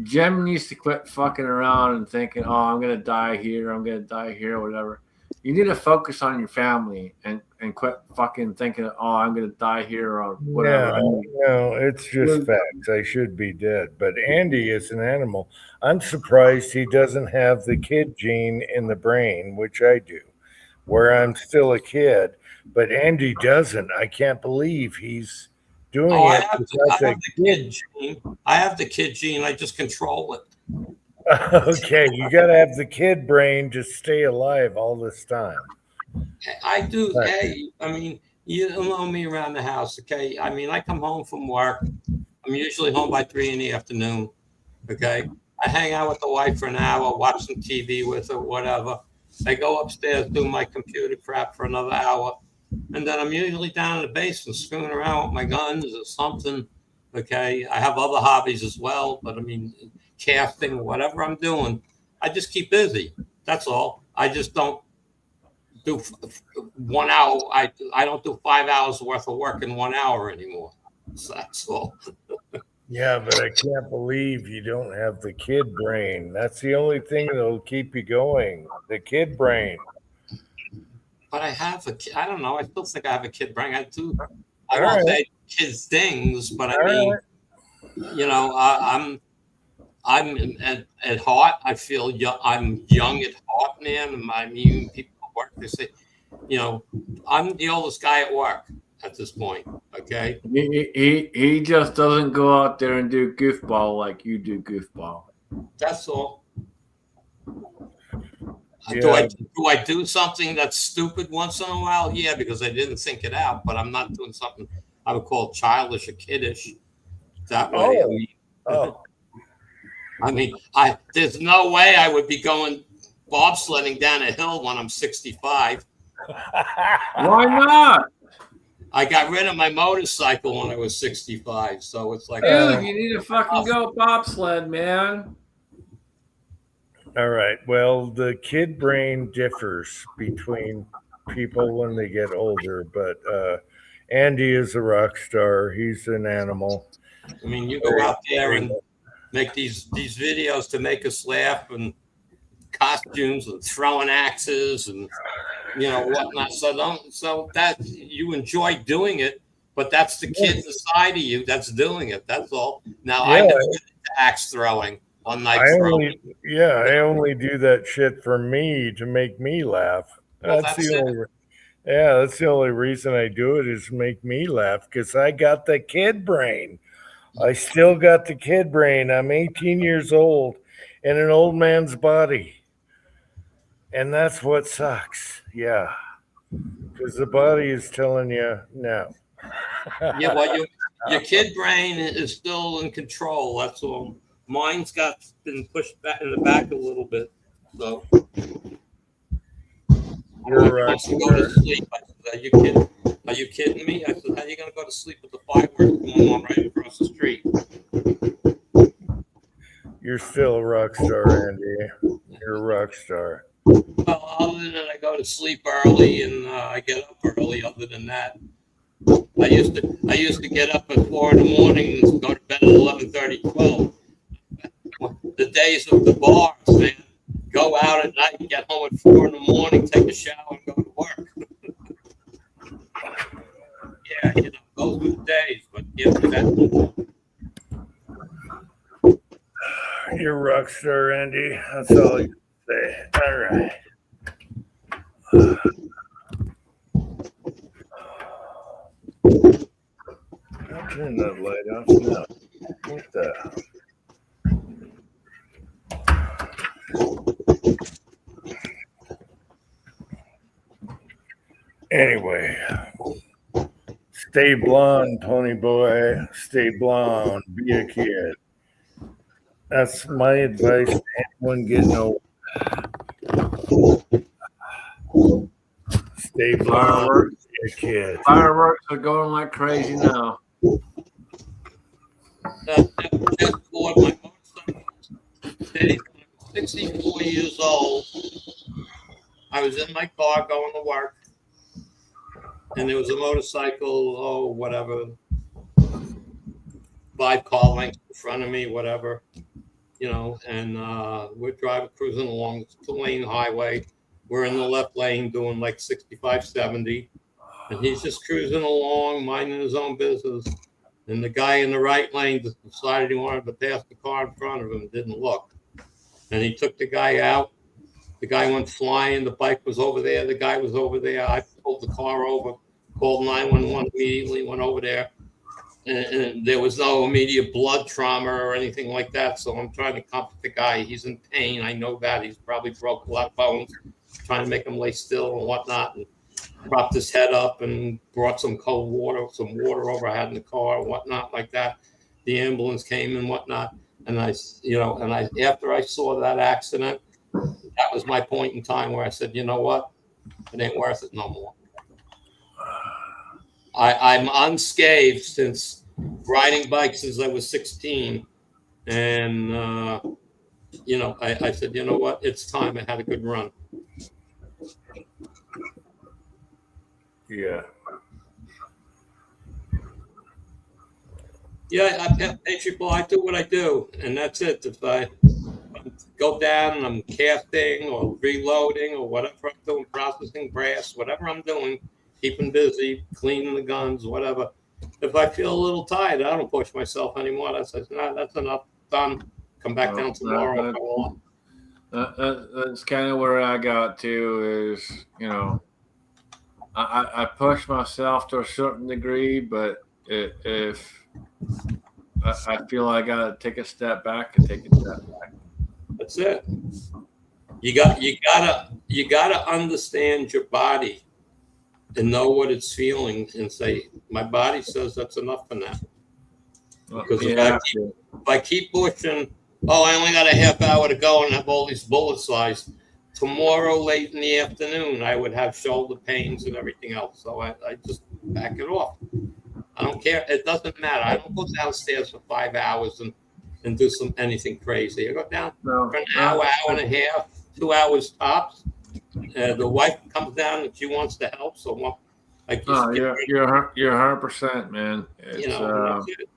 Jem needs to quit fucking around and thinking, oh, I'm gonna die here, whatever. You need to focus on your family and quit fucking thinking, oh, I'm gonna die here or whatever. No, it's just facts. I should be dead. But Andy is an animal. I'm surprised he doesn't have the kid gene in the brain, which I do, where I'm still a kid. But Andy doesn't. I can't believe he's doing it. I have the kid gene. I have the kid gene. I just control it. Okay, you got to have the kid brain to stay alive all this time. I do. Right. Hey, I mean, you don't know me around the house, okay? I mean, I come home from work. I'm usually home by 3 in the afternoon, okay? I hang out with the wife for an hour, watch some TV with her, whatever. I go upstairs, do my computer crap for another hour. And then I'm usually down in the basement screwing around with my guns or something. Okay. I have other hobbies as well, but I mean, casting, whatever I'm doing, I just keep busy. That's all. I just don't do 1 hour. I don't do 5 hours worth of work in 1 hour anymore. So that's all. Yeah, but I can't believe you don't have the kid brain. That's the only thing that'll keep you going. The kid brain. But I have I don't know. I still think I have a kid brain. I do. I won't say kids things, but I mean, you know, I'm at heart. I feel young. I'm young at heart, man. I mean, people at work, they say, you know, I'm the oldest guy at work at this point. Okay. He just doesn't go out there and do goofball like you do goofball. That's all. Yeah. Do I do something that's stupid once in a while? Yeah, because I didn't think it out, but I'm not doing something I would call childish or kiddish that way. I mean, there's no way I would be going bobsledding down a hill when I'm 65. Why not? I got rid of my motorcycle when I was 65, so it's like, Dude, you need to fucking go bobsled, man. All right. Well, the kid brain differs between people when they get older, but Andy is a rock star. He's an animal. I mean, you go out there and make these videos to make us laugh, and costumes and throwing axes and whatnot. So that you enjoy doing it, but that's the kid inside of you that's doing it. That's all. Now I never get into axe throwing on night throwing. I only do that shit for me to make me laugh. Well, that's the only reason I do it is to make me laugh because I got the kid brain. I still got the kid brain. I'm 18 years old in an old man's body. And that's what sucks. Yeah. Because the body is telling you no. Yeah, well, your kid brain is still in control. That's all. Mine's been pushed back in the back a little bit. So you're right. Go to sleep. I said, are you kidding me? I said, how are you going to go to sleep with the fireworks going on right across the street? You're still a rock star, Andy. You're a rock star. Well, other than I go to sleep early and I get up early. Other than that, I used to get up at 4 a.m. and go to bed at 11:30, 12. The days of the bars, man. Go out at night and get home at 4 a.m, take a shower, and go to work. Yeah, those were the days. But you're a rock star, Andy. That's all you can say. All right. I'll turn that light off now. What the hell? Anyway, stay blonde, Pony Boy. Stay blonde. Be a kid. That's my advice to anyone getting old. Stay blonde. Be a kid. Fireworks are going like crazy now. Just bought my motorcycle. 64 years old. I was in my car going to work, and there was a motorcycle, whatever, 5 car lengths in front of me, whatever, and we're cruising along the lane highway. We're in the left lane doing like 65, 70, and he's just cruising along, minding his own business. And the guy in the right lane decided he wanted to pass the car in front of him and didn't look. And he took the guy out. The guy went flying. The bike was over there. The guy was over there. I pulled the car over, called 911 immediately, went over there. And there was no immediate blood trauma or anything like that. So I'm trying to comfort the guy. He's in pain. I know that. He's probably broke a lot of bones, trying to make him lay still and whatnot. And propped his head up and brought some cold water, some water over I had in the car and whatnot like that. The ambulance came and whatnot. And after I saw that accident, that was my point in time where I said, you know what? It ain't worth it no more. I'm unscathed since riding bikes since I was 16. And, I said, you know what? It's time. I had a good run. Yeah. Yeah, I do what I do, and that's it. If I go down and I'm casting or reloading or whatever I'm doing, processing brass, whatever I'm doing, keeping busy, cleaning the guns, whatever. If I feel a little tired, I don't push myself anymore. I say, nah, that's enough, done. Come back down tomorrow. That's kind of where I got to is, I push myself to a certain degree, but if I feel I got to take a step back and take a step back. That's it. You gotta understand your body and know what it's feeling and say, my body says that's enough for now. Because if I keep pushing, I only got a half hour to go and have all these bullet size. Tomorrow, late in the afternoon, I would have shoulder pains and everything else. So I just back it off. I don't care. It doesn't matter. I don't go downstairs for 5 hours and do anything crazy. I go down No, for an hour, hour and a half, 2 hours tops. The wife comes down and she wants to help, so I just no, you're 100%, man. It's, you know, that's it.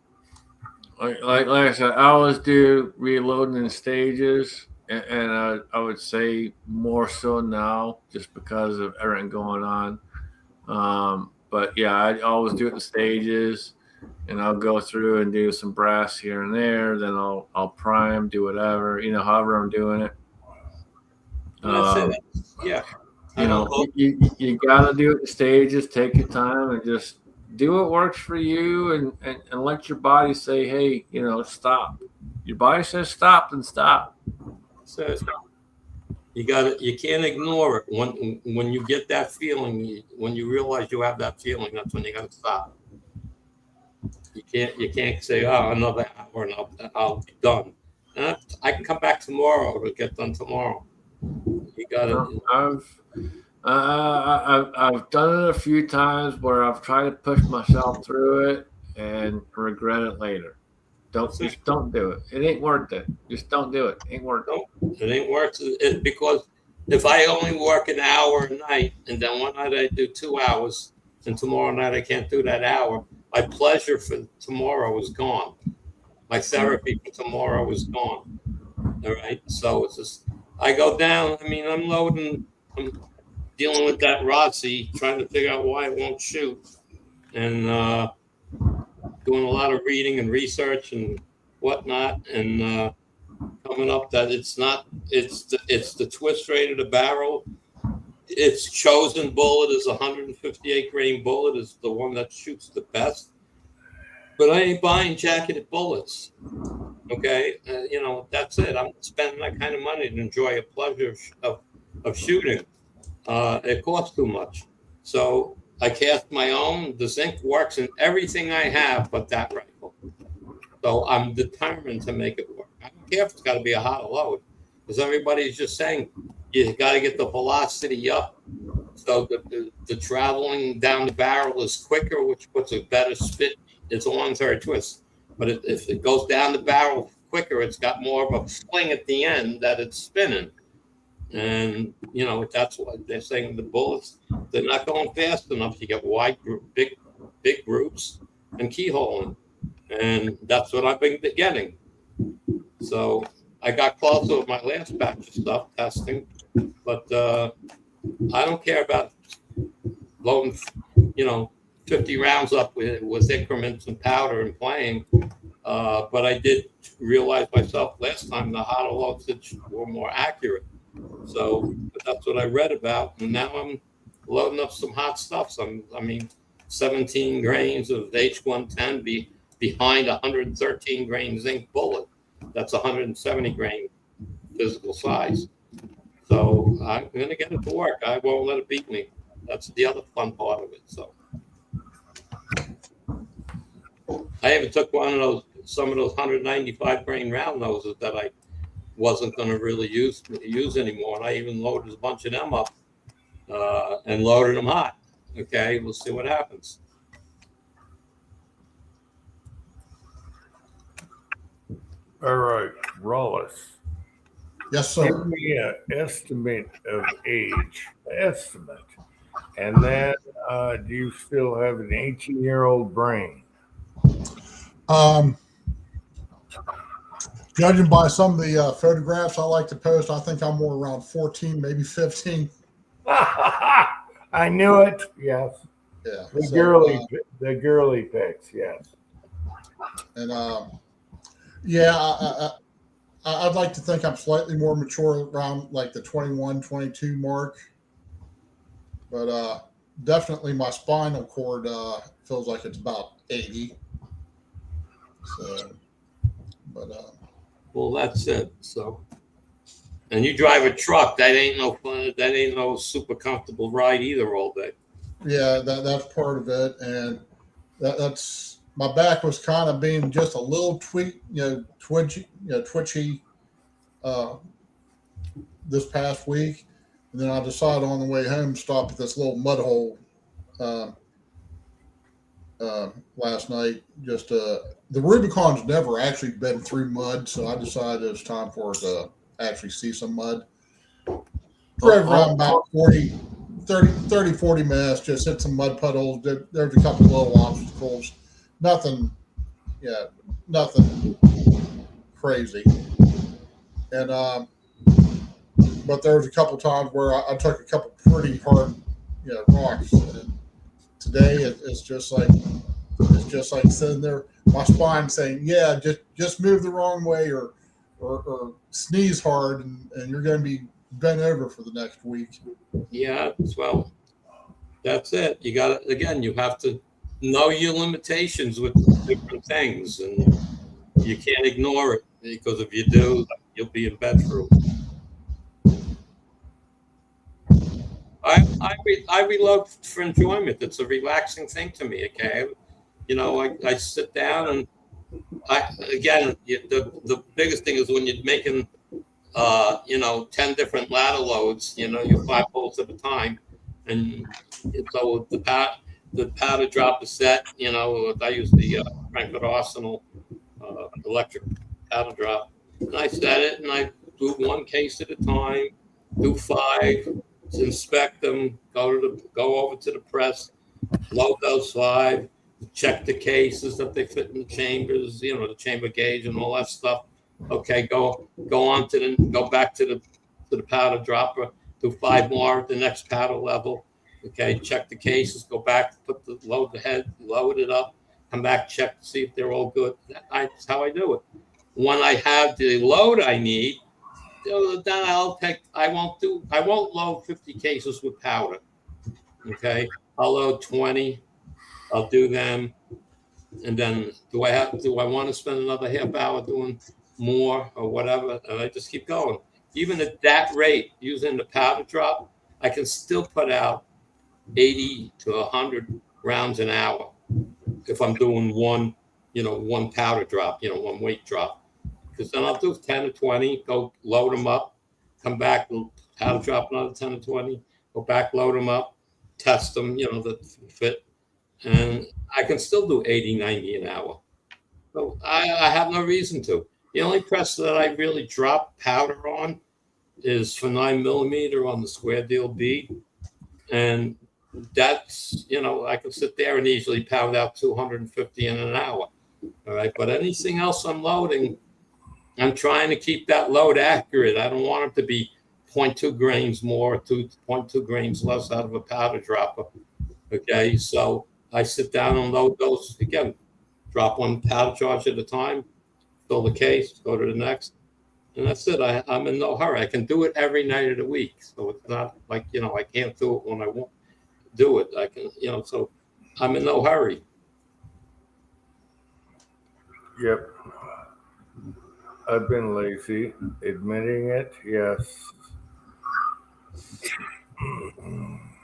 like I said, I always do reloading in stages, and I would say more so now just because of everything going on. But yeah, I always do it in stages, and I'll go through and do some brass here and there. Then I'll prime, do whatever, however I'm doing it. That's it. Yeah. You gotta do it in stages. Take your time and just do what works for you, and let your body say, "Hey, stop." Your body says stop, then stop. So you can't ignore it. When you get that feeling, when you realize you have that feeling, that's when you gotta stop. You can't say, "Oh, another hour and I'll be done." I can come back tomorrow. It'll get done tomorrow. You gotta. I've done it a few times where I've tried to push myself through it and regret it later. Don't do it. It ain't worth it. Just don't do it. It ain't worth it. It ain't worth it because if I only work an hour a night and then one night I do 2 hours and tomorrow night I can't do that hour, my pleasure for tomorrow is gone. My therapy for tomorrow is gone. All right. So it's just, I go down. I mean, I'm dealing with that Rossi, trying to figure out why it won't shoot, and doing a lot of reading and research and whatnot, and coming up that it's the twist rate of the barrel. Its chosen bullet is 158 grain bullet, is the one that shoots the best. But I ain't buying jacketed bullets. Okay, that's it. I'm spending that kind of money to enjoy a pleasure of shooting. It costs too much. So I cast my own. The zinc works in everything I have but that rifle. So I'm determined to make it work. I don't care if it's got to be a hot load, because everybody's just saying you got to get the velocity up so the traveling down the barrel is quicker, which puts a better spit. It's a 1/3 twist. But if it goes down the barrel quicker, it's got more of a fling at the end that it's spinning. And, that's what they're saying. The bullets, they're not going fast enough. You get wide, big groups and keyholing. And that's what I've been getting. So I got closer with my last batch of stuff testing. But I don't care about loading, 50 rounds up with increments and powder and playing. But I did realize myself last time the hotter loads were more accurate. So that's what I read about, and now I'm loading up some hot stuff. 17 grains of H110 behind 113 grain zinc bullet. That's 170 grain physical size. So I'm gonna get it to work. I won't let it beat me. That's the other fun part of it. So I even took some of those 195 grain round noses that I wasn't going to really use anymore, and I even loaded a bunch of them up and loaded them hot. Okay, we'll see what happens. All right, Rollis. Yes, Give sir. me an estimate of age. And then do you still have an 18-year-old brain? Judging by some of the photographs I like to post, I think I'm more around 14, maybe 15. I knew it. Yes. Yeah. The girly pics. Yes. And I'd like to think I'm slightly more mature around like the 21, 22 mark. But definitely my spinal cord feels like it's about 80. So, but well, that's it. So, and you drive a truck. That ain't no fun. That ain't no super comfortable ride either all day. yeah, that's part of it, and that's my back was kind of being just a little twitchy this past week, and then I decided on the way home to stop at this little mud hole last night. Just the Rubicon's never actually been through mud, so I decided it was time for it to actually see some mud. Drove around about 40 minutes, just hit some mud puddles. There's a couple of little obstacles. Nothing crazy. And but there was a couple times where I took a couple pretty hard, rocks. And today it's just like sitting there, my spine saying, "Yeah, just move the wrong way or sneeze hard, and you're going to be bent over for the next week." Yeah, well, that's it. You got to, again, you have to know your limitations with different things, and you can't ignore it, because if you do, you'll be in bed for a week. I reload for enjoyment. It's a relaxing thing to me. Okay, I sit down and the biggest thing is when you're making 10 different ladder loads. You 5 bolts at a time, and so the powder drop is set. I use the Frankfurt Arsenal electric powder drop, and I set it, and I do 1 case at a time, do 5. Inspect them, go over to the press, load those 5, check the cases that they fit in the chambers, the chamber gauge and all that stuff. Okay, go back to the powder dropper, do 5 more at the next powder level. Okay, check the cases, go back, load the head, load it up, come back, check to see if they're all good. That's how I do it. When I have the load I need, then I won't load 50 cases with powder. Okay, I'll load 20. I'll do them, and then do I want to spend another half hour doing more or whatever? And I just keep going. Even at that rate, using the powder drop, I can still put out 80 to 100 rounds an hour if I'm doing one powder drop, 1 weight drop. Because then I'll do 10 to 20, go load them up, come back, powder drop another 10 to 20, go back, load them up, test them, that fit. And I can still do 80, 90 an hour. So I have no reason to. The only press that I really drop powder on is for 9mm on the Square Deal B. And that's, I can sit there and easily pound out 250 in an hour. All right. But anything else I'm loading, I'm trying to keep that load accurate. I don't want it to be 0.2 grains more, 2.2 grains less out of a powder dropper. Okay. So I sit down and load those again, drop 1 powder charge at a time, fill the case, go to the next. And that's it. I'm in no hurry. I can do it every night of the week. So it's not like, I can't do it when I won't do it. I can, so I'm in no hurry. Yep. I've been lazy, admitting it. Yes.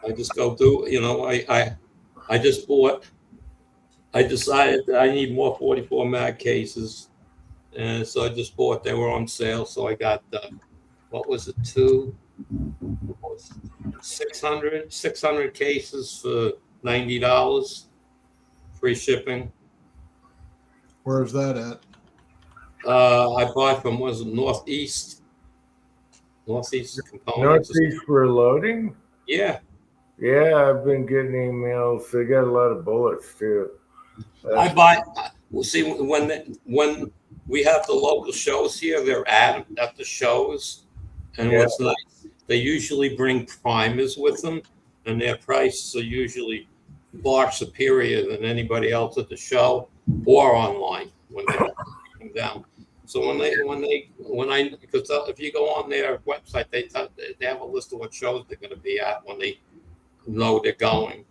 I just go do, I just bought, I decided that I need more 44 mag cases. And so I just bought, they were on sale. So I got, 600 cases for $90, free shipping. Where's that at? Oh. I bought from, Northeast Components. Northeast for loading? Yeah. Yeah, I've been getting emails. They got a lot of bullets too. I buy. Well, see, when we have the local shows here, they're at the shows, and what's nice, they usually bring primers with them, and their prices are usually far superior than anybody else at the show or online when they come down. So because if you go on their website, they have a list of what shows they're going to be at when they know they're going.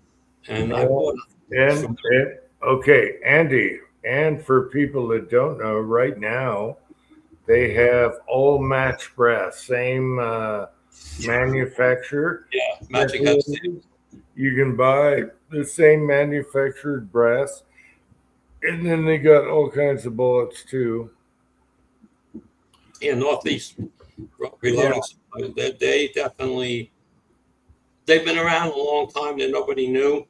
And I bought. And okay, Andy, and for people that don't know, right now they have all match brass, same manufacturer. Yeah, matching heads. You can buy the same manufactured brass, and then they got all kinds of bullets too. Yeah, Northeast Reloading. Yeah. They definitely, they've been around a long time that nobody knew.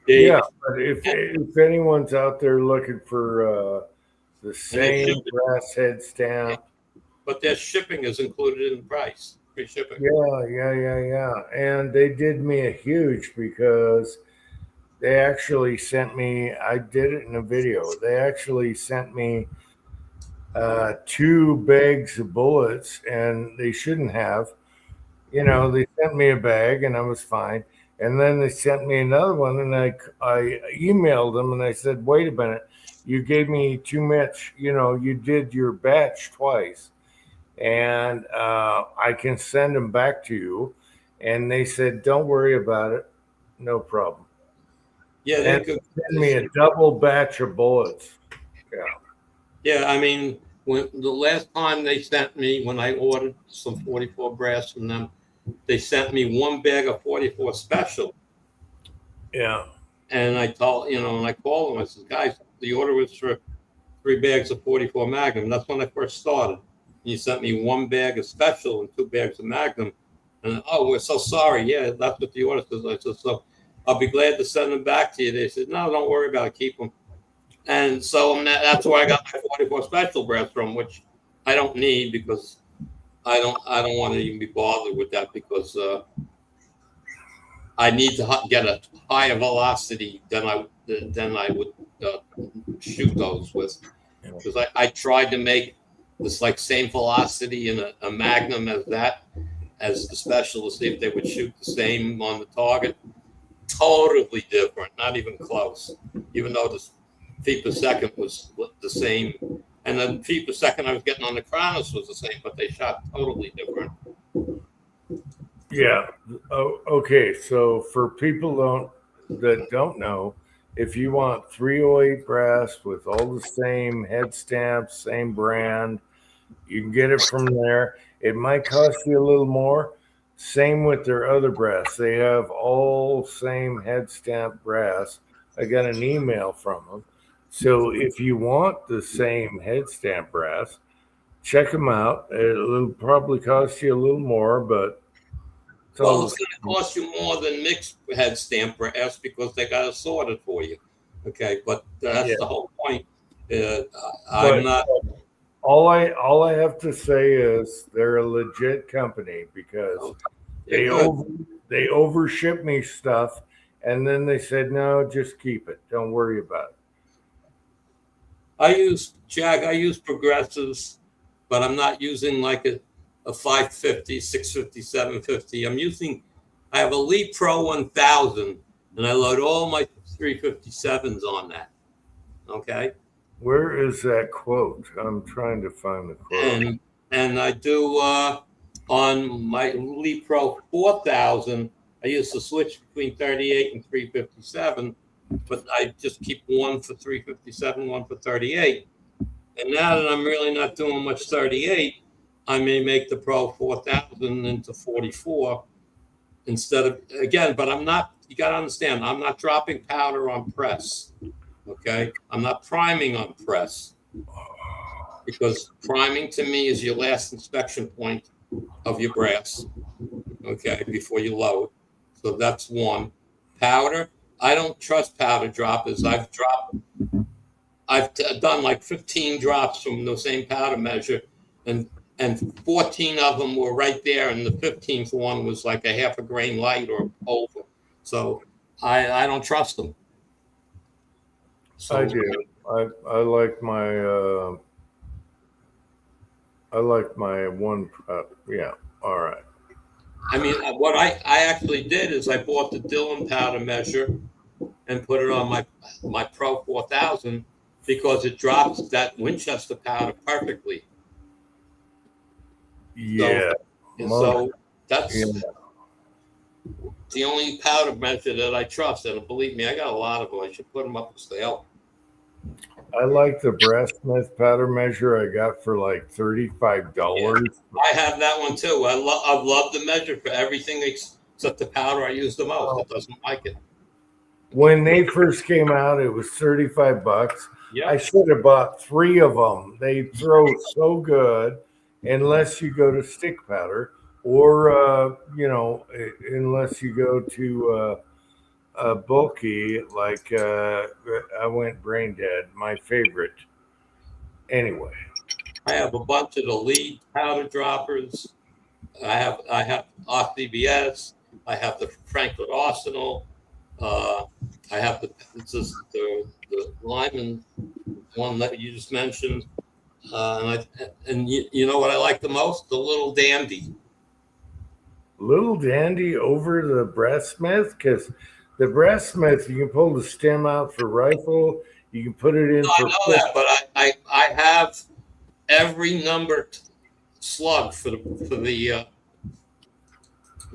Yeah, but if anyone's out there looking for the same shipping. brass head stamp, But their shipping is included in the price, free shipping. yeah. And they did me a huge because they actually sent me, I did it in a video. They actually sent me 2 bags of bullets, and they shouldn't have. You know, they sent me a bag and I was fine. And then they sent me another one, and I emailed them and I said, wait a minute, you gave me too much, you know, you did your batch twice, and I can send them back to you. And they said, don't worry about it, no problem. Yeah, And send me a double batch of bullets. Yeah, I mean, when the last time they sent me, when I ordered some 44 brass from them, they sent me 1 bag of 44 special. Yeah. And I told, you know, and I called them, I said, guys, the order was for 3 bags of 44 Magnum. That's when I first started. You sent me 1 bag of special and 2 bags of Magnum. And oh, we're so sorry. Yeah, that's what the order says. I said, so I'll be glad to send them back to you. They said, no, don't worry about it. Keep them. And so that's where I got my 44 special brass from, which I don't need because I don't want to even be bothered with that because I need to get a higher velocity than I would shoot those with, because I tried to make this like same velocity in a Magnum as the special to see if they would shoot the same on the target. Totally different, not even close. Even though the feet per second was the same, and the feet per second I was getting on the Kronos was the same, but they shot totally different. Yeah. Oh, okay. So for people that don't know, if you want 308 brass with all the same head stamps, same brand, you can get it from there. It might cost you a little more. Same with their other brass. They have all same head stamp brass. I got an email from them. So if you want the same head stamp brass, check them out. It'll probably cost you a little more, but it's going to cost you more than mixed head stamp brass because they got it sorted for you. Okay, but that's the whole point. I'm not. All I have to say is they're a legit company because they overship me stuff, and then they said no, just keep it. Don't worry about it. I use Progressives, but I'm not using like a 550, 650, 750. I have a Lee Pro 1000, and I load all my 357s on that. Okay. Where is that quote? I'm trying to find the quote. And I do on my Lee Pro 4000. I use the switch between 38 and 357, but I just keep one for 357, one for 38. And now that I'm really not doing much 38, I may make the Pro 4000 into 44 instead of, again, but I'm not, you got to understand, I'm not dropping powder on press. Okay. I'm not priming on press because priming to me is your last inspection point of your brass. Okay. Before you load. So that's one. Powder. I don't trust powder droppers. I've done like 15 drops from the same powder measure, and 14 of them were right there, and the 15th one was like a half a grain light or over. So I don't trust them. So, I do. I like my one. Yeah. All right. I mean, what I actually did is I bought the Dillon powder measure and put it on my Pro 4000 because it drops that Winchester powder perfectly. Yeah. So that's the only powder measure that I trust. And believe me, I got a lot of them. I should put them up for sale. I like the Brassmith powder measure I got for like $35. Yeah, I have that one too. I've loved the measure for everything except the powder I use the most. It doesn't like it. When they first came out, it was $35. Yeah. I should have bought 3 of them. They throw so good, unless you go to stick powder or unless you go to bulky, like I went brain dead. My favorite. Anyway, I have a bunch of the lead powder droppers. I have RCBS. I have the Franklin Arsenal. I have the Lyman one that you just mentioned. And you know what I like the most? The Little Dandy. Little Dandy over the Brass Smith, because the Brass Smith you can pull the stem out for rifle. You can put it in. No, I know that, but I have every numbered slug for the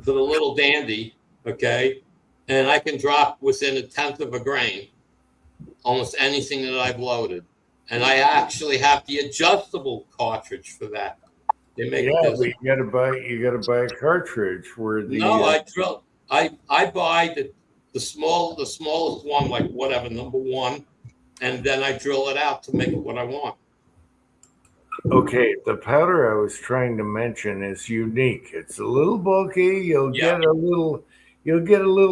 Little Dandy, okay, and I can drop within 1/10 of a grain almost anything that I've loaded, and I actually have the adjustable cartridge for that. They make Yeah, but you gotta buy a cartridge where the no, I drill. I buy the smallest one, like whatever number one, and then I drill it out to make it what I want. Okay, the powder I was trying to mention is unique. It's a little bulky. You'll get a little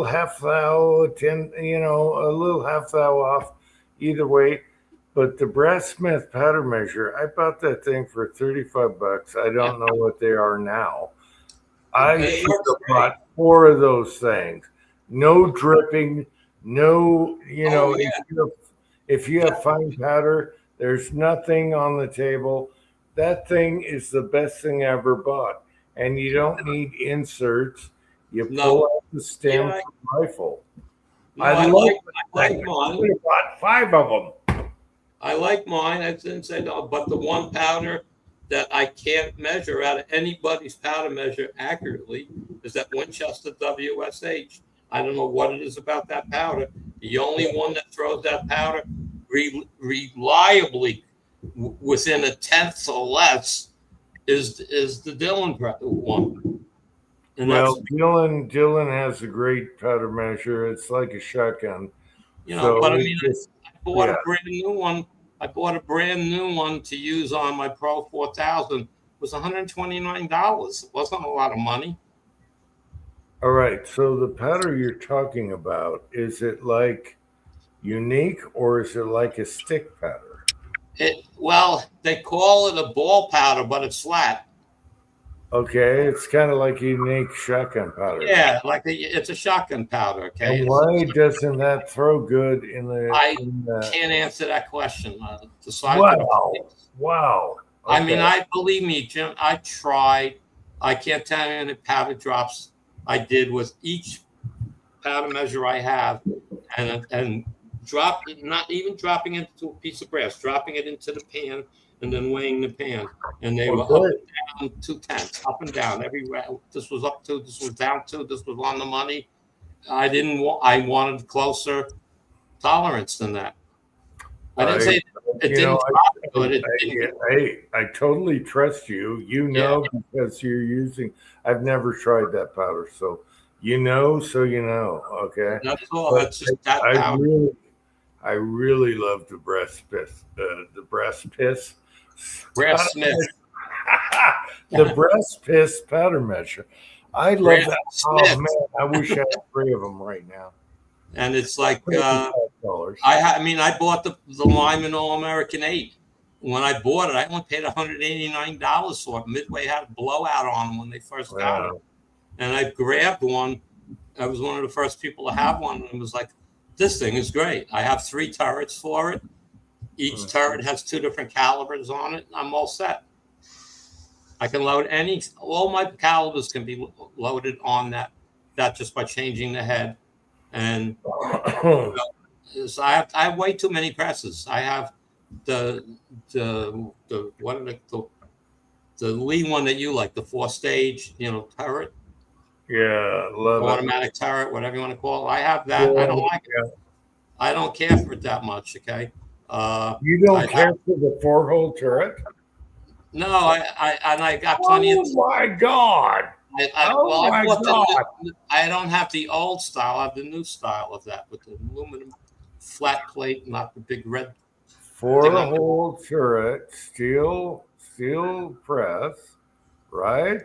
half thou, a little half thou off either way. But the Brass Smith powder measure, I bought that thing for $35. I don't know what they are now. I bought 4 of those things. No dripping, no, if you have fine powder, there's nothing on the table. That thing is the best thing I ever bought. And you don't need inserts. You pull out the stem from the rifle. No, I like mine. I bought 5 of them. I like mine. I didn't say no, but the one powder that I can't measure out of anybody's powder measure accurately is that Winchester WSH. I don't know what it is about that powder. The only one that throws that powder reliably within 1/10 or less is the Dillon one. And Dillon has a great powder measure. It's like a shotgun. But I mean, I bought a brand new one. I bought a brand new one to use on my Pro 4000. It was $129. It wasn't a lot of money. All right. So the powder you're talking about, is it like unique or is it like a stick powder? They call it a ball powder, but it's flat. Okay, it's kind of like unique shotgun powder. Yeah, it's a shotgun powder. Okay. And why doesn't that throw good in the? I can't answer that question. Wow. Okay. I mean, believe me, Jim. I tried. I can't tell you how many powder drops I did with each powder measure I have, and not even dropping it into a piece of brass, dropping it into the pan and then weighing the pan. And they were up and down 2/10, up and down everywhere. This was up 2, this was down 2, this was on the money. I wanted closer tolerance than that. I didn't say it didn't drop good. I totally trust you. Because you're using. I've never tried that powder, so so okay. That's all. That's just that powder. I really love the Brass Smith. The Brass Smith. The Brass Smith powder measure. I love that. Oh man, I wish I had 3 of them right now. And it's like I bought the Lyman All-American 8. When I bought it, I only paid $189 for it. Midway had a blowout on them when they first got it, and I grabbed one. I was one of the first people to have one, and it was like, this thing is great. I have 3 turrets for it. Each turret has 2 different calibers on it. I'm all set. I can load all my calibers can be loaded on that just by changing the head. And so I have way too many presses. I have the Lee one that you like, the 4-stage, turret. Yeah, love automatic turret, whatever you want to call it. I have that. I don't like it. I don't care for it that much. Okay. You don't care for the 4-hole turret? No, I got plenty of. Oh my God! I don't have the old style. I have the new style of that with the aluminum flat plate, not the big red. 4-hole turret, steel press, right?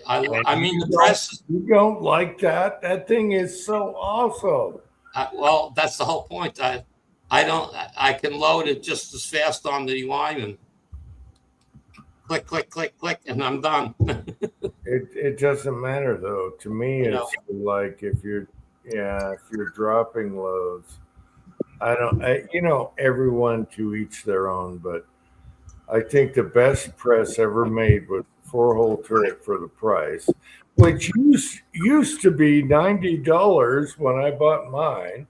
I mean, the press. You don't like that? That thing is so awesome. Well, that's the whole point. I can load it just as fast on the Lyman. Click, click, click, click, and I'm done. It doesn't matter though. To me, You know. it's like if you're dropping loads. Everyone to each their own, but I think the best press ever made was 4-hole turret for the price, which used to be $90 when I bought mine.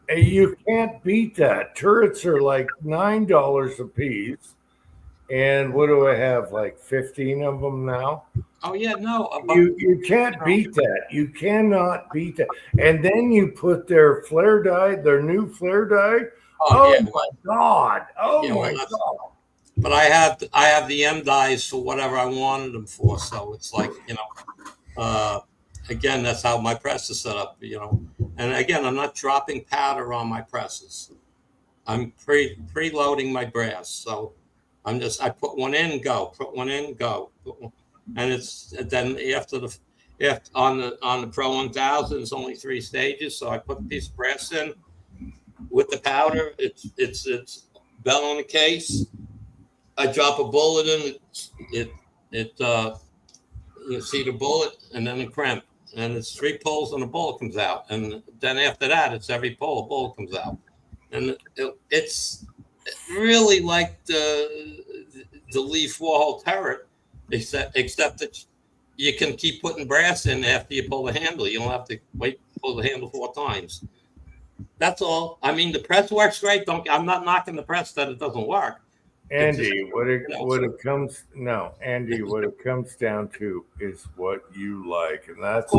And you can't beat that. Turrets are like $9 a piece. And what do I have? Like 15 of them now? Oh yeah, no. You can't beat that. You cannot beat that. And then you put their flare die, their new flare die. Oh yeah. my God. Oh Yeah, my well, God. But I have the M dies for whatever I wanted them for. So it's like, again, that's how my press is set up, And again, I'm not dropping powder on my presses. I'm preloading my brass. So I put one in, go, put one in, go. And it's then after on the Pro 1000, it's only 3 stages. So I put a piece of brass in with the powder. It's bell on the case. I drop a bullet in you see the bullet and then the crimp, and it's 3 pulls and a bullet comes out, and then after that it's every pull a bullet comes out, and it's really like the Lee 4-hole turret, except that you can keep putting brass in after you pull the handle. You don't have to pull the handle 4 times. That's all. I mean, the press works great. I'm not knocking the press that it doesn't work. Andy, what it comes down to is what you like, and that's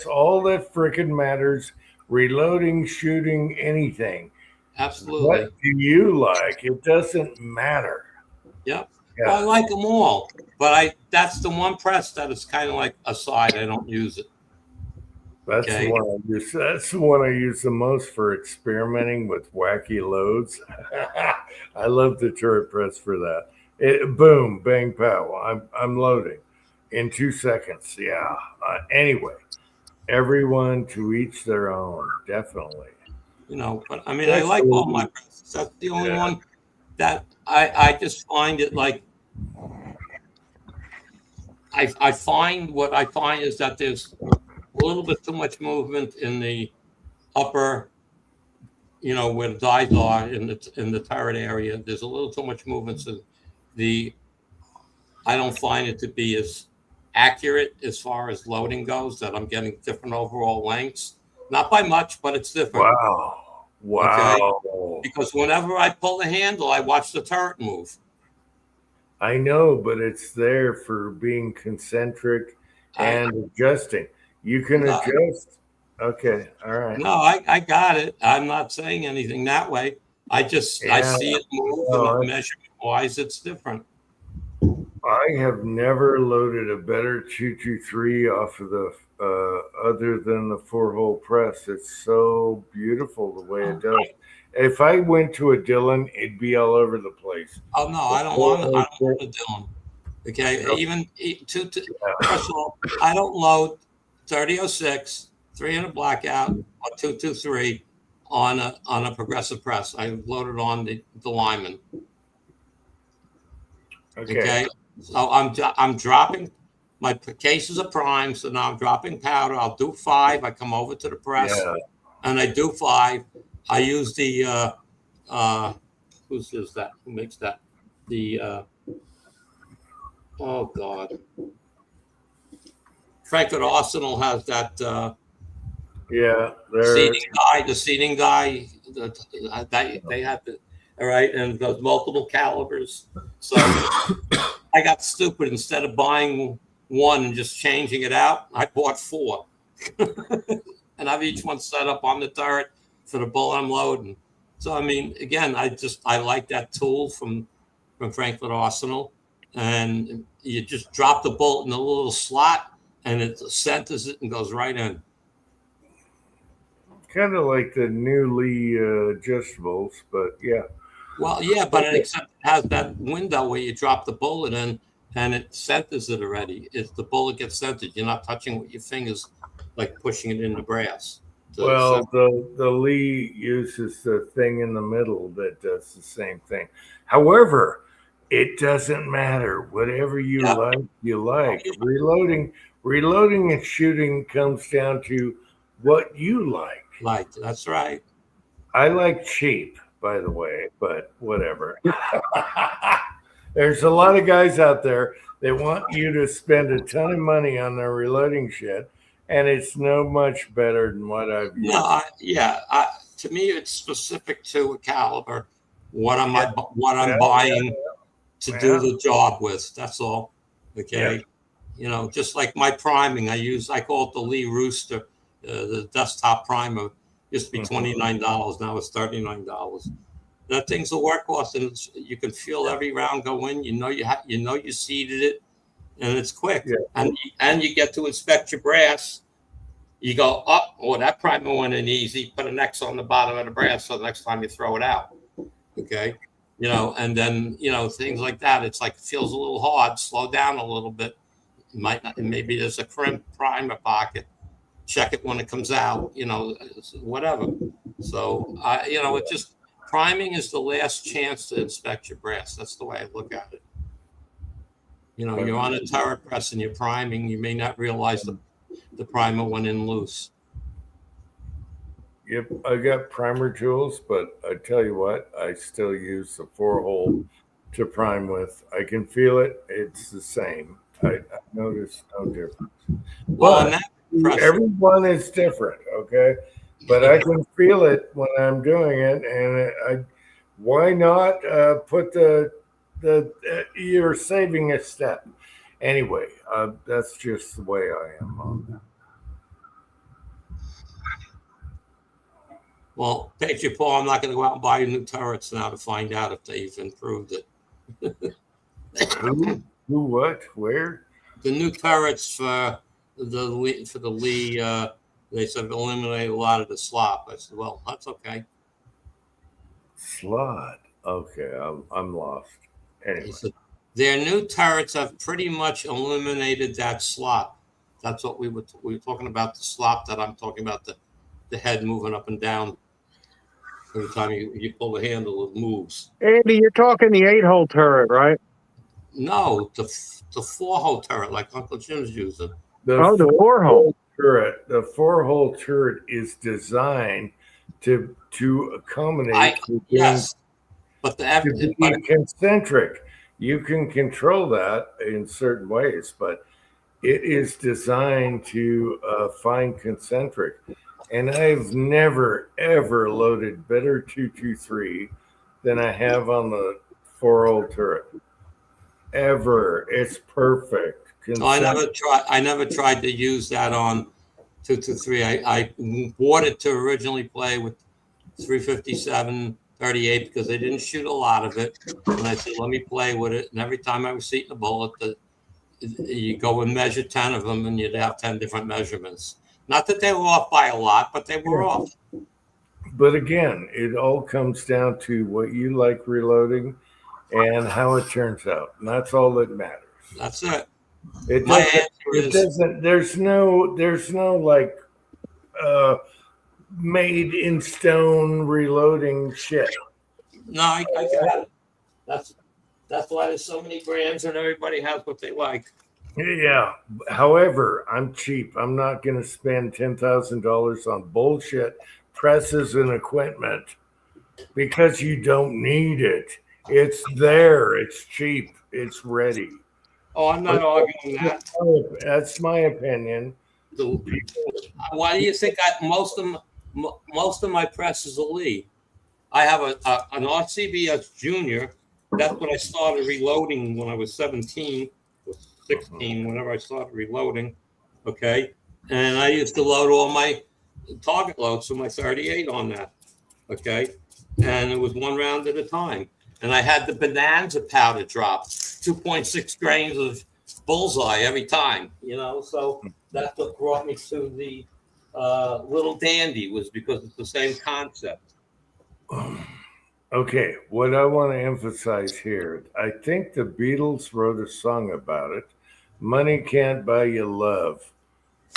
all that freaking matters. Reloading, shooting, anything. Absolutely. What do you like? It doesn't matter. Yep. Yeah. Well, I like them all, but that's the one press that is kind of like a side. I don't use it. That's the one I use. That's the one I use the most for experimenting with wacky loads. I love the turret press for that. Boom, bang, pow. I'm loading in 2 seconds. Yeah. Anyway, everyone to each their own. Definitely. But I mean, I like all my presses. That's the only one that I just find it like. I find what I find is that there's a little bit too much movement in the upper, where the dies are in the turret area. There's a little too much movement. So I don't find it to be as accurate as far as loading goes, that I'm getting different overall lengths. Not by much, but it's different. Wow. Okay? Because whenever I pull the handle, I watch the turret move. I know, but it's there for being concentric and adjusting. You can adjust. Okay. All right. No, I got it. I'm not saying anything that way. I see it move, and measurement wise, it's different. I have never loaded a better 223 off of the other than the 4-hole press. It's so beautiful the way it does. If I went to a Dillon, it'd be all over the place. Oh no, I don't want a Dillon. Okay, first of all, I don't load 3006, 300 blackout, or 223 on a progressive press. I loaded on the Lyman. Okay. So I'm dropping. My cases are primed, so now I'm dropping powder. I'll do 5. I come over to the press, and I do 5. I use the whose is that? Who makes that? The oh God, Frankfurt Arsenal has that. Seating die. The seating die. They have the. All right, and those multiple calibers. So I got stupid. Instead of buying one and just changing it out, I bought 4, and I've each one set up on the turret for the bullet I'm loading. So I mean, again, I like that tool from Frankfurt Arsenal, and you just drop the bolt in a little slot, and it centers it and goes right in. Kind of like the newly adjustables, but yeah. Well, yeah, but it has that window where you drop the bullet in, and it centers it already. If the bullet gets centered, you're not touching with your fingers, like pushing it in the brass Well, the Lee uses the thing in the middle that does the same thing. However, it doesn't matter. Whatever you Yeah. like, you like. Reloading and shooting comes down to what you like. Like, that's right. I like cheap, by the way, but whatever. There's a lot of guys out there that want you to spend a ton of money on their reloading shit, and it's no much better than what I've used. No, to me, it's specific to a caliber. What I'm buying to do the job with. That's all. Okay. Yeah. Just like my priming, I call it the Lee Rooster, the desktop primer. Used to be $29. Now it's $39. That thing's a workhorse, and you can feel every round go in. You seeded it, and it's quick. Yeah. And you get to inspect your brass. You go up, that primer went in easy. Put an X on the bottom of the brass, so the next time you throw it out, okay. And then things like that. It's like it feels a little hard. Slow down a little bit. Might not. Maybe there's a primer pocket. Check it when it comes out. Whatever. So it just. Priming is the last chance to inspect your brass. That's the way I look at it. You're on a turret press and you're priming. You may not realize the primer went in loose. Yep, I got primer tools, but I tell you what, I still use the 4-hole to prime with. I can feel it. It's the same. I notice no difference. Well, but everyone is different, okay? But I can feel it when I'm doing it, and why not put you're saving a step. Anyway, that's just the way I am on that. Well, thank you, Paul. I'm not going to go out and buy new turrets now to find out if they've improved it. Who, what, where? The new turrets for the Lee. They said eliminate a lot of the slop. I said, well, that's okay. Slot. Okay, I'm lost. Anyway. Said, their new turrets have pretty much eliminated that slop. That's what we were talking about, the slop that I'm talking about, the head moving up and down. Every time you pull the handle, it moves. Andy, you're talking the 8-hole turret, right? No, the 4-hole turret like Uncle Jim's using. The 4-hole turret. The 4-hole turret is designed to accommodate. Yes, but to be concentric. You can control that in certain ways, but it is designed to find concentric. And I've never, ever loaded better 223 than I have on the 4-hole turret. Ever. It's perfect. I never tried to use that on 223. I bought it to originally play with 357 38 because they didn't shoot a lot of it. And I said, let me play with it. And every time I was seating a bullet, you go and measure 10 of them and you'd have 10 different measurements. Not that they were off by a lot, but they were off. But again, it all comes down to what you like reloading and how it turns out. And that's all that matters. That's it. There's no like made in stone reloading shit. No, I got it. That's why there's so many brands and everybody has what they like. Yeah. However, I'm cheap. I'm not going to spend $10,000 on bullshit presses and equipment because you don't need it. It's there. It's cheap. It's ready. Oh, I'm not arguing that. That's my opinion. Why do you think most of my press is a Lee? I have an RCBS Junior. That's when I started reloading when I was 17 or 16, whenever I started reloading. Okay. And I used to load all my target loads for my 38 on that. Okay. And it was one round at a time. And I had the Bonanza powder drop, 2.6 grains of bullseye every time, So that's what brought me to the Little Dandy, was because it's the same concept. Okay, what I want to emphasize here, I think the Beatles wrote a song about it. Money can't buy you love.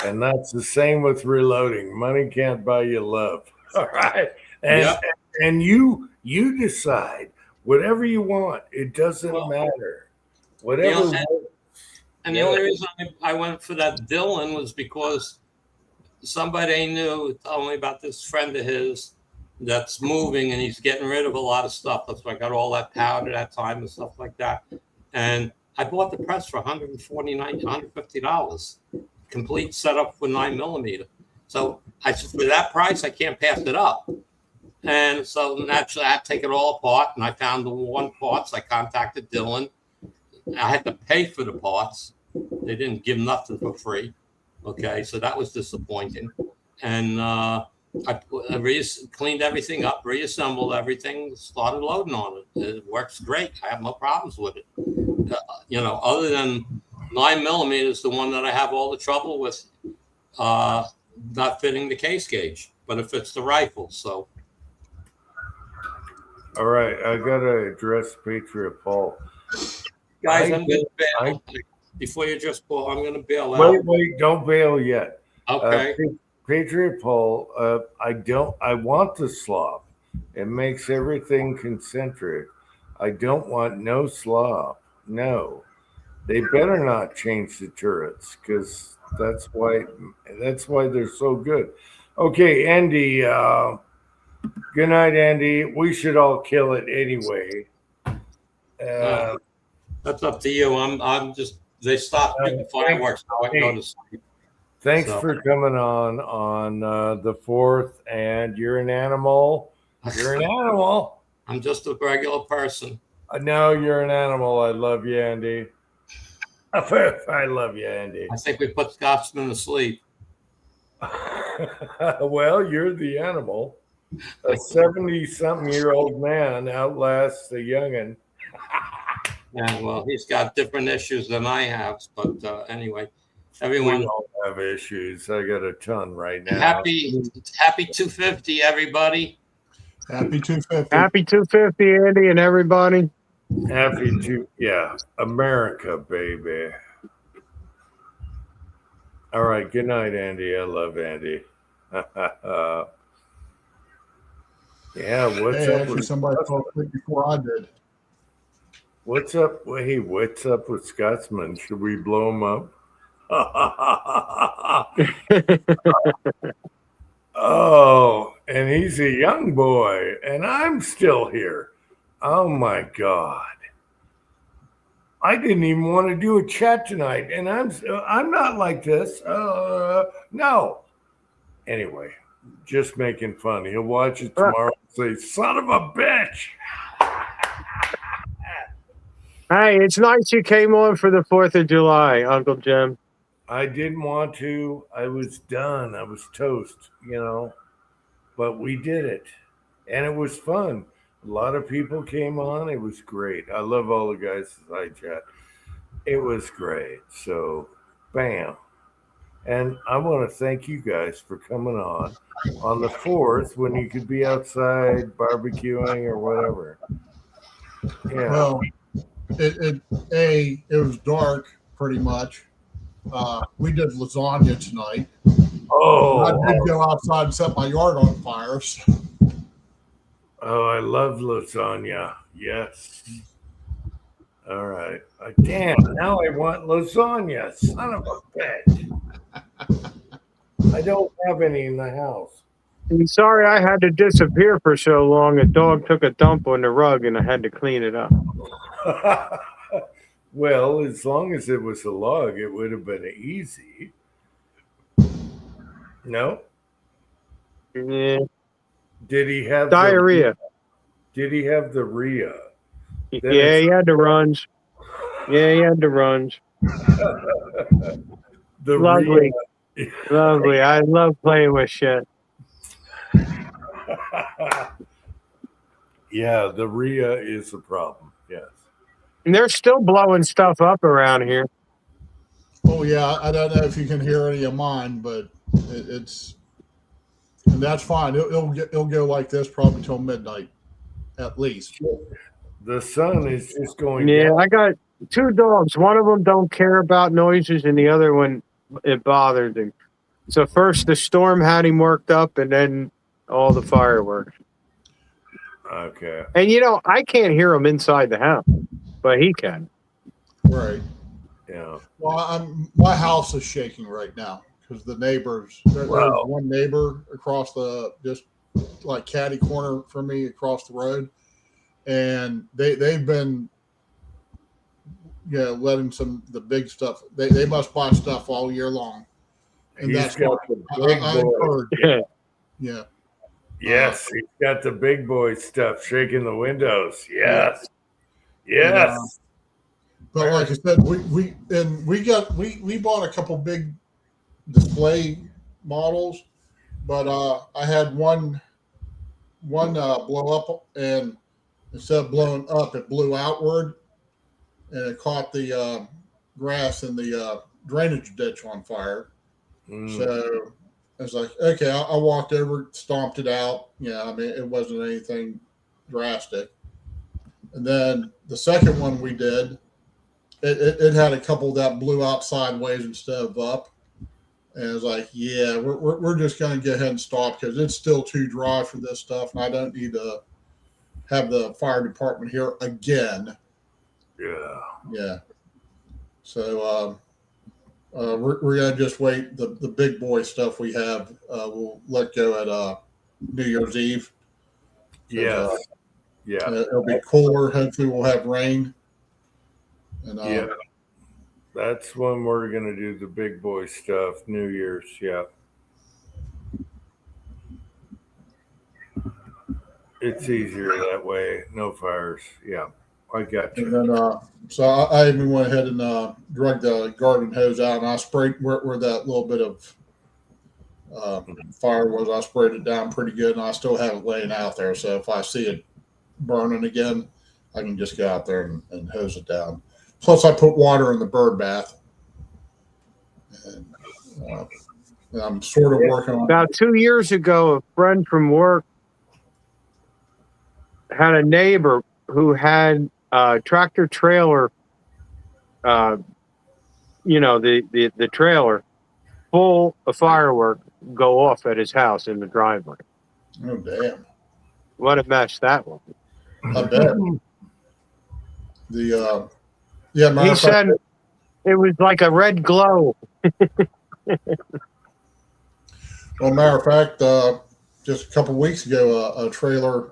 And that's the same with reloading. Money can't buy you love. All right. And Yep. and you decide whatever you want. It doesn't Well, matter. Whatever. And the only reason I went for that Dylan was because somebody I knew told me about this friend of his that's moving and he's getting rid of a lot of stuff. That's why I got all that powder that time and stuff like that. And I bought the press for $150, complete setup for 9mm. So I said, for that price, I can't pass it up. And so naturally, I had to take it all apart, and I found the one parts. I contacted Dylan. I had to pay for the parts. They didn't give nothing for free. Okay, so that was disappointing. And I cleaned everything up, reassembled everything, started loading on it. It works great. I have no problems with it. Other than 9mm is the one that I have all the trouble with, not fitting the case gauge, but it fits the rifle. So. All right, I gotta address Patriot Paul. Guys, I'm going to bail. Before you just pull, I'm going to bail out. Wait, don't bail yet. Okay. Patriot Paul, I want the slop. It makes everything concentric. I don't want no slop. No. They better not change the turrets because that's why they're so good. Okay, Andy, good night, Andy. We should all kill it anyway. That's up to you. I'm just, they stopped the fireworks. Now I can go to sleep. Thanks for coming on the 4th, and you're an animal. You're an animal. I'm just a regular person. No, you're an animal. I love you, Andy. I love you, Andy. I think we put Scotsman to sleep. Well, you're the animal. A 70-something-year-old man outlasts a youngin'. Yeah, well, he's got different issues than I have. But anyway, everyone. We all have issues. I got a ton right now. Happy 250, everybody. Happy 250. Happy 250, Andy, and everybody. America, baby. All right, good night, Andy. I love Andy. What's up? Actually, somebody told me before I did. What's up? Hey, what's up with Scotsman? Should we blow him up? Oh, and he's a young boy, and I'm still here. Oh my God. I didn't even want to do a chat tonight, and I'm not like this. No. Anyway, just making fun. He'll watch it tomorrow and say, son of a bitch. Hey, it's nice you came on for the 4th of July, Uncle Jim. I didn't want to. I was done. I was toast, but we did it, and it was fun. A lot of people came on. It was great. I love all the guys that I chat. It was great. So, bam. And I want to thank you guys for coming on the 4th when you could be outside barbecuing or whatever. Yeah. Well, it was dark pretty much. We did lasagna tonight. Oh, I did go outside and set my yard on fire. So. Oh, I love lasagna. Yes. All right. Damn, now I want lasagna. Son of a bitch. I don't have any in the house. I'm sorry I had to disappear for so long. A dog took a dump on the rug and I had to clean it up. Well, as long as it was a log, it would have been easy. No? Yeah. Did he have Diarrhea. Did he have the rhea? Yeah, he had the runs. The Lovely. rhea. Lovely. I love playing with shit. Yeah, the rhea is a problem. Yes. And they're still blowing stuff up around here. Oh yeah, I don't know if you can hear any of mine, but it's and that's fine. It'll go like this probably till midnight, at least. The sun is just going Yeah, down. I got 2 dogs. One of them don't care about noises, and the other one it bothered him. So first the storm had him worked up, and then all the fireworks. Okay. And I can't hear him inside the house, but he can. Right. Yeah. Well, my house is shaking right now because the neighbors. There's Wow. one neighbor across just like catty corner from me across the road, and they've been letting the big stuff. They must buy stuff all year long, and He's that's got what the big I boy. heard. Yeah. Yes, he's got the big boy stuff shaking the windows. Yes. Yes. But like I said, we bought a couple big display models, but I had one blow up, and instead of blowing up, it blew outward, and it caught the grass in the drainage ditch on fire. Mm. So I was like, okay, I walked over, stomped it out. Yeah, I mean, it wasn't anything drastic. And then the second one we did, it had a couple that blew out sideways instead of up. And I was like, yeah, we're just going to go ahead and stop because it's still too dry for this stuff. And I don't need to have the fire department here again. Yeah. Yeah. So we're going to just wait. The big boy stuff we have, we'll let go at New Year's Eve. Yes. Yeah. It'll be cooler. Hopefully we'll have rain. And Yeah. That's when we're going to do the big boy stuff, New Year's. Yeah. It's easier that way. No fires. Yeah. I got you. And then, so I even went ahead and drug the garden hose out, and I sprayed where that little bit of fire was. I sprayed it down pretty good, and I still have it laying out there. So if I see it burning again, I can just go out there and hose it down. Plus, I put water in the bird bath, and I'm sort of working on. About 2 years ago, a friend from work had a neighbor who had a tractor trailer, the trailer full of firework go off at his house in the driveway. Oh, damn. What a mess that was. I bet. Matter He of fact, said it was like a red glow. well, matter of fact, just a couple weeks ago, a trailer.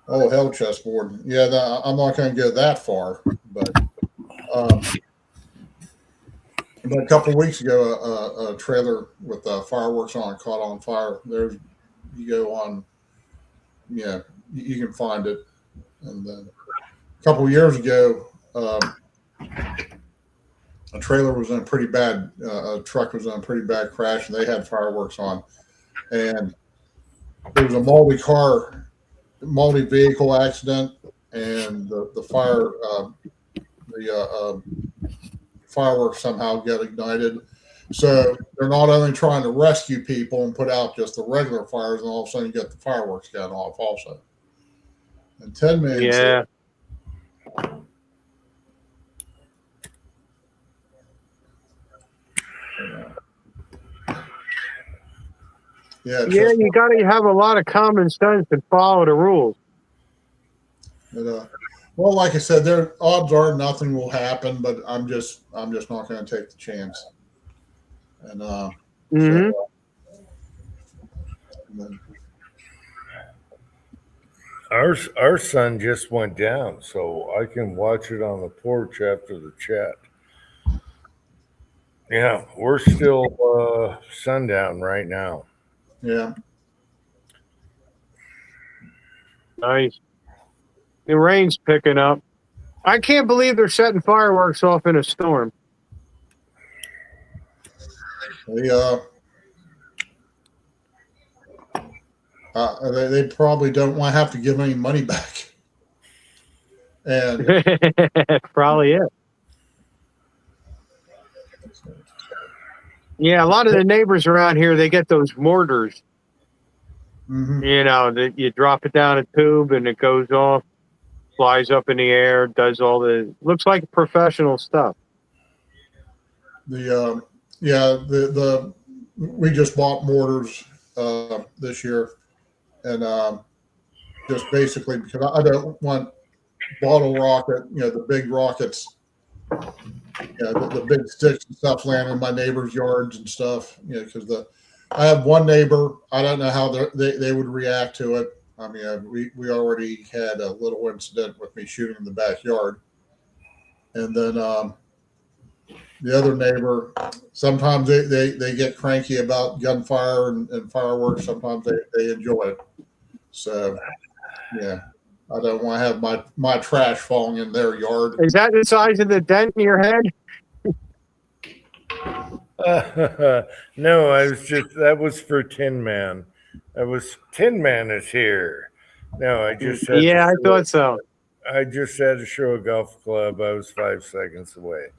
Hell chessboard. Yeah, I'm not going to go that far, but a couple weeks ago, a trailer with fireworks on it caught on fire. You go on, you can find it. And then a couple of years ago, a trailer was in a pretty bad, a truck was in a pretty bad crash, and they had fireworks on. And there was a multi-vehicle accident, and the fireworks somehow got ignited. So they're not only trying to rescue people and put out just the regular fires, and all of a sudden you get the fireworks going off also. And 10 minutes. Yeah. Yeah, You got to have a lot of common sense and follow the rules. well, like I said, there odds are nothing will happen, but I'm just not going to take the chance. And Mhm. Our sun just went down, so I can watch it on the porch after the chat. Yeah, we're still sundown right now. yeah, Nice. The rain's picking up. I can't believe they're setting fireworks off in a storm. they probably don't want to have to give any money back. And Probably it. Yeah, a lot of the neighbors around here, they get those mortars. mhm. That you drop it down a tube and it goes off. flies up in the air, does all the, looks like professional stuff. The we just bought mortars this year, and just basically because I don't want bottle rocket, the big rockets, the big sticks and stuff landing in my neighbors' yards and stuff, because I have one neighbor, I don't know how they would react to it. I mean, we already had a little incident with me shooting in the backyard, and then the other neighbor, sometimes they get cranky about gunfire and fireworks. Sometimes they enjoy it. So, yeah, I don't want to have my trash falling in their yard. Is that the size of the dent in your head? No, that was for Tin Man. Tin Man is here. No, I just had Yeah, I thought so. I just had to show a golf club. I was 5 seconds away.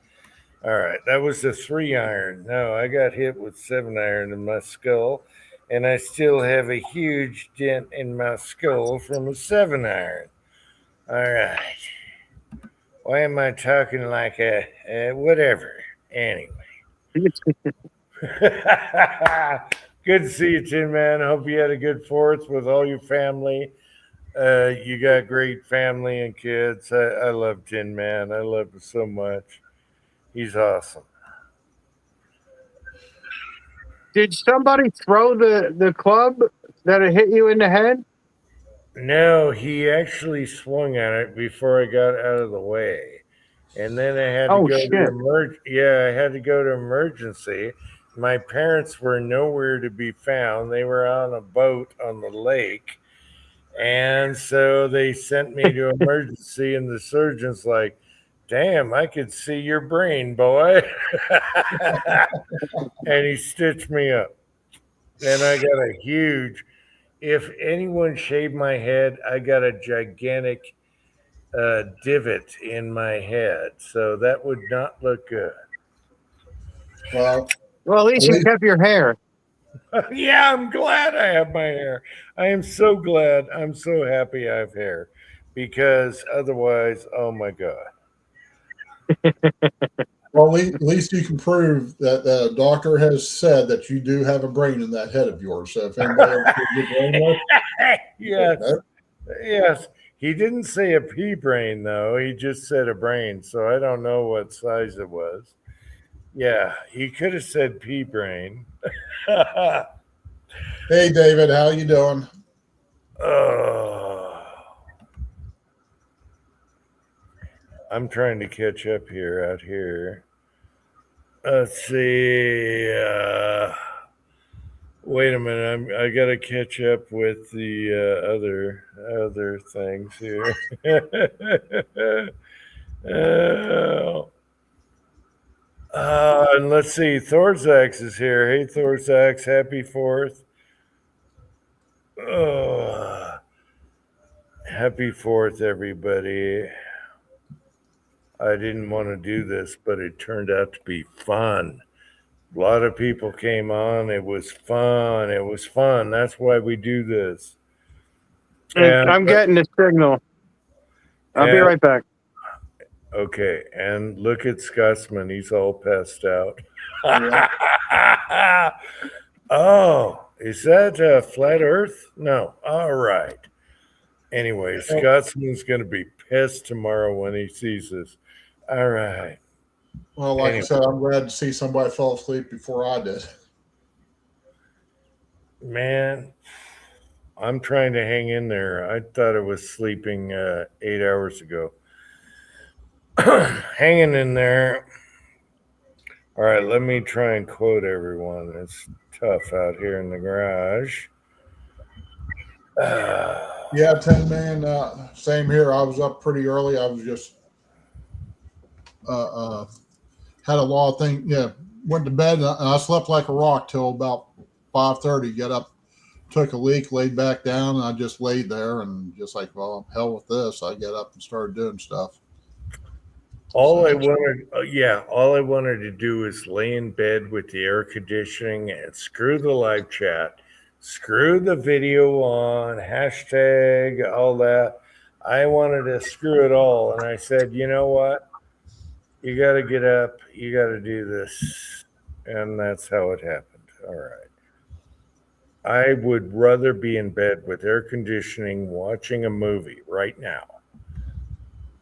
All right, that was a 3-iron. No, I got hit with 7-iron in my skull, and I still have a huge dent in my skull from a 7-iron. All right. Why am I talking like a whatever? Anyway. Good to see you, Tin Man. Hope you had a good 4th with all your family. You got great family and kids. I love Tin Man. I love him so much. He's awesome. Did somebody throw the club that it hit you in the head? No, he actually swung on it before I got out of the way. And then I had to I had to go to emergency. My parents were nowhere to be found. They were on a boat on the lake. And so they sent me to emergency, and the surgeon's like, "Damn, I could see your brain, boy." And he stitched me up. And I got a huge, if anyone shaved my head, I got a gigantic divot in my head. So that would not look good. Well, at least you kept your hair. Yeah, I'm glad I have my hair. I am so glad. I'm so happy I have hair, because otherwise, oh my God. Well, at least you can prove that the doctor has said that you do have a brain in that head of yours. So if anybody else gets your brain left, yes. He didn't say a pea brain, though. He just said a brain. So I don't know what size it was. Yeah, he could have said pea brain. Hey, David, how you doing? I'm trying to catch up out here. Let's see. Wait a minute. I got to catch up with the other things here. And let's see. Thorzax is here. Hey, Thorzax. Happy 4th. Happy 4th, everybody. I didn't want to do this, but it turned out to be fun. A lot of people came on. It was fun. That's why we do this. I'm getting the signal. I'll be right back. Okay, and look at Scotsman. He's all passed out. Oh, is that flat Earth? No. All right. Anyway, Scotsman's going to be pissed tomorrow when he sees this. All right. Well, like I said, I'm glad to see somebody fell asleep before I did. Man, I'm trying to hang in there. I thought I was sleeping 8 hours ago. Hanging in there. All right, let me try and quote everyone. It's tough out here in the garage. Yeah, Tin Man. Same here. I was up pretty early. I was just had a lot of things. Yeah, went to bed and I slept like a rock till about 5:30. Get up, took a leak, laid back down, and I just laid there and just like, well, hell with this. I get up and started doing stuff. All I wanted to do is lay in bed with the air conditioning and screw the live chat, screw the video on, hashtag, all that. I wanted to screw it all. And I said, you know what? You got to get up. You got to do this. And that's how it happened. All right. I would rather be in bed with air conditioning watching a movie right now.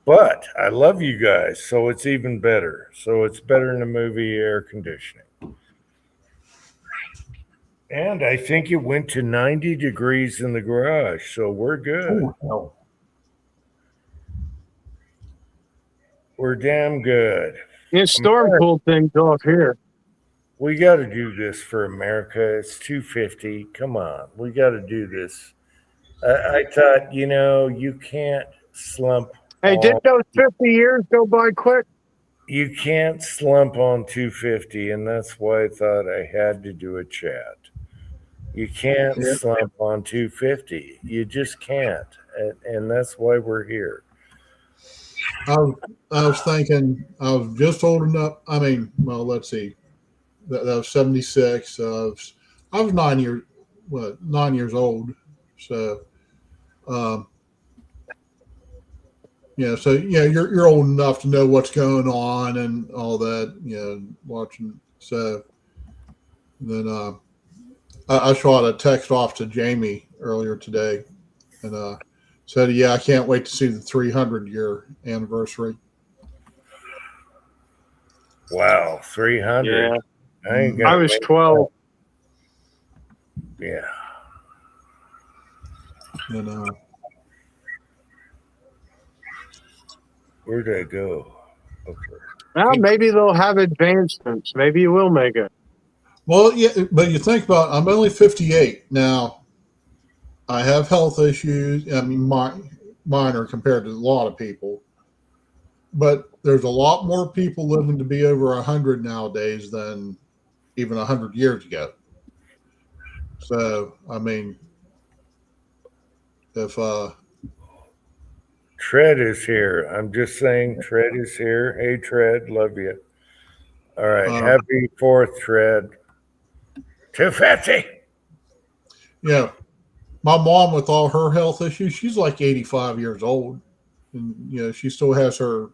But I love you guys, so it's even better. So it's better in the movie air conditioning. And I think it went to 90 degrees in the garage, so we're good. Oh, hell. We're damn good. This storm pulled things off here. We got to do this for America. It's 250. Come on. We got to do this. I thought, you can't slump. Hey, didn't those 50 years go by quick? You can't slump on 250, and that's why I thought I had to do a chat. You can't slump on 250. You just can't. And that's why we're here. I was thinking I was just old enough. I mean, well, let's see. That was 76. I was 9 years old. So, you're old enough to know what's going on and all that, watching. So then I shot a text off to Jamie earlier today and said, yeah, I can't wait to see the 300-year anniversary. Wow, 300. Yeah. I was 12. Yeah. And where'd I go? Okay. Well, maybe they'll have advancements. Maybe you will make it. well, yeah, but you think about I'm only 58 now. I have health issues. I mean, minor compared to a lot of people, but there's a lot more people living to be over 100 nowadays than even 100 years ago. So, I mean, if Tread is here. I'm just saying, Tread is here. Hey, Tread, love you. All right, happy 4th, Tread. 250. yeah, my mom with all her health issues, she's like 85 years old, and she still has her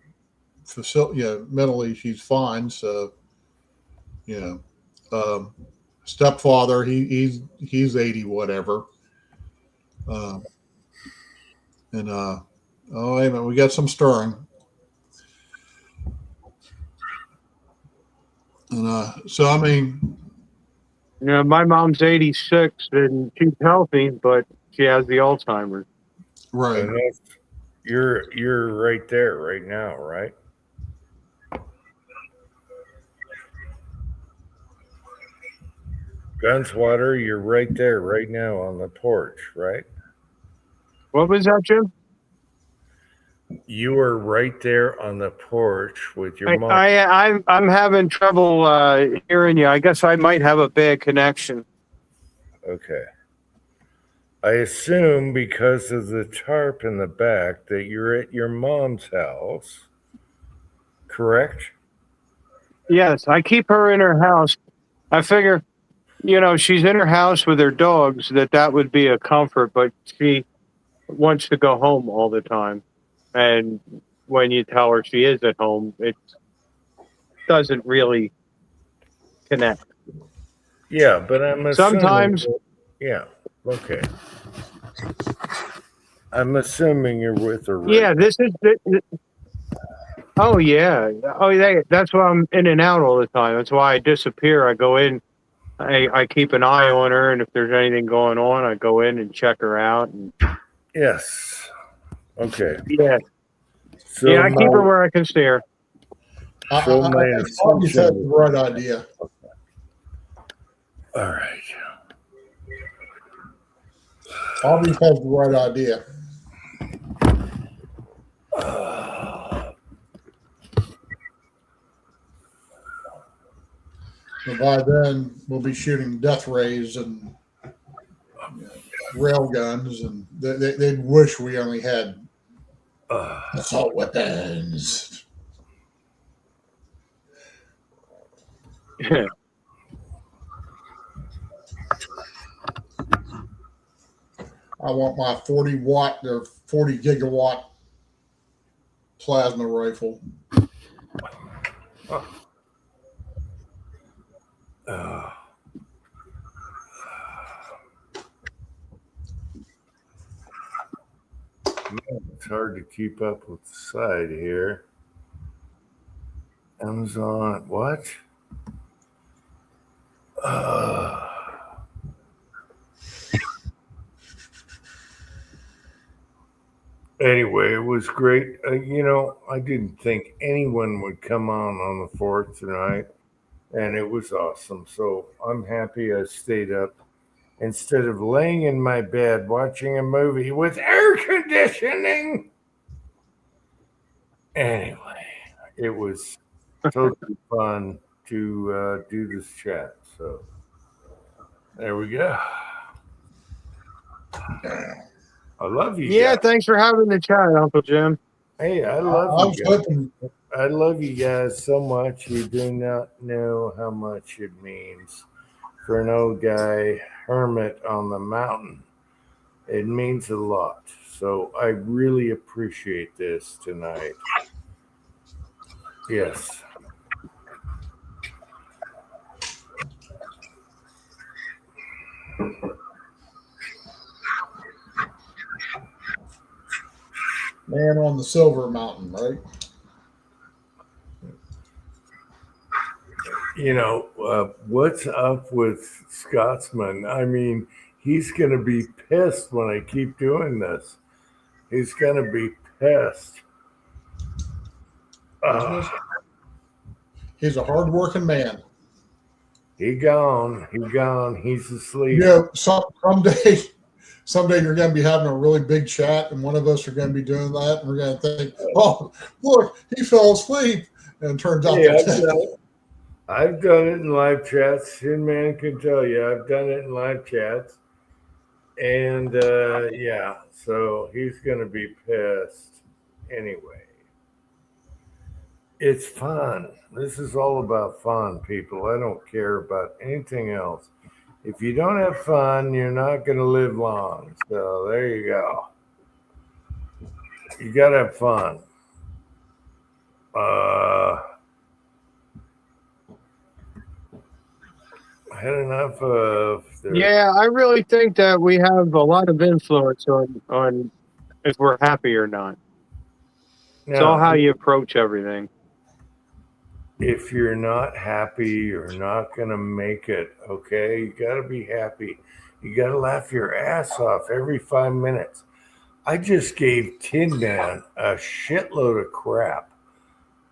facility. Mentally she's fine. So, stepfather, he's 80 whatever. Oh, wait a minute, we got some stirring. And so I mean, My mom's 86 and she's healthy, but she has the Alzheimer's. right. And you're right there right now, right? Gunswater, you're right there right now on the porch, right? What was that, Jim? You are right there on the porch with your mom. I'm having trouble hearing you. I guess I might have a bad connection. Okay. I assume because of the tarp in the back that you're at your mom's house, correct? Yes, I keep her in her house. I figure, she's in her house with her dogs, that would be a comfort, but she wants to go home all the time. And when you tell her she is at home, it doesn't really connect. Yeah, but I'm assuming. Sometimes. Yeah, okay. I'm assuming you're with her. Right? Yeah, this is. Oh, yeah. That's why I'm in and out all the time. That's why I disappear. I go in. I keep an eye on her, and if there's anything going on, I go in and check her out. Yes. Okay. Yeah. So I keep her where I can see her. I think Bobby had the right idea. All right. Bobby has the right idea. So by then, we'll be shooting death rays and rail guns, and they'd wish we only had assault weapons. I want my 40 watt or 40 gigawatt plasma rifle. Uh, man, it's hard to keep up with the side here. Amazon, what? Anyway, it was great. I didn't think anyone would come on the 4th tonight, and it was awesome. So I'm happy I stayed up instead of laying in my bed watching a movie with air conditioning. Anyway, it was totally fun to do this chat. So there we go. I love you. Yeah, guys. thanks for having the chat, Uncle Jim. Hey, I I love was you guys. hoping I love you guys so much. You do not know how much it means for an old guy hermit on the mountain. It means a lot. So I really appreciate this tonight. Yes. man on the Silver Mountain, right? What's up with Scotsman? I mean, he's going to be pissed when I keep doing this. He's going to be pissed. He's a hardworking man. He gone. He's asleep. You know, someday you're going to be having a really big chat, and one of us are going to be doing that, and we're going to think, "Oh, look, he fell asleep," and it turns out I've done it in live chats. Tin Man can tell you, I've done it in live chats, and yeah, so he's going to be pissed anyway. It's fun. This is all about fun, people. I don't care about anything else. If you don't have fun, you're not going to live long. So there you go. You got to have fun. I had enough of. Yeah, I really think that we have a lot of influence on if we're happy or not. It's all how you approach everything. If you're not happy, you're not going to make it, okay? You got to be happy. You got to laugh your ass off every 5 minutes. I just gave Tin Man a shitload of crap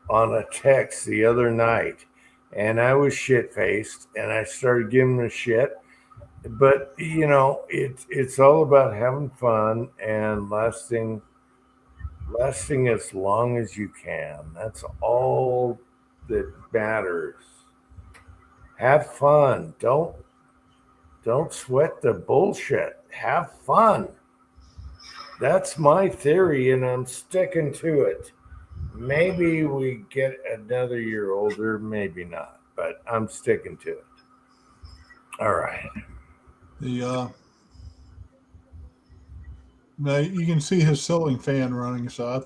on a text the other night, and I was shit-faced, and I started giving him shit. But, it's all about having fun and lasting as long as you can. That's all that matters. Have fun. Don't sweat the bullshit. Have fun. That's my theory, and I'm sticking to it. Maybe we get another year older, maybe not, but I'm sticking to it. All right. Now you can see his ceiling fan running, so I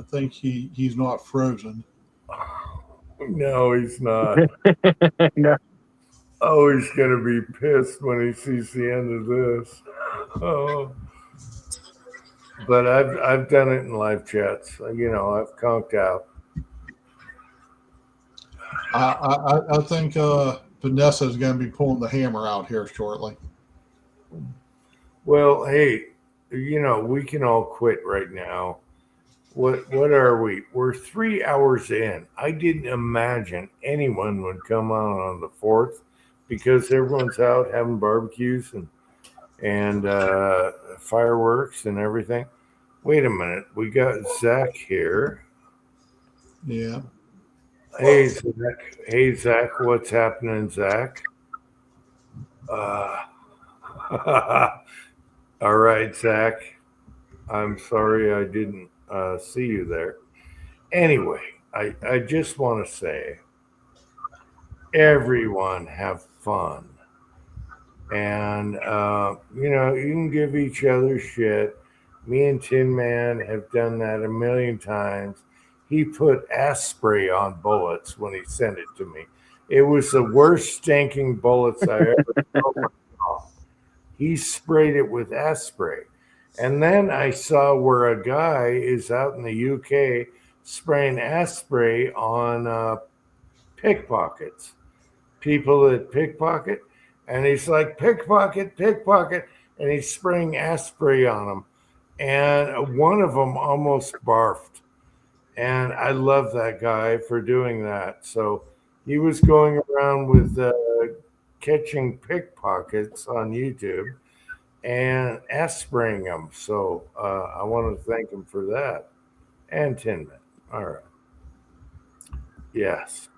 think he's not frozen. No, he's not. No. Oh, he's gonna be pissed when he sees the end of this. Oh. But I've done it in live chats. I've conked out. I think Vanessa is going to be pulling the hammer out here shortly. Well, hey, we can all quit right now. What are we? We're 3 hours in. I didn't imagine anyone would come on the 4th because everyone's out having barbecues and fireworks and everything. Wait a minute. We got Zach here. Yeah. Hey, Zach. What's happening, Zach? All right, Zach. I'm sorry I didn't see you there. Anyway, I just want to say, everyone have fun. And you know, you can give each other shit. Me and Tin Man have done that a million times. He put ass spray on bullets when he sent it to me. It was the worst stinking bullets I ever saw. He sprayed it with ass spray. And then I saw where a guy is out in the UK spraying ass spray on pickpockets, people that pickpocket. And he's like, pickpocket, pickpocket. And he's spraying ass spray on them. And one of them almost barfed. And I love that guy for doing that. So he was going around with catching pickpockets on YouTube and ass spraying them. So I want to thank him for that. And Tin Man. All right. Yes.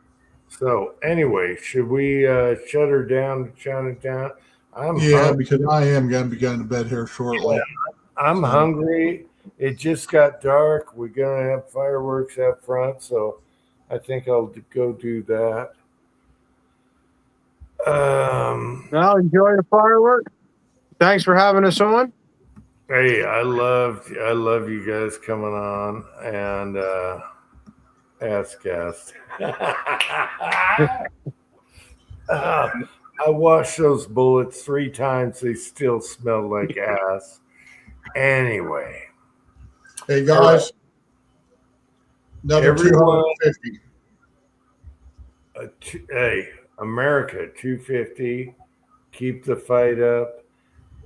So anyway, should we shut her down to Chinatown? Because I am going to be going to bed here shortly. I'm hungry. It just got dark. We're gonna have fireworks out front, so I think I'll go do that. Well, enjoy the fireworks. Thanks for having us on. Hey, I love you guys coming on and Askcast. I washed those bullets 3 times. They still smell like ass. Anyway. Hey guys, another Everyone- 250. Hey, America 250. Keep the fight up.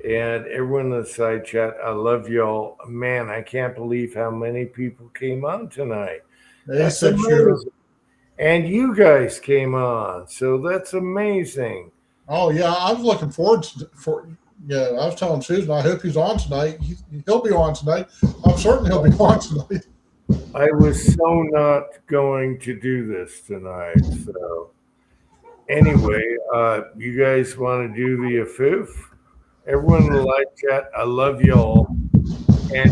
And everyone in the side chat, I love y'all. Man, I can't believe how many people came on tonight. That's amazing. And you guys came on, so that's amazing. Oh yeah, I was looking forward to. Yeah, I was telling Susan, I hope he's on tonight. He'll be on tonight. I'm certain he'll be on tonight. I was so not going to do this tonight. So anyway, you guys want to do the afoof? Everyone in the live chat, I love y'all. And